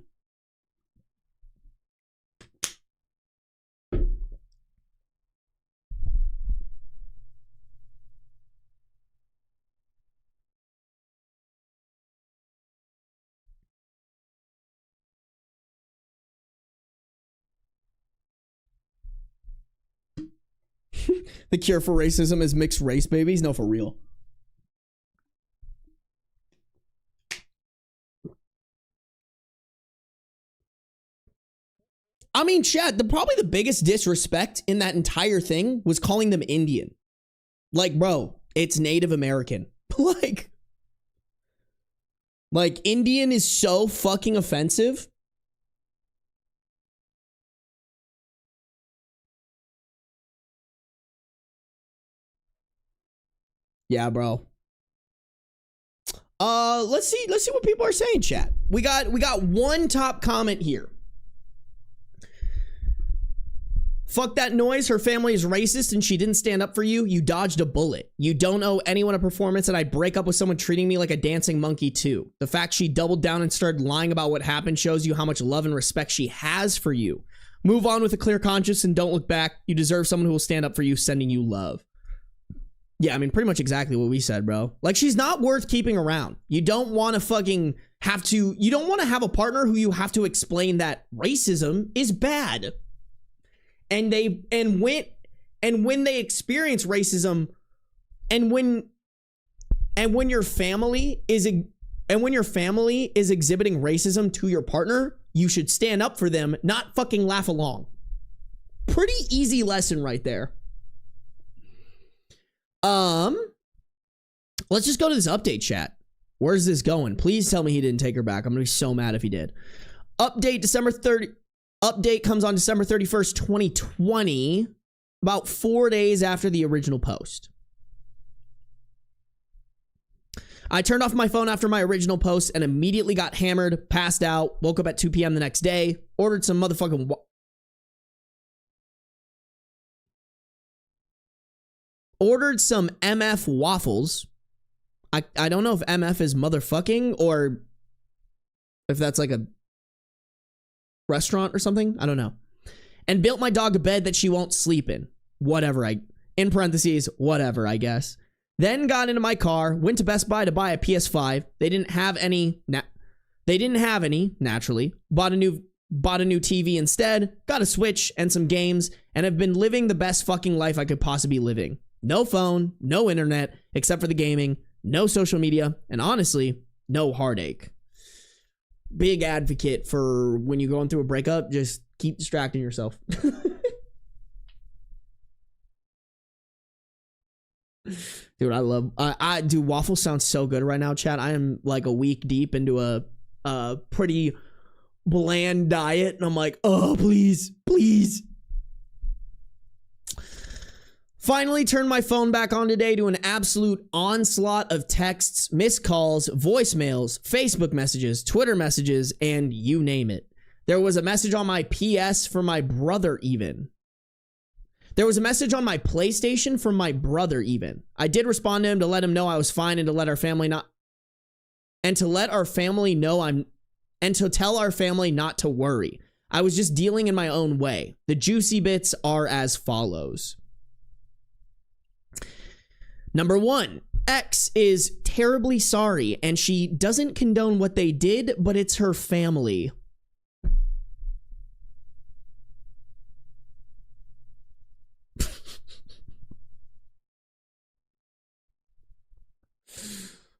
The cure for racism is mixed race babies? No, for real. I mean, Chad, probably the biggest disrespect in that entire thing was calling them Indian. Like, bro, it's Native American. like Indian is so fucking offensive. Yeah, bro. Let's see what people are saying, chat. We got one top comment here. Fuck that noise. Her family is racist and she didn't stand up for you. You dodged a bullet. You don't owe anyone a performance, and I'd break up with someone treating me like a dancing monkey too. The fact she doubled down and started lying about what happened shows you how much love and respect she has for you. Move on with a clear conscience and don't look back. You deserve someone who will stand up for you, sending you love. Yeah, I mean, pretty much exactly what we said, bro. Like, she's not worth keeping around. You don't want to fucking you don't want to have a partner who you have to explain that racism is bad. And when they experience racism, and when your family is exhibiting racism to your partner, you should stand up for them, not fucking laugh along. Pretty easy lesson right there. Let's just go to this update chat. Where's this going? Please tell me he didn't take her back. I'm gonna be so mad if he did. Update comes on December 31st, 2020, about 4 days after the original post. I turned off my phone after my original post and immediately got hammered, passed out, woke up at 2 p.m. the next day, ordered some motherfucking MF waffles. I don't know if MF is motherfucking or if that's like a restaurant or something. I don't know. And built my dog a bed that she won't sleep in. Whatever, in parentheses, whatever, I guess. Then got into my car, went to Best Buy to buy a PS5. They didn't have any, naturally. Bought a new TV instead, got a Switch and some games, and have been living the best fucking life I could possibly be living. No phone, no internet, except for the gaming, no social media, and honestly, no heartache. Big advocate for when you're going through a breakup, just keep distracting yourself. Dude, dude, waffles sound so good right now, chat. I am like a week deep into a pretty bland diet, and I'm like, oh, please. Finally turned my phone back on today to an absolute onslaught of texts, missed calls, voicemails, Facebook messages, Twitter messages, and you name it. There was a message on my PS from my brother even. There was a message on my PlayStation from my brother even. I did respond to him to let him know I was fine and to let our family not... And to let our family know and to tell our family not to worry. I was just dealing in my own way. The juicy bits are as follows. Number 1, X is terribly sorry, and she doesn't condone what they did, but it's her family.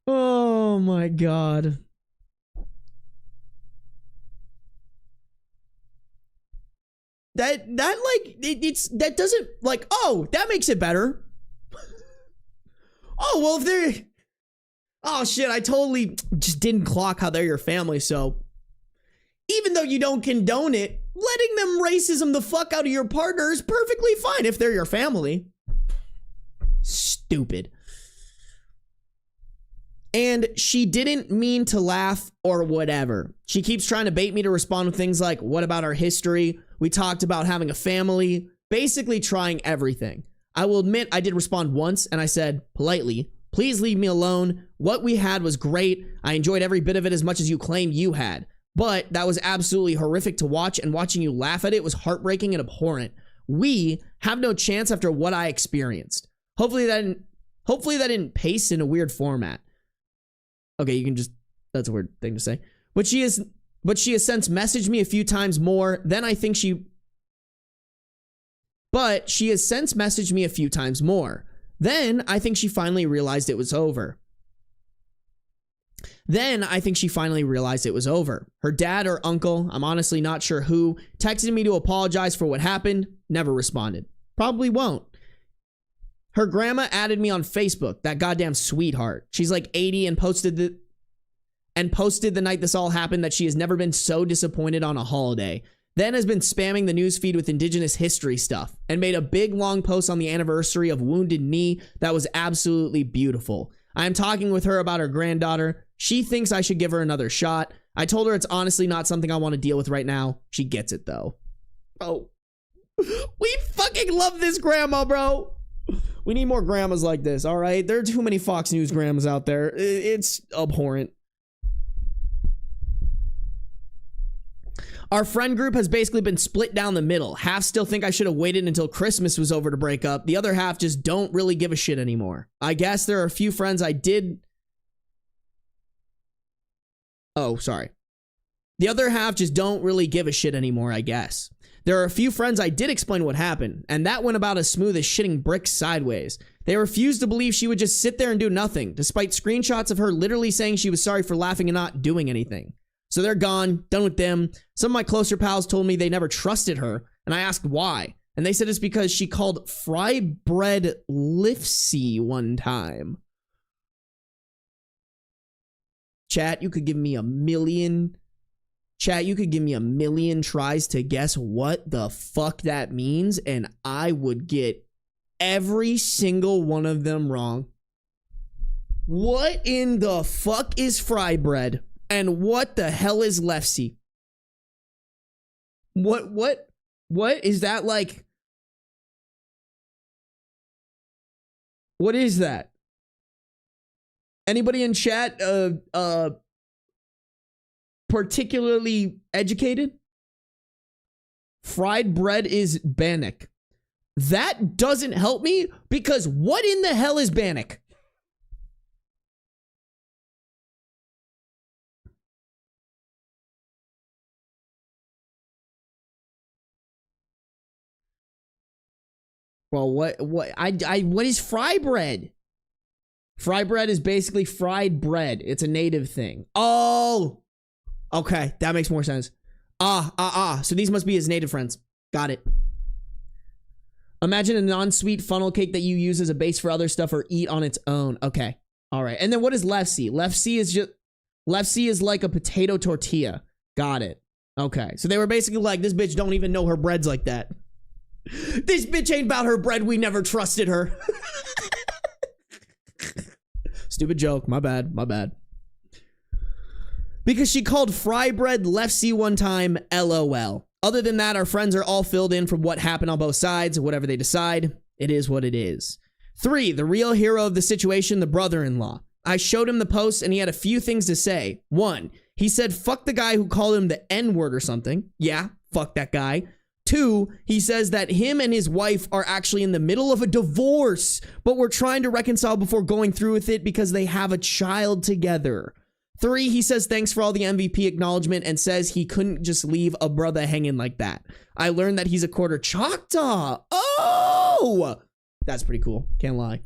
Oh my God. That doesn't, like, oh, that makes it better. Oh, well, if they're... Oh, shit, I totally just didn't clock how they're your family, so... Even though you don't condone it, letting them racism the fuck out of your partner is perfectly fine if they're your family. Stupid. And she didn't mean to laugh or whatever. She keeps trying to bait me to respond with things like, what about our history? We talked about having a family, basically trying everything. I will admit I did respond once and I said politely, please leave me alone. What we had was great. I enjoyed every bit of it as much as you claim you had. But that was absolutely horrific to watch, and watching you laugh at it was heartbreaking and abhorrent. We have no chance after what I experienced. Hopefully that didn't paste in a weird format. Okay, you can just, that's a weird thing to say. But she has since messaged me a few times more. But she has since messaged me a few times more. Then I think she finally realized it was over. Her dad or uncle, I'm honestly not sure who, texted me to apologize for what happened. Never responded. Probably won't. Her grandma added me on Facebook, that goddamn sweetheart. She's like 80 and posted the night this all happened that she has never been so disappointed on a holiday. Then has been spamming the newsfeed with indigenous history stuff and made a big long post on the anniversary of Wounded Knee that was absolutely beautiful. I am talking with her about her granddaughter. She thinks I should give her another shot. I told her it's honestly not something I want to deal with right now. She gets it though. Oh, we fucking love this grandma, bro. We need more grandmas like this, all right? There are too many Fox News grandmas out there. It's abhorrent. Our friend group has basically been split down the middle. Half still think I should have waited until Christmas was over to break up. The other half just don't really give a shit anymore. I guess there are a few friends I did... Oh, sorry. The other half just don't really give a shit anymore, I guess. There are a few friends I did explain what happened, and that went about as smooth as shitting bricks sideways. They refused to believe she would just sit there and do nothing, despite screenshots of her literally saying she was sorry for laughing and not doing anything. So they're gone, done with them. Some of my closer pals told me they never trusted her, and I asked why. And they said it's because she called fry bread lifsy one time. Chat, you could give me a million tries to guess what the fuck that means, and I would get every single one of them wrong. What in the fuck is fry bread? And what the hell is lefsy? What is that like? What is that? Anybody in chat particularly educated? Fried bread is bannock. That doesn't help me because what in the hell is bannock? Well, what is fry bread? Fry bread is basically fried bread. It's a native thing. Oh, okay. That makes more sense. So these must be his native friends. Got it. Imagine a non-sweet funnel cake that you use as a base for other stuff or eat on its own. Okay. All right. And then what is lefsy? Lefsy is like a potato tortilla. Got it. Okay. So they were basically like, this bitch don't even know her bread's like that. This bitch ain't about her bread. We never trusted her. Stupid joke. My bad. Because she called fry bread lefsy one time, LOL. Other than that, our friends are all filled in from what happened on both sides. Whatever they decide, it is what it is. 3, the real hero of the situation, the brother-in-law. I showed him the post and he had a few things to say. 1, he said, fuck the guy who called him the N-word or something. Yeah, fuck that guy. 2, he says that him and his wife are actually in the middle of a divorce, but we're trying to reconcile before going through with it because they have a child together. 3, he says thanks for all the MVP acknowledgement and says he couldn't just leave a brother hanging like that. I learned that he's a quarter Choctaw. Oh, that's pretty cool. Can't lie.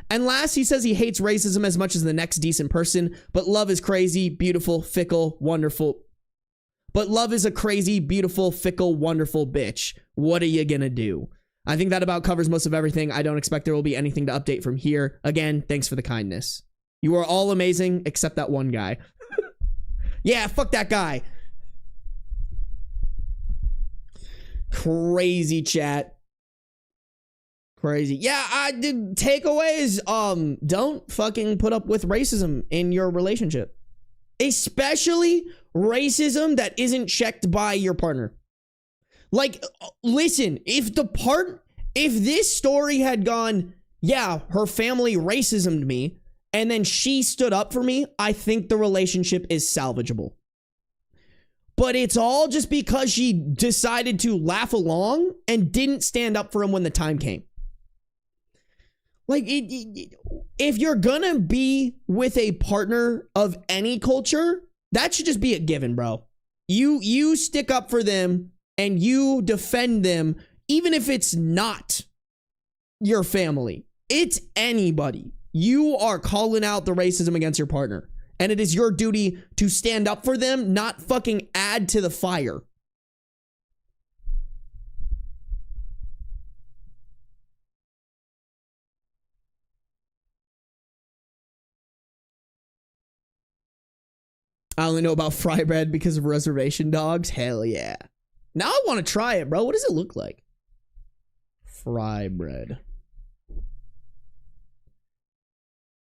And last, he says he hates racism as much as the next decent person, but love is crazy, beautiful, fickle, wonderful. But love is a crazy, beautiful, fickle, wonderful bitch. What are you gonna do? I think that about covers most of everything. I don't expect there will be anything to update from here. Again, thanks for the kindness. You are all amazing, except that one guy. Yeah, fuck that guy. Crazy chat. Crazy. Yeah, I did. Takeaways, don't fucking put up with racism in your relationship. Especially racism that isn't checked by your partner. Like, listen, if this story had gone, yeah, her family racismed me, and then she stood up for me, I think the relationship is salvageable. But it's all just because she decided to laugh along and didn't stand up for him when the time came. Like, if you're gonna be with a partner of any culture, that should just be a given, bro. You stick up for them and you defend them, even if it's not your family. It's anybody. You are calling out the racism against your partner. And it is your duty to stand up for them, not fucking add to the fire. I only know about fry bread because of reservation dogs. Hell yeah. Now I want to try it, bro. What does it look like? Fry bread.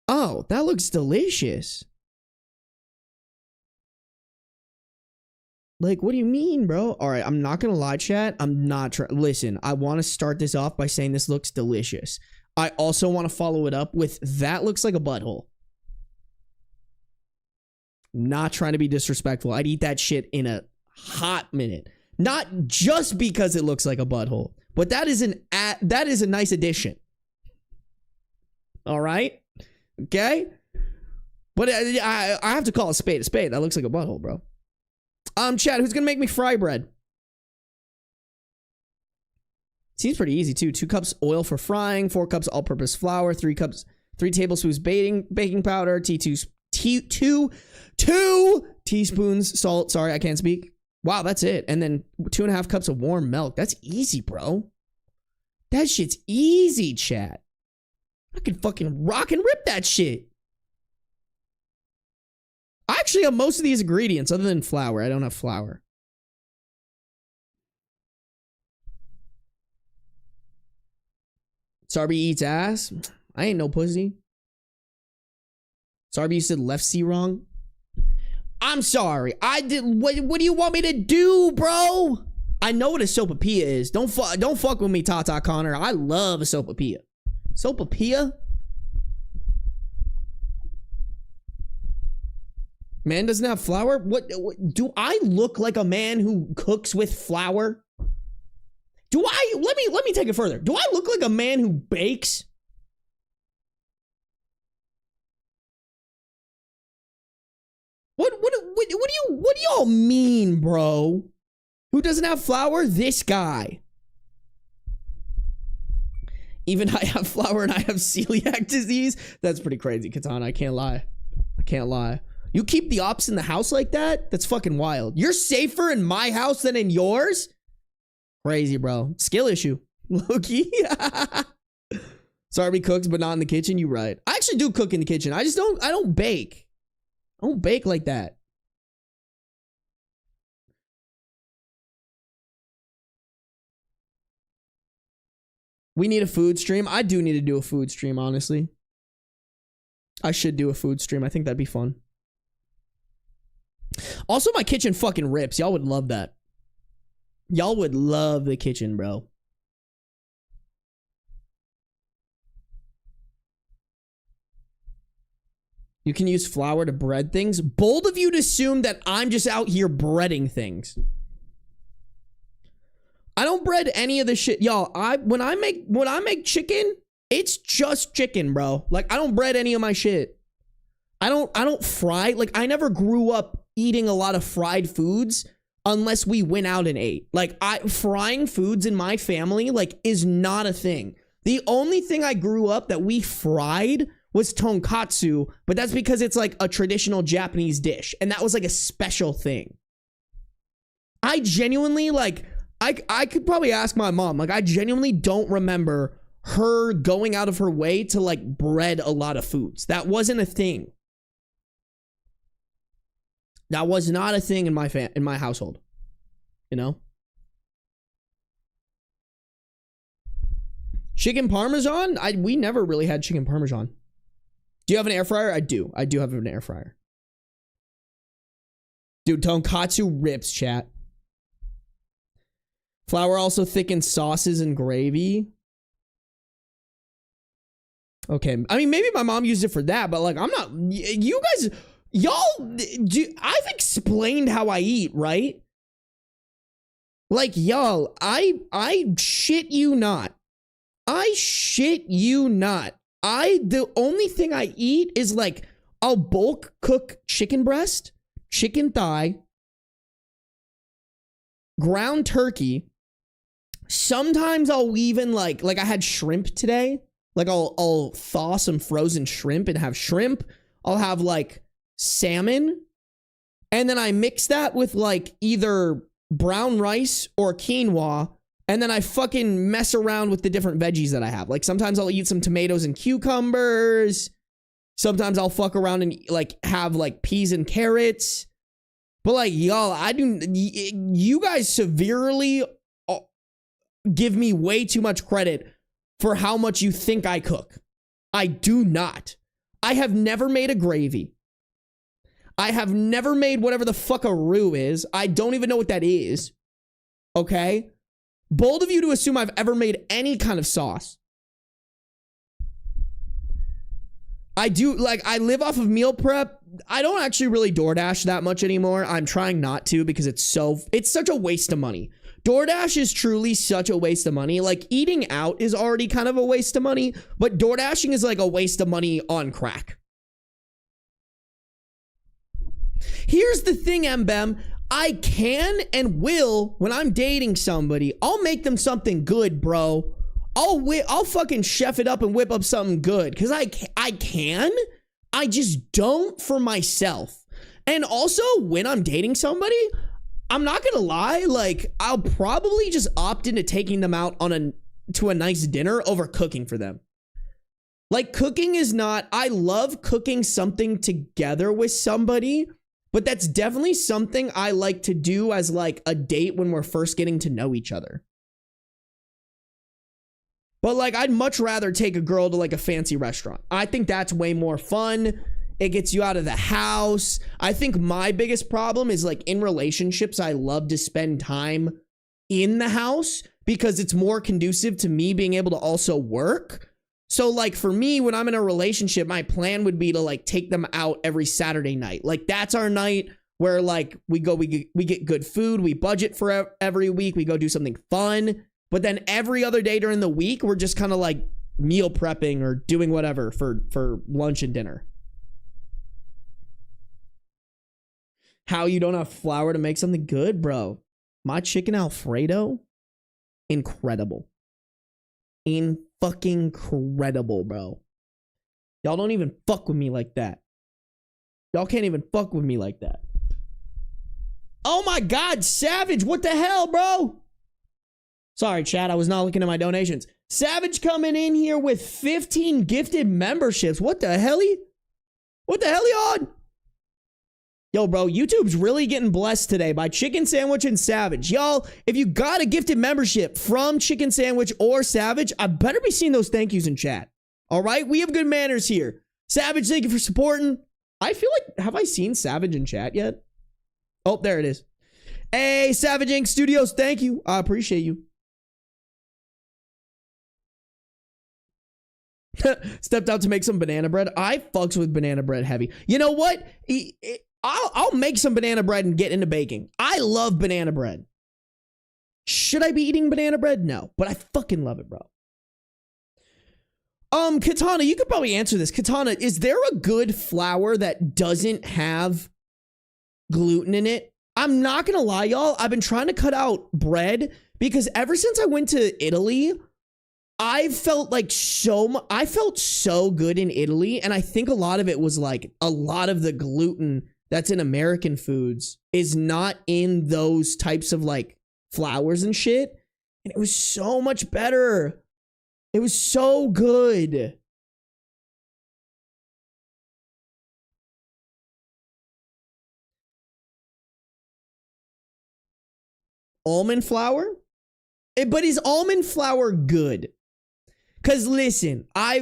Oh, that looks delicious. Like, what do you mean, bro? All right, I'm not gonna lie, chat. I'm not trying. Listen, I want to start this off by saying this looks delicious. I also want to follow it up with that looks like a butthole. Not trying to be disrespectful. I'd eat that shit in a hot minute. Not just because it looks like a butthole, but that is a nice addition. All right, okay. But I have to call a spade a spade. That looks like a butthole, bro. Chad, who's gonna make me fry bread? Seems pretty easy too. 2 cups oil for frying, 4 cups all-purpose flour, 3 tablespoons baking powder, 2 teaspoons salt. Sorry, I can't speak. Wow, that's it. And then 2.5 cups of warm milk. That's easy, bro. That shit's easy, chat. I can fucking rock and rip that shit. I actually have most of these ingredients other than flour. I don't have flour. Sarby eats ass. I ain't no pussy. Sarby, you said left C wrong. I'm sorry. I did. What do you want me to do, bro? I know what a sopapilla is. Don't fuck with me, Tata Connor. I love a sopapilla. Sopapilla? Man doesn't have flour? What do I look like a man who cooks with flour? Do I let me take it further. Do I look like a man who bakes? What do y'all mean, bro? Who doesn't have flour? This guy. Even I have flour and I have celiac disease. That's pretty crazy, Katana. I can't lie. I can't lie. You keep the ops in the house like that? That's fucking wild. You're safer in my house than in yours? Crazy, bro. Skill issue. Loki. Sarby cooks, but not in the kitchen. You right. I actually do cook in the kitchen. I don't bake. I don't bake like that. We need a food stream. I do need to do a food stream, honestly. I should do a food stream. I think that'd be fun. Also, my kitchen fucking rips. Y'all would love that. Y'all would love the kitchen, bro. You can use flour to bread things. Bold of you to assume that I'm just out here breading things. I don't bread any of the shit. Y'all, when I make chicken, it's just chicken, bro. Like, I don't bread any of my shit. I don't fry. Like, I never grew up eating a lot of fried foods unless we went out and ate. Like, frying foods in my family, like, is not a thing. The only thing I grew up that we fried was tonkatsu, but that's because it's like a traditional Japanese dish, and that was like a special thing. I genuinely, like, I could probably ask my mom, like, I genuinely don't remember her going out of her way to, like, bread a lot of foods. That wasn't a thing. That was not a thing in my household, you know? Chicken Parmesan? We never really had chicken Parmesan. Do you have an air fryer? I do. I do have an air fryer. Dude, tonkatsu rips, chat. Flour also thickens sauces and gravy. Okay. I mean, maybe my mom used it for that, but like, I'm not... You guys... Y'all... I've explained how I eat, right? Like, y'all, I shit you not. I shit you not. The only thing I eat is like, I'll bulk cook chicken breast, chicken thigh, ground turkey. Sometimes I'll even like I had shrimp today. Like I'll thaw some frozen shrimp and have shrimp. I'll have like salmon. And then I mix that with like either brown rice or quinoa. And then I fucking mess around with the different veggies that I have. Like sometimes I'll eat some tomatoes and cucumbers. Sometimes I'll fuck around and like have like peas and carrots. But like, y'all, you guys severely give me way too much credit for how much you think I cook. I do not. I have never made a gravy. I have never made whatever the fuck a roux is. I don't even know what that is. Okay? Bold of you to assume I've ever made any kind of sauce. I do, like, I live off of meal prep. I don't actually really DoorDash that much anymore. I'm trying not to because it's such a waste of money. DoorDash is truly such a waste of money. Like, eating out is already kind of a waste of money, but DoorDashing is like a waste of money on crack. Here's the thing, Mbem. I can and will, when I'm dating somebody, I'll make them something good, bro. I'll fucking chef it up and whip up something good because I can. I just don't for myself. And also, when I'm dating somebody, I'm not gonna lie, like, I'll probably just opt into taking them out to a nice dinner over cooking for them. Like, cooking is not, I love cooking something together with somebody, but that's definitely something I like to do as like a date when we're first getting to know each other. But like, I'd much rather take a girl to like a fancy restaurant. I think that's way more fun. It gets you out of the house. I think my biggest problem is like in relationships, I love to spend time in the house because it's more conducive to me being able to also work. So like for me, when I'm in a relationship, my plan would be to like take them out every Saturday night. Like that's our night where like we get good food. We budget for every week. We go do something fun. But then every other day during the week, we're just kind of like meal prepping or doing whatever for lunch and dinner. How you don't have flour to make something good, bro? My chicken Alfredo, incredible. Fucking incredible, bro. Y'all don't even fuck with me like that. Y'all can't even fuck with me like that. Oh my God, Savage, what the hell, bro? Sorry, chat, I was not looking at my donations. Savage coming in here with 15 gifted memberships. What the hell? What the hell you on? Yo, bro, YouTube's really getting blessed today by Chicken Sandwich and Savage. Y'all, if you got a gifted membership from Chicken Sandwich or Savage, I better be seeing those thank yous in chat. All right? We have good manners here. Savage, thank you for supporting. I feel like, have I seen Savage in chat yet? Oh, there it is. Hey, Savage Inc. Studios, thank you. I appreciate you. Stepped out to make some banana bread. I fucks with banana bread heavy. You know what? I'll make some banana bread and get into baking. I love banana bread. Should I be eating banana bread? No, but I fucking love it, bro. Katana, you could probably answer this. Katana, is there a good flour that doesn't have gluten in it? I'm not gonna lie, y'all. I've been trying to cut out bread because ever since I went to Italy, I felt so good in Italy, and I think a lot of it was like a lot of the gluten that's in American foods is not in those types of like flours and shit, and it was so much better. It was so good. Almond flour? But is almond flour good? Cause listen, I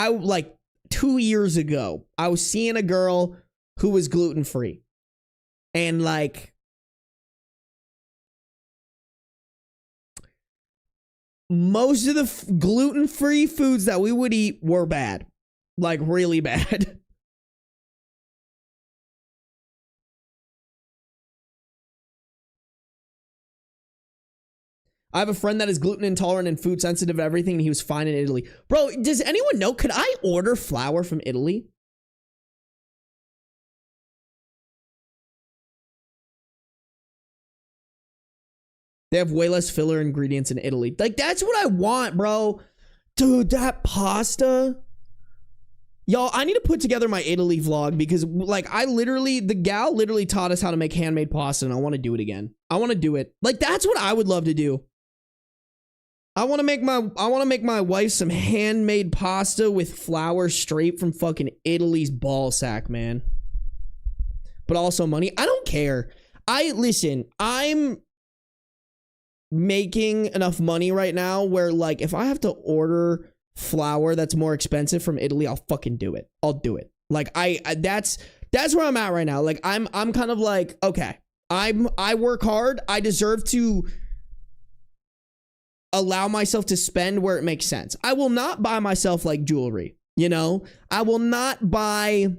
like 2 years ago, I was seeing a girl who was gluten-free. And like, most of the gluten-free foods that we would eat were bad. Like really bad. I have a friend that is gluten intolerant and food sensitive to everything, and he was fine in Italy. Bro, does anyone know? Could I order flour from Italy? They have way less filler ingredients in Italy. Like, that's what I want, bro. Dude, that pasta. Y'all, I need to put together my Italy vlog because, like, the gal literally taught us how to make handmade pasta, and I want to do it again. I want to do it. Like, that's what I would love to do. I want to make my wife some handmade pasta with flour straight from fucking Italy's ball sack, man. But also money. I don't care. Listen, I'm making enough money right now where, like, if I have to order flour that's more expensive from Italy, I'll fucking do it. I'll do it. Like, that's where I'm at right now. Like, I'm kind of like, okay, I work hard. I deserve to allow myself to spend where it makes sense. I will not buy myself like jewelry, you know? I will not buy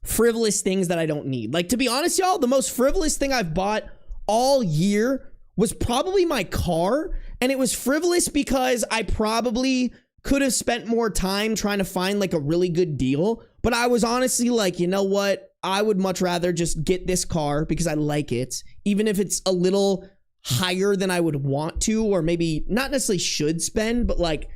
frivolous things that I don't need. Like, to be honest, y'all, the most frivolous thing I've bought all year was probably my car. And it was frivolous because I probably could have spent more time trying to find like a really good deal. But I was honestly like, you know what? I would much rather just get this car because I like it, even if it's a little higher than I would want to, or maybe not necessarily should spend, but like,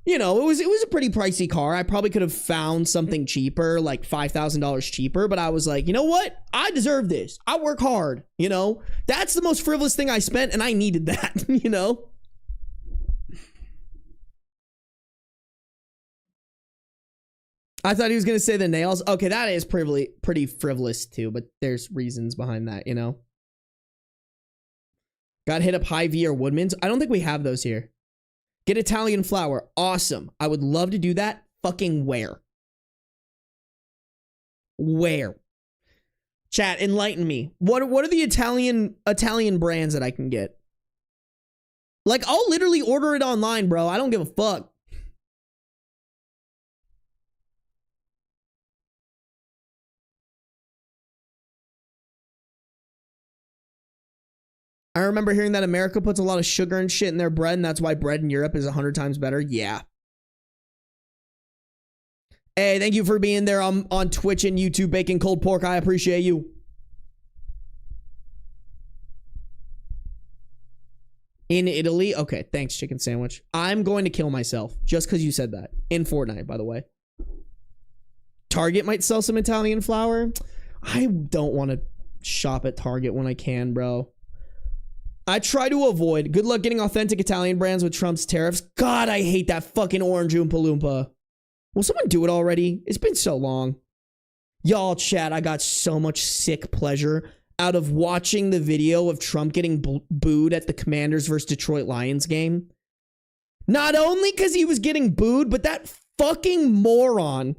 you know, it was a pretty pricey car. I probably could have found something cheaper, like $5,000 cheaper, but I was like, you know what? I deserve this. I work hard, you know? That's the most frivolous thing I spent, and I needed that, you know? I thought he was going to say the nails. Okay, that is pretty frivolous too, but there's reasons behind that, you know? Got hit up Hy-Vee or Woodman's. I don't think we have those here. Get Italian flour. Awesome. I would love to do that. Fucking where? Where? Chat, enlighten me. What are the Italian brands that I can get? Like, I'll literally order it online, bro. I don't give a fuck. I remember hearing that America puts a lot of sugar and shit in their bread, and that's why bread in Europe is 100 times better. Yeah. Hey, thank you for being there on Twitch and YouTube, Baking Cold Pork. I appreciate you. In Italy? Okay, thanks, chicken sandwich. I'm going to kill myself just because you said that. In Fortnite, by the way. Target might sell some Italian flour. I don't want to shop at Target when I can, bro. I try to avoid. Good luck getting authentic Italian brands with Trump's tariffs. God, I hate that fucking orange Oompa Loompa. Will someone do it already? It's been so long. Y'all, chat, I got so much sick pleasure out of watching the video of Trump getting booed at the Commanders versus Detroit Lions game. Not only because he was getting booed, but that fucking moron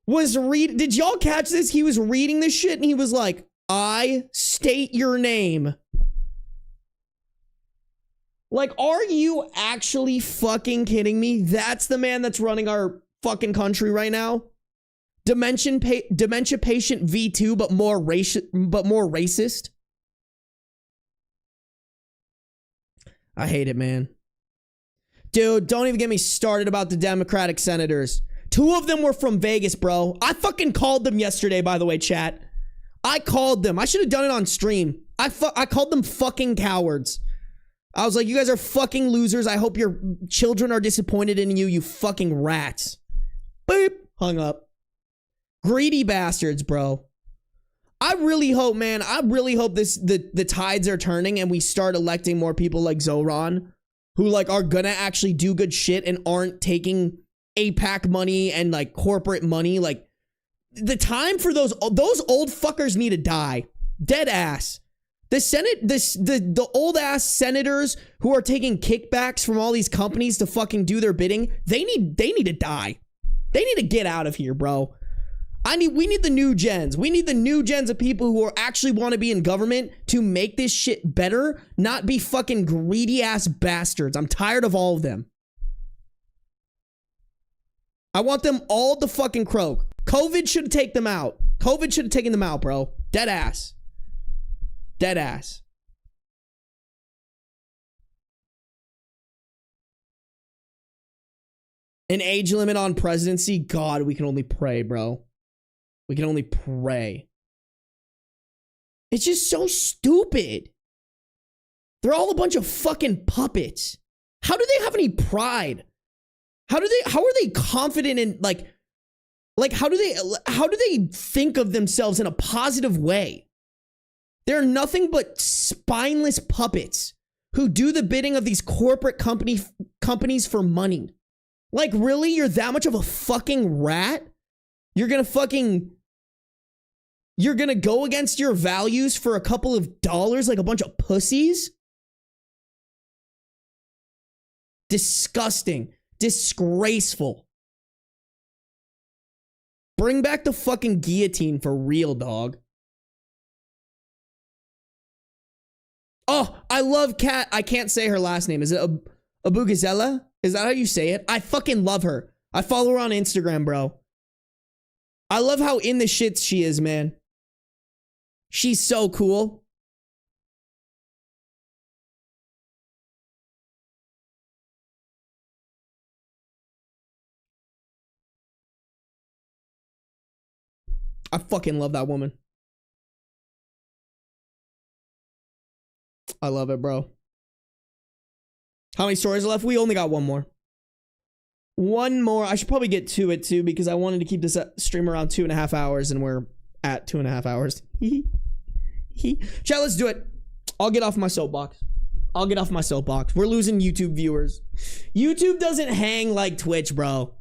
was did y'all catch this? He was reading this shit and he was like, I state your name. Like, are you actually fucking kidding me? That's the man that's running our fucking country right now? Dementia patient V2, but more racist? I hate it, man. Dude, don't even get me started about the Democratic senators. 2 of them were from Vegas, bro. I fucking called them yesterday, by the way, chat. I called them. I should have done it on stream. I called them fucking cowards. I was like, you guys are fucking losers. I hope your children are disappointed in you, you fucking rats. Boop. Hung up. Greedy bastards, bro. I really hope, man, I really hope the tides are turning and we start electing more people like Zoran who like are gonna actually do good shit and aren't taking APAC money and like corporate money. Like, the time for those old fuckers need to die. Dead ass. The Senate, the old ass senators who are taking kickbacks from all these companies to fucking do their bidding, they need to die. They need to get out of here, bro. We need the new gens. We need the new gens of people who are actually want to be in government to make this shit better, not be fucking greedy ass bastards. I'm tired of all of them. I want them all to fucking croak. COVID should take them out. COVID should have taken them out, bro. Dead ass. Dead ass. An age limit on presidency? God, we can only pray, bro. We can only pray. It's just so stupid. They're all a bunch of fucking puppets. How do they have any pride? How are they confident in like how do they think of themselves in a positive way? They're nothing but spineless puppets who do the bidding of these corporate companies for money. Like, really? You're that much of a fucking rat? You're gonna go against your values for a couple of dollars like a bunch of pussies? Disgusting. Disgraceful. Bring back the fucking guillotine for real, dog. Oh, I love Kat. I can't say her last name. Is it Abugazela? Is that how you say it? I fucking love her. I follow her on Instagram, bro. I love how in the shits she is, man. She's so cool. I fucking love that woman. I love it, bro. How many stories are left? We only got one more. One more. I should probably get to it too because I wanted to keep this stream around 2.5 hours and we're at 2.5 hours. Chat, let's do it. I'll get off my soapbox. We're losing YouTube viewers. YouTube doesn't hang like Twitch, bro.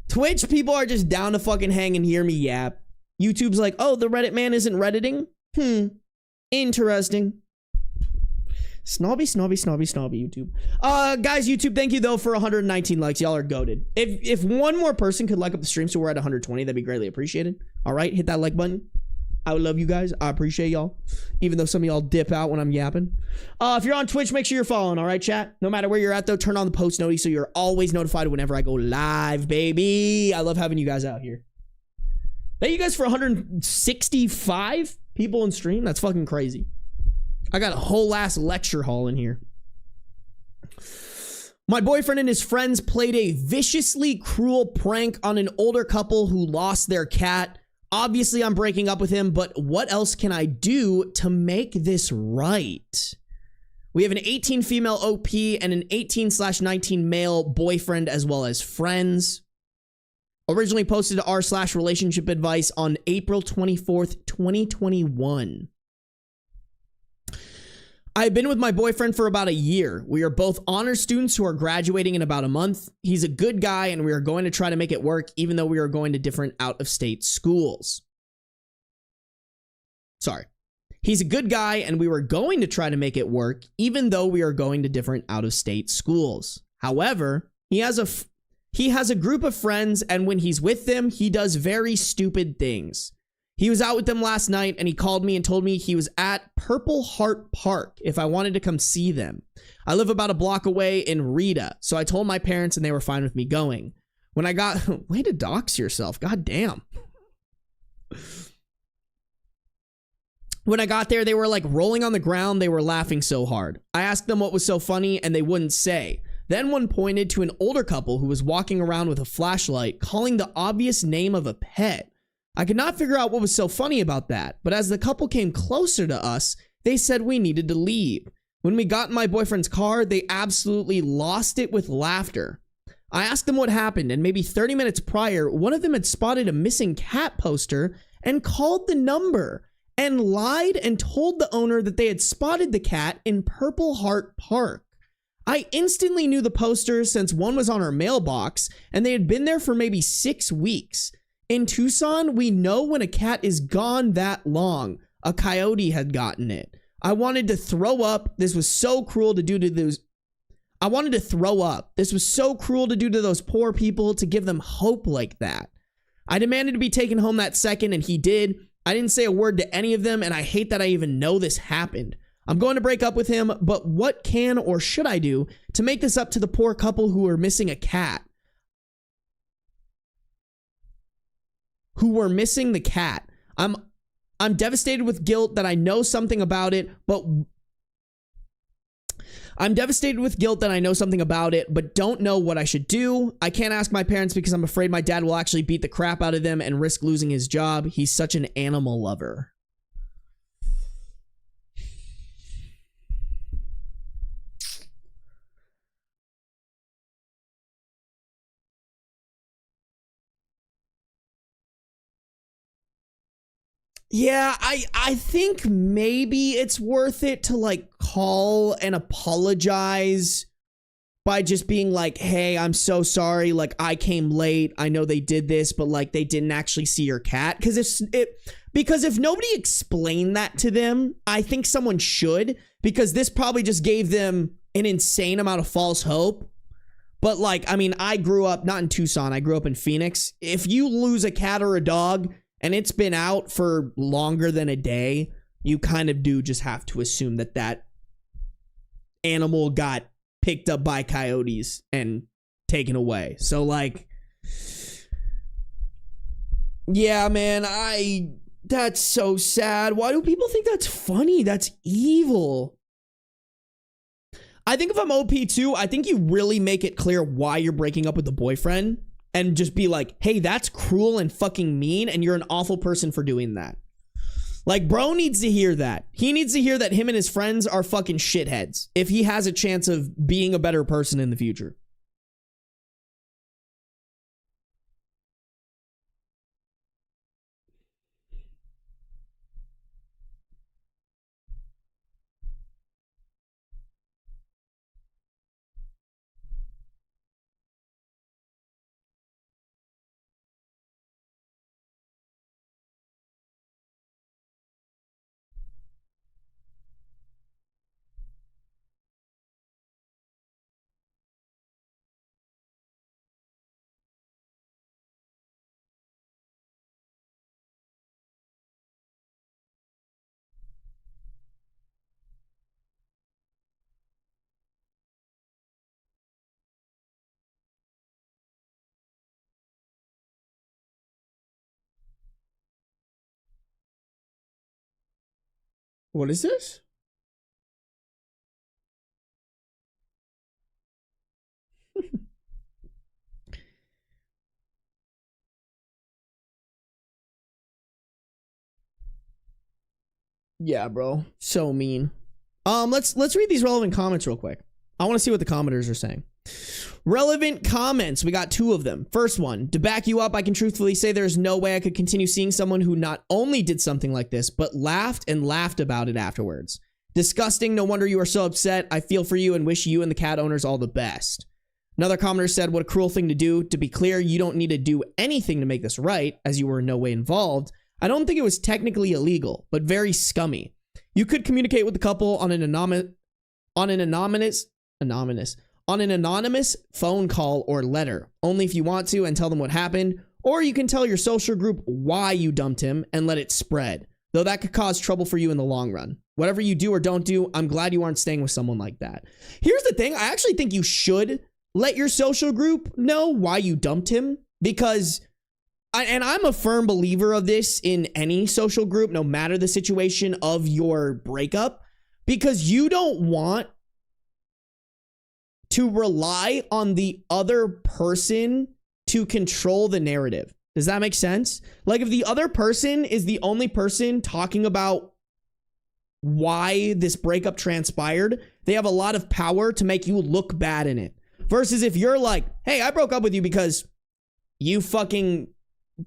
Twitch people are just down to fucking hang and hear me yap. YouTube's like, oh, the Reddit man isn't Redditing? Interesting. Snobby YouTube. Guys, YouTube, thank you though for 119 likes. Y'all are goated. If one more person could like up the stream so we're at 120, that'd be greatly appreciated. All right, hit that like button. I would love you guys. I appreciate y'all. Even though some of y'all dip out when I'm yapping. If you're on Twitch, make sure you're following, all right, chat? No matter where you're at though, turn on the post noti so you're always notified whenever I go live, baby. I love having you guys out here. Thank you guys for 165 people in stream. That's fucking crazy. I got a whole ass lecture hall in here. My boyfriend and his friends played a viciously cruel prank on an older couple who lost their cat. Obviously, I'm breaking up with him, but what else can I do to make this right? We have an 18 female OP and an 18/19 male boyfriend as well as friends. Originally posted to r/relationship advice on April 24th, 2021. I've been with my boyfriend for about a year. We are both honor students who are graduating in about a month. He's a good guy and we are going to try to make it work even though we are going to different out-of-state schools. Sorry. He's a good guy and we were going to try to make it work even though we are going to different out-of-state schools. However, he has a group of friends and when he's with them, he does very stupid things. He was out with them last night and he called me and told me he was at Purple Heart Park if I wanted to come see them. I live about a block away in Rita, so I told my parents and they were fine with me going. When I got... Way to dox yourself. God damn. When I got there, they were like rolling on the ground. They were laughing so hard. I asked them what was so funny and they wouldn't say. Then one pointed to an older couple who was walking around with a flashlight calling the obvious name of a pet. I could not figure out what was so funny about that, but as the couple came closer to us, they said we needed to leave. When we got in my boyfriend's car, they absolutely lost it with laughter. I asked them what happened, and maybe 30 minutes prior, one of them had spotted a missing cat poster and called the number and lied and told the owner that they had spotted the cat in Purple Heart Park. I instantly knew the poster since one was on our mailbox, and they had been there for maybe 6 weeks. In Tucson, we know when a cat is gone that long. A coyote had gotten it. I wanted to throw up. This was so cruel to do to those. I wanted to throw up. This was so cruel to do to those poor people, to give them hope like that. I demanded to be taken home that second, and he did. I didn't say a word to any of them, and I hate that I even know this happened. I'm going to break up with him, but what can or should I do to make this up to the poor couple who are missing a cat? Who were missing the cat. I'm devastated with guilt that I know something about it, but don't know what I should do. I can't ask my parents because I'm afraid my dad will actually beat the crap out of them and risk losing his job. He's such an animal lover. Yeah, I think maybe it's worth it to like call and apologize by just being like, hey, I'm so sorry. Like, I came late. I know they did this, but like they didn't actually see your cat. Because if nobody explained that to them, I think someone should, because this probably just gave them an insane amount of false hope. But like, I mean, I grew up not in Tucson. I grew up in Phoenix. If you lose a cat or a dog and it's been out for longer than a day, you kind of do just have to assume that that animal got picked up by coyotes and taken away. So like, yeah, man, that's so sad. Why do people think that's funny? That's evil. I think if I'm OP too, I think you really make it clear why you're breaking up with the boyfriend. And just be like, hey, that's cruel and fucking mean, and you're an awful person for doing that. Like, bro needs to hear that. He needs to hear that him and his friends are fucking shitheads if he has a chance of being a better person in the future. What is this? Yeah, bro. So mean. Let's read these relevant comments real quick. I want to see what the commenters are saying. Relevant comments. We got 2 of them. First one, to back you up, I can truthfully say there's no way I could continue seeing someone who not only did something like this, but laughed and laughed about it afterwards. Disgusting. No wonder you are so upset. I feel for you and wish you and the cat owners all the best. Another commenter said, what a cruel thing to do. To be clear, you don't need to do anything to make this right, as you were in no way involved. I don't think it was technically illegal, but very scummy. You could communicate with the couple on an anonymous phone call or letter, only if you want to, and tell them what happened. Or you can tell your social group why you dumped him and let it spread, though that could cause trouble for you in the long run. Whatever you do or don't do, I'm glad you aren't staying with someone like that. Here's the thing. I actually think you should let your social group know why you dumped him, because I'm a firm believer of this in any social group, no matter the situation of your breakup, because you don't want to rely on the other person to control the narrative. Does that make sense? Like, if the other person is the only person talking about why this breakup transpired, they have a lot of power to make you look bad in it. Versus if you're like, hey, I broke up with you because you fucking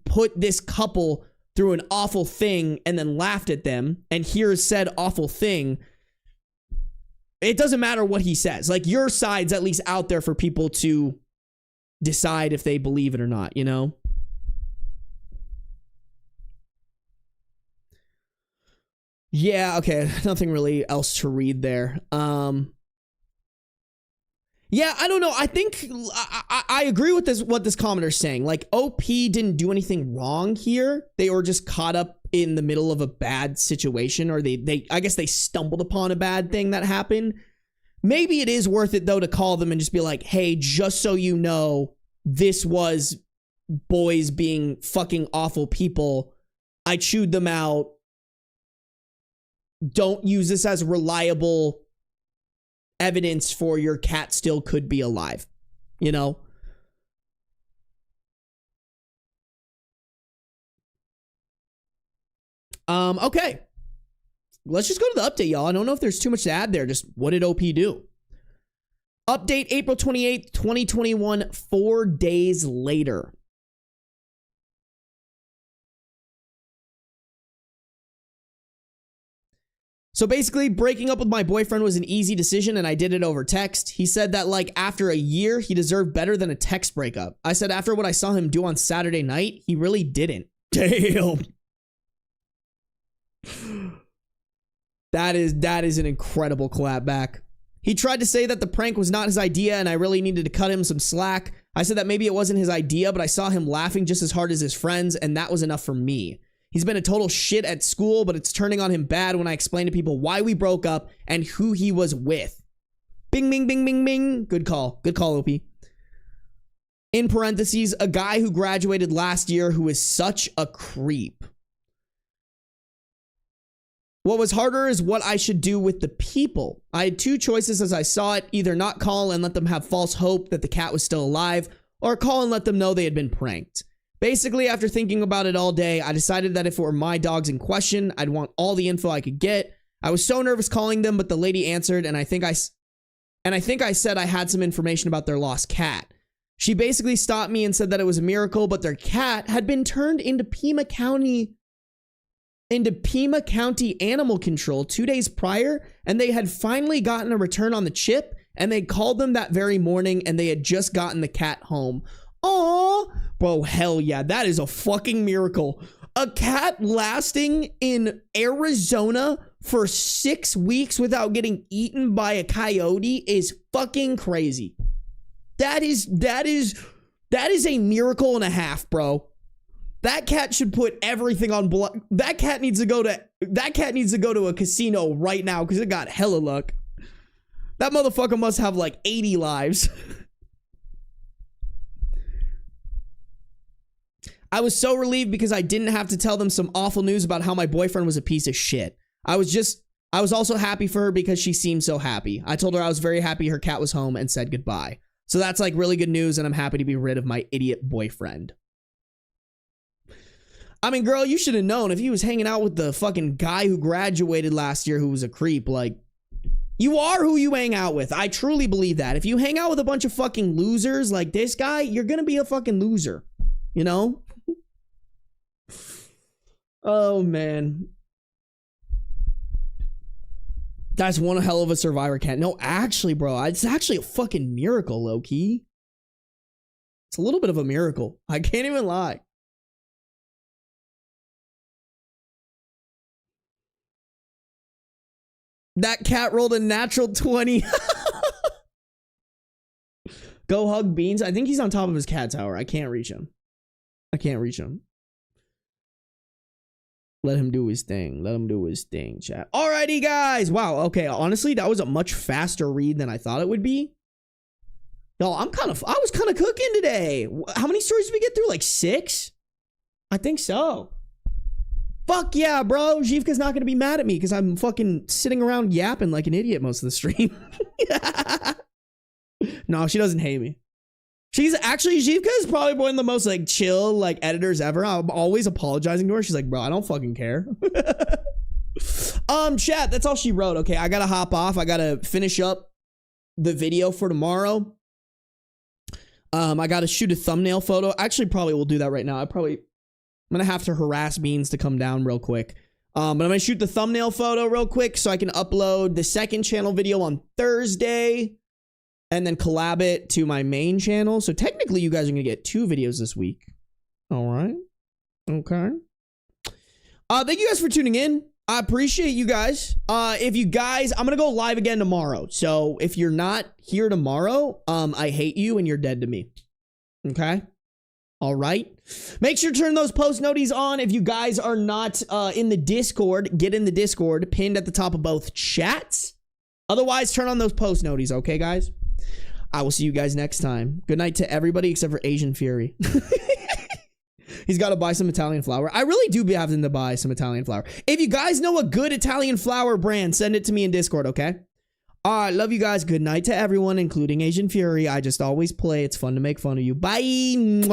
put this couple through an awful thing and then laughed at them, and here's said awful thing. It doesn't matter what he says. Like, your side's at least out there for people to decide if they believe it or not, you know? Yeah, okay. Nothing really else to read there. Yeah, I don't know. I think I agree with this. What this commenter's saying, like OP didn't do anything wrong here. They were just caught up in the middle of a bad situation, or they I guess they stumbled upon a bad thing that happened. Maybe it is worth it though to call them and just be like, hey, just so you know, this was boys being fucking awful people. I chewed them out. Don't use this as reliable evidence for your cat still could be alive, you know? Okay. Let's just go to the update, y'all. I don't know if there's too much to add there. Just what did OP do? Update April 28th, 2021, 4 days later. So basically, breaking up with my boyfriend was an easy decision and I did it over text. He said that like after a year, he deserved better than a text breakup. I said after what I saw him do on Saturday night, he really didn't. Damn. That is an incredible clapback. He tried to say that the prank was not his idea and I really needed to cut him some slack. I said that maybe it wasn't his idea, but I saw him laughing just as hard as his friends and that was enough for me. He's been a total shit at school, but it's turning on him bad when I explain to people why we broke up and who he was with. Bing, bing, bing, bing, bing. Good call. Good call, OP. In parentheses, a guy who graduated last year who is such a creep. What was harder is what I should do with the people. I had two choices as I saw it, either not call and let them have false hope that the cat was still alive, or call and let them know they had been pranked. Basically, after thinking about it all day, I decided that if it were my dogs in question, I'd want all the info I could get. I was so nervous calling them, but the lady answered, and I think I said I had some information about their lost cat. She basically stopped me and said that it was a miracle, but their cat had been turned into Pima County Animal Control 2 days prior, and they had finally gotten a return on the chip, and they called them that very morning, and they had just gotten the cat home. Aww. Bro, hell yeah, that is a fucking miracle. A cat lasting in Arizona for 6 weeks without getting eaten by a coyote is fucking crazy. That is a miracle and a half, bro. That cat should put everything on blood. That cat needs to go to a casino right now because it got hella luck. That motherfucker must have like 80 lives. I was so relieved because I didn't have to tell them some awful news about how my boyfriend was a piece of shit. I was also happy for her because she seemed so happy. I told her I was very happy her cat was home and said goodbye. So that's like really good news and I'm happy to be rid of my idiot boyfriend. I mean, girl, you should have known if he was hanging out with the fucking guy who graduated last year who was a creep. Like, you are who you hang out with. I truly believe that. If you hang out with a bunch of fucking losers like this guy, you're gonna be a fucking loser. You know? Oh, man. That's one hell of a survivor cat. No, actually, bro, it's actually a fucking miracle, low-key. It's a little bit of a miracle. I can't even lie. That cat rolled a natural 20. Go hug Beans. I think he's on top of his cat tower. I can't reach him. Let him do his thing. Chat. Alrighty, guys. Wow. Okay. Honestly, that was a much faster read than I thought it would be. No, I was kind of cooking today. How many stories did we get through? Like 6? I think so. Fuck yeah, bro. Zhivka's not going to be mad at me because I'm fucking sitting around yapping like an idiot most of the stream. No, she doesn't hate me. She's actually, Zhivka is probably one of the most like chill like editors ever. I'm always apologizing to her. She's like, bro, I don't fucking care. Chat, that's all she wrote. Okay, I gotta hop off. I gotta finish up the video for tomorrow. I gotta shoot a thumbnail photo. Actually, probably will do that right now. I'm gonna have to harass Beans to come down real quick. But I'm gonna shoot the thumbnail photo real quick so I can upload the second channel video on Thursday. And then collab it to my main channel. So technically, you guys are going to get 2 videos this week. All right. Okay. Thank you guys for tuning in. I appreciate you guys. If you guys, I'm gonna go live again tomorrow. So if you're not here tomorrow, I hate you and you're dead to me. Okay? All right. Make sure to turn those post noties on. If you guys are not in the Discord, get in the Discord, pinned at the top of both chats. Otherwise, turn on those post noties, okay, guys? I will see you guys next time. Good night to everybody except for Asian Fury. He's got to buy some Italian flour. I really do have him to buy some Italian flour. If you guys know a good Italian flour brand, send it to me in Discord, okay? All right, love you guys. Good night to everyone, including Asian Fury. I just always play. It's fun to make fun of you. Bye.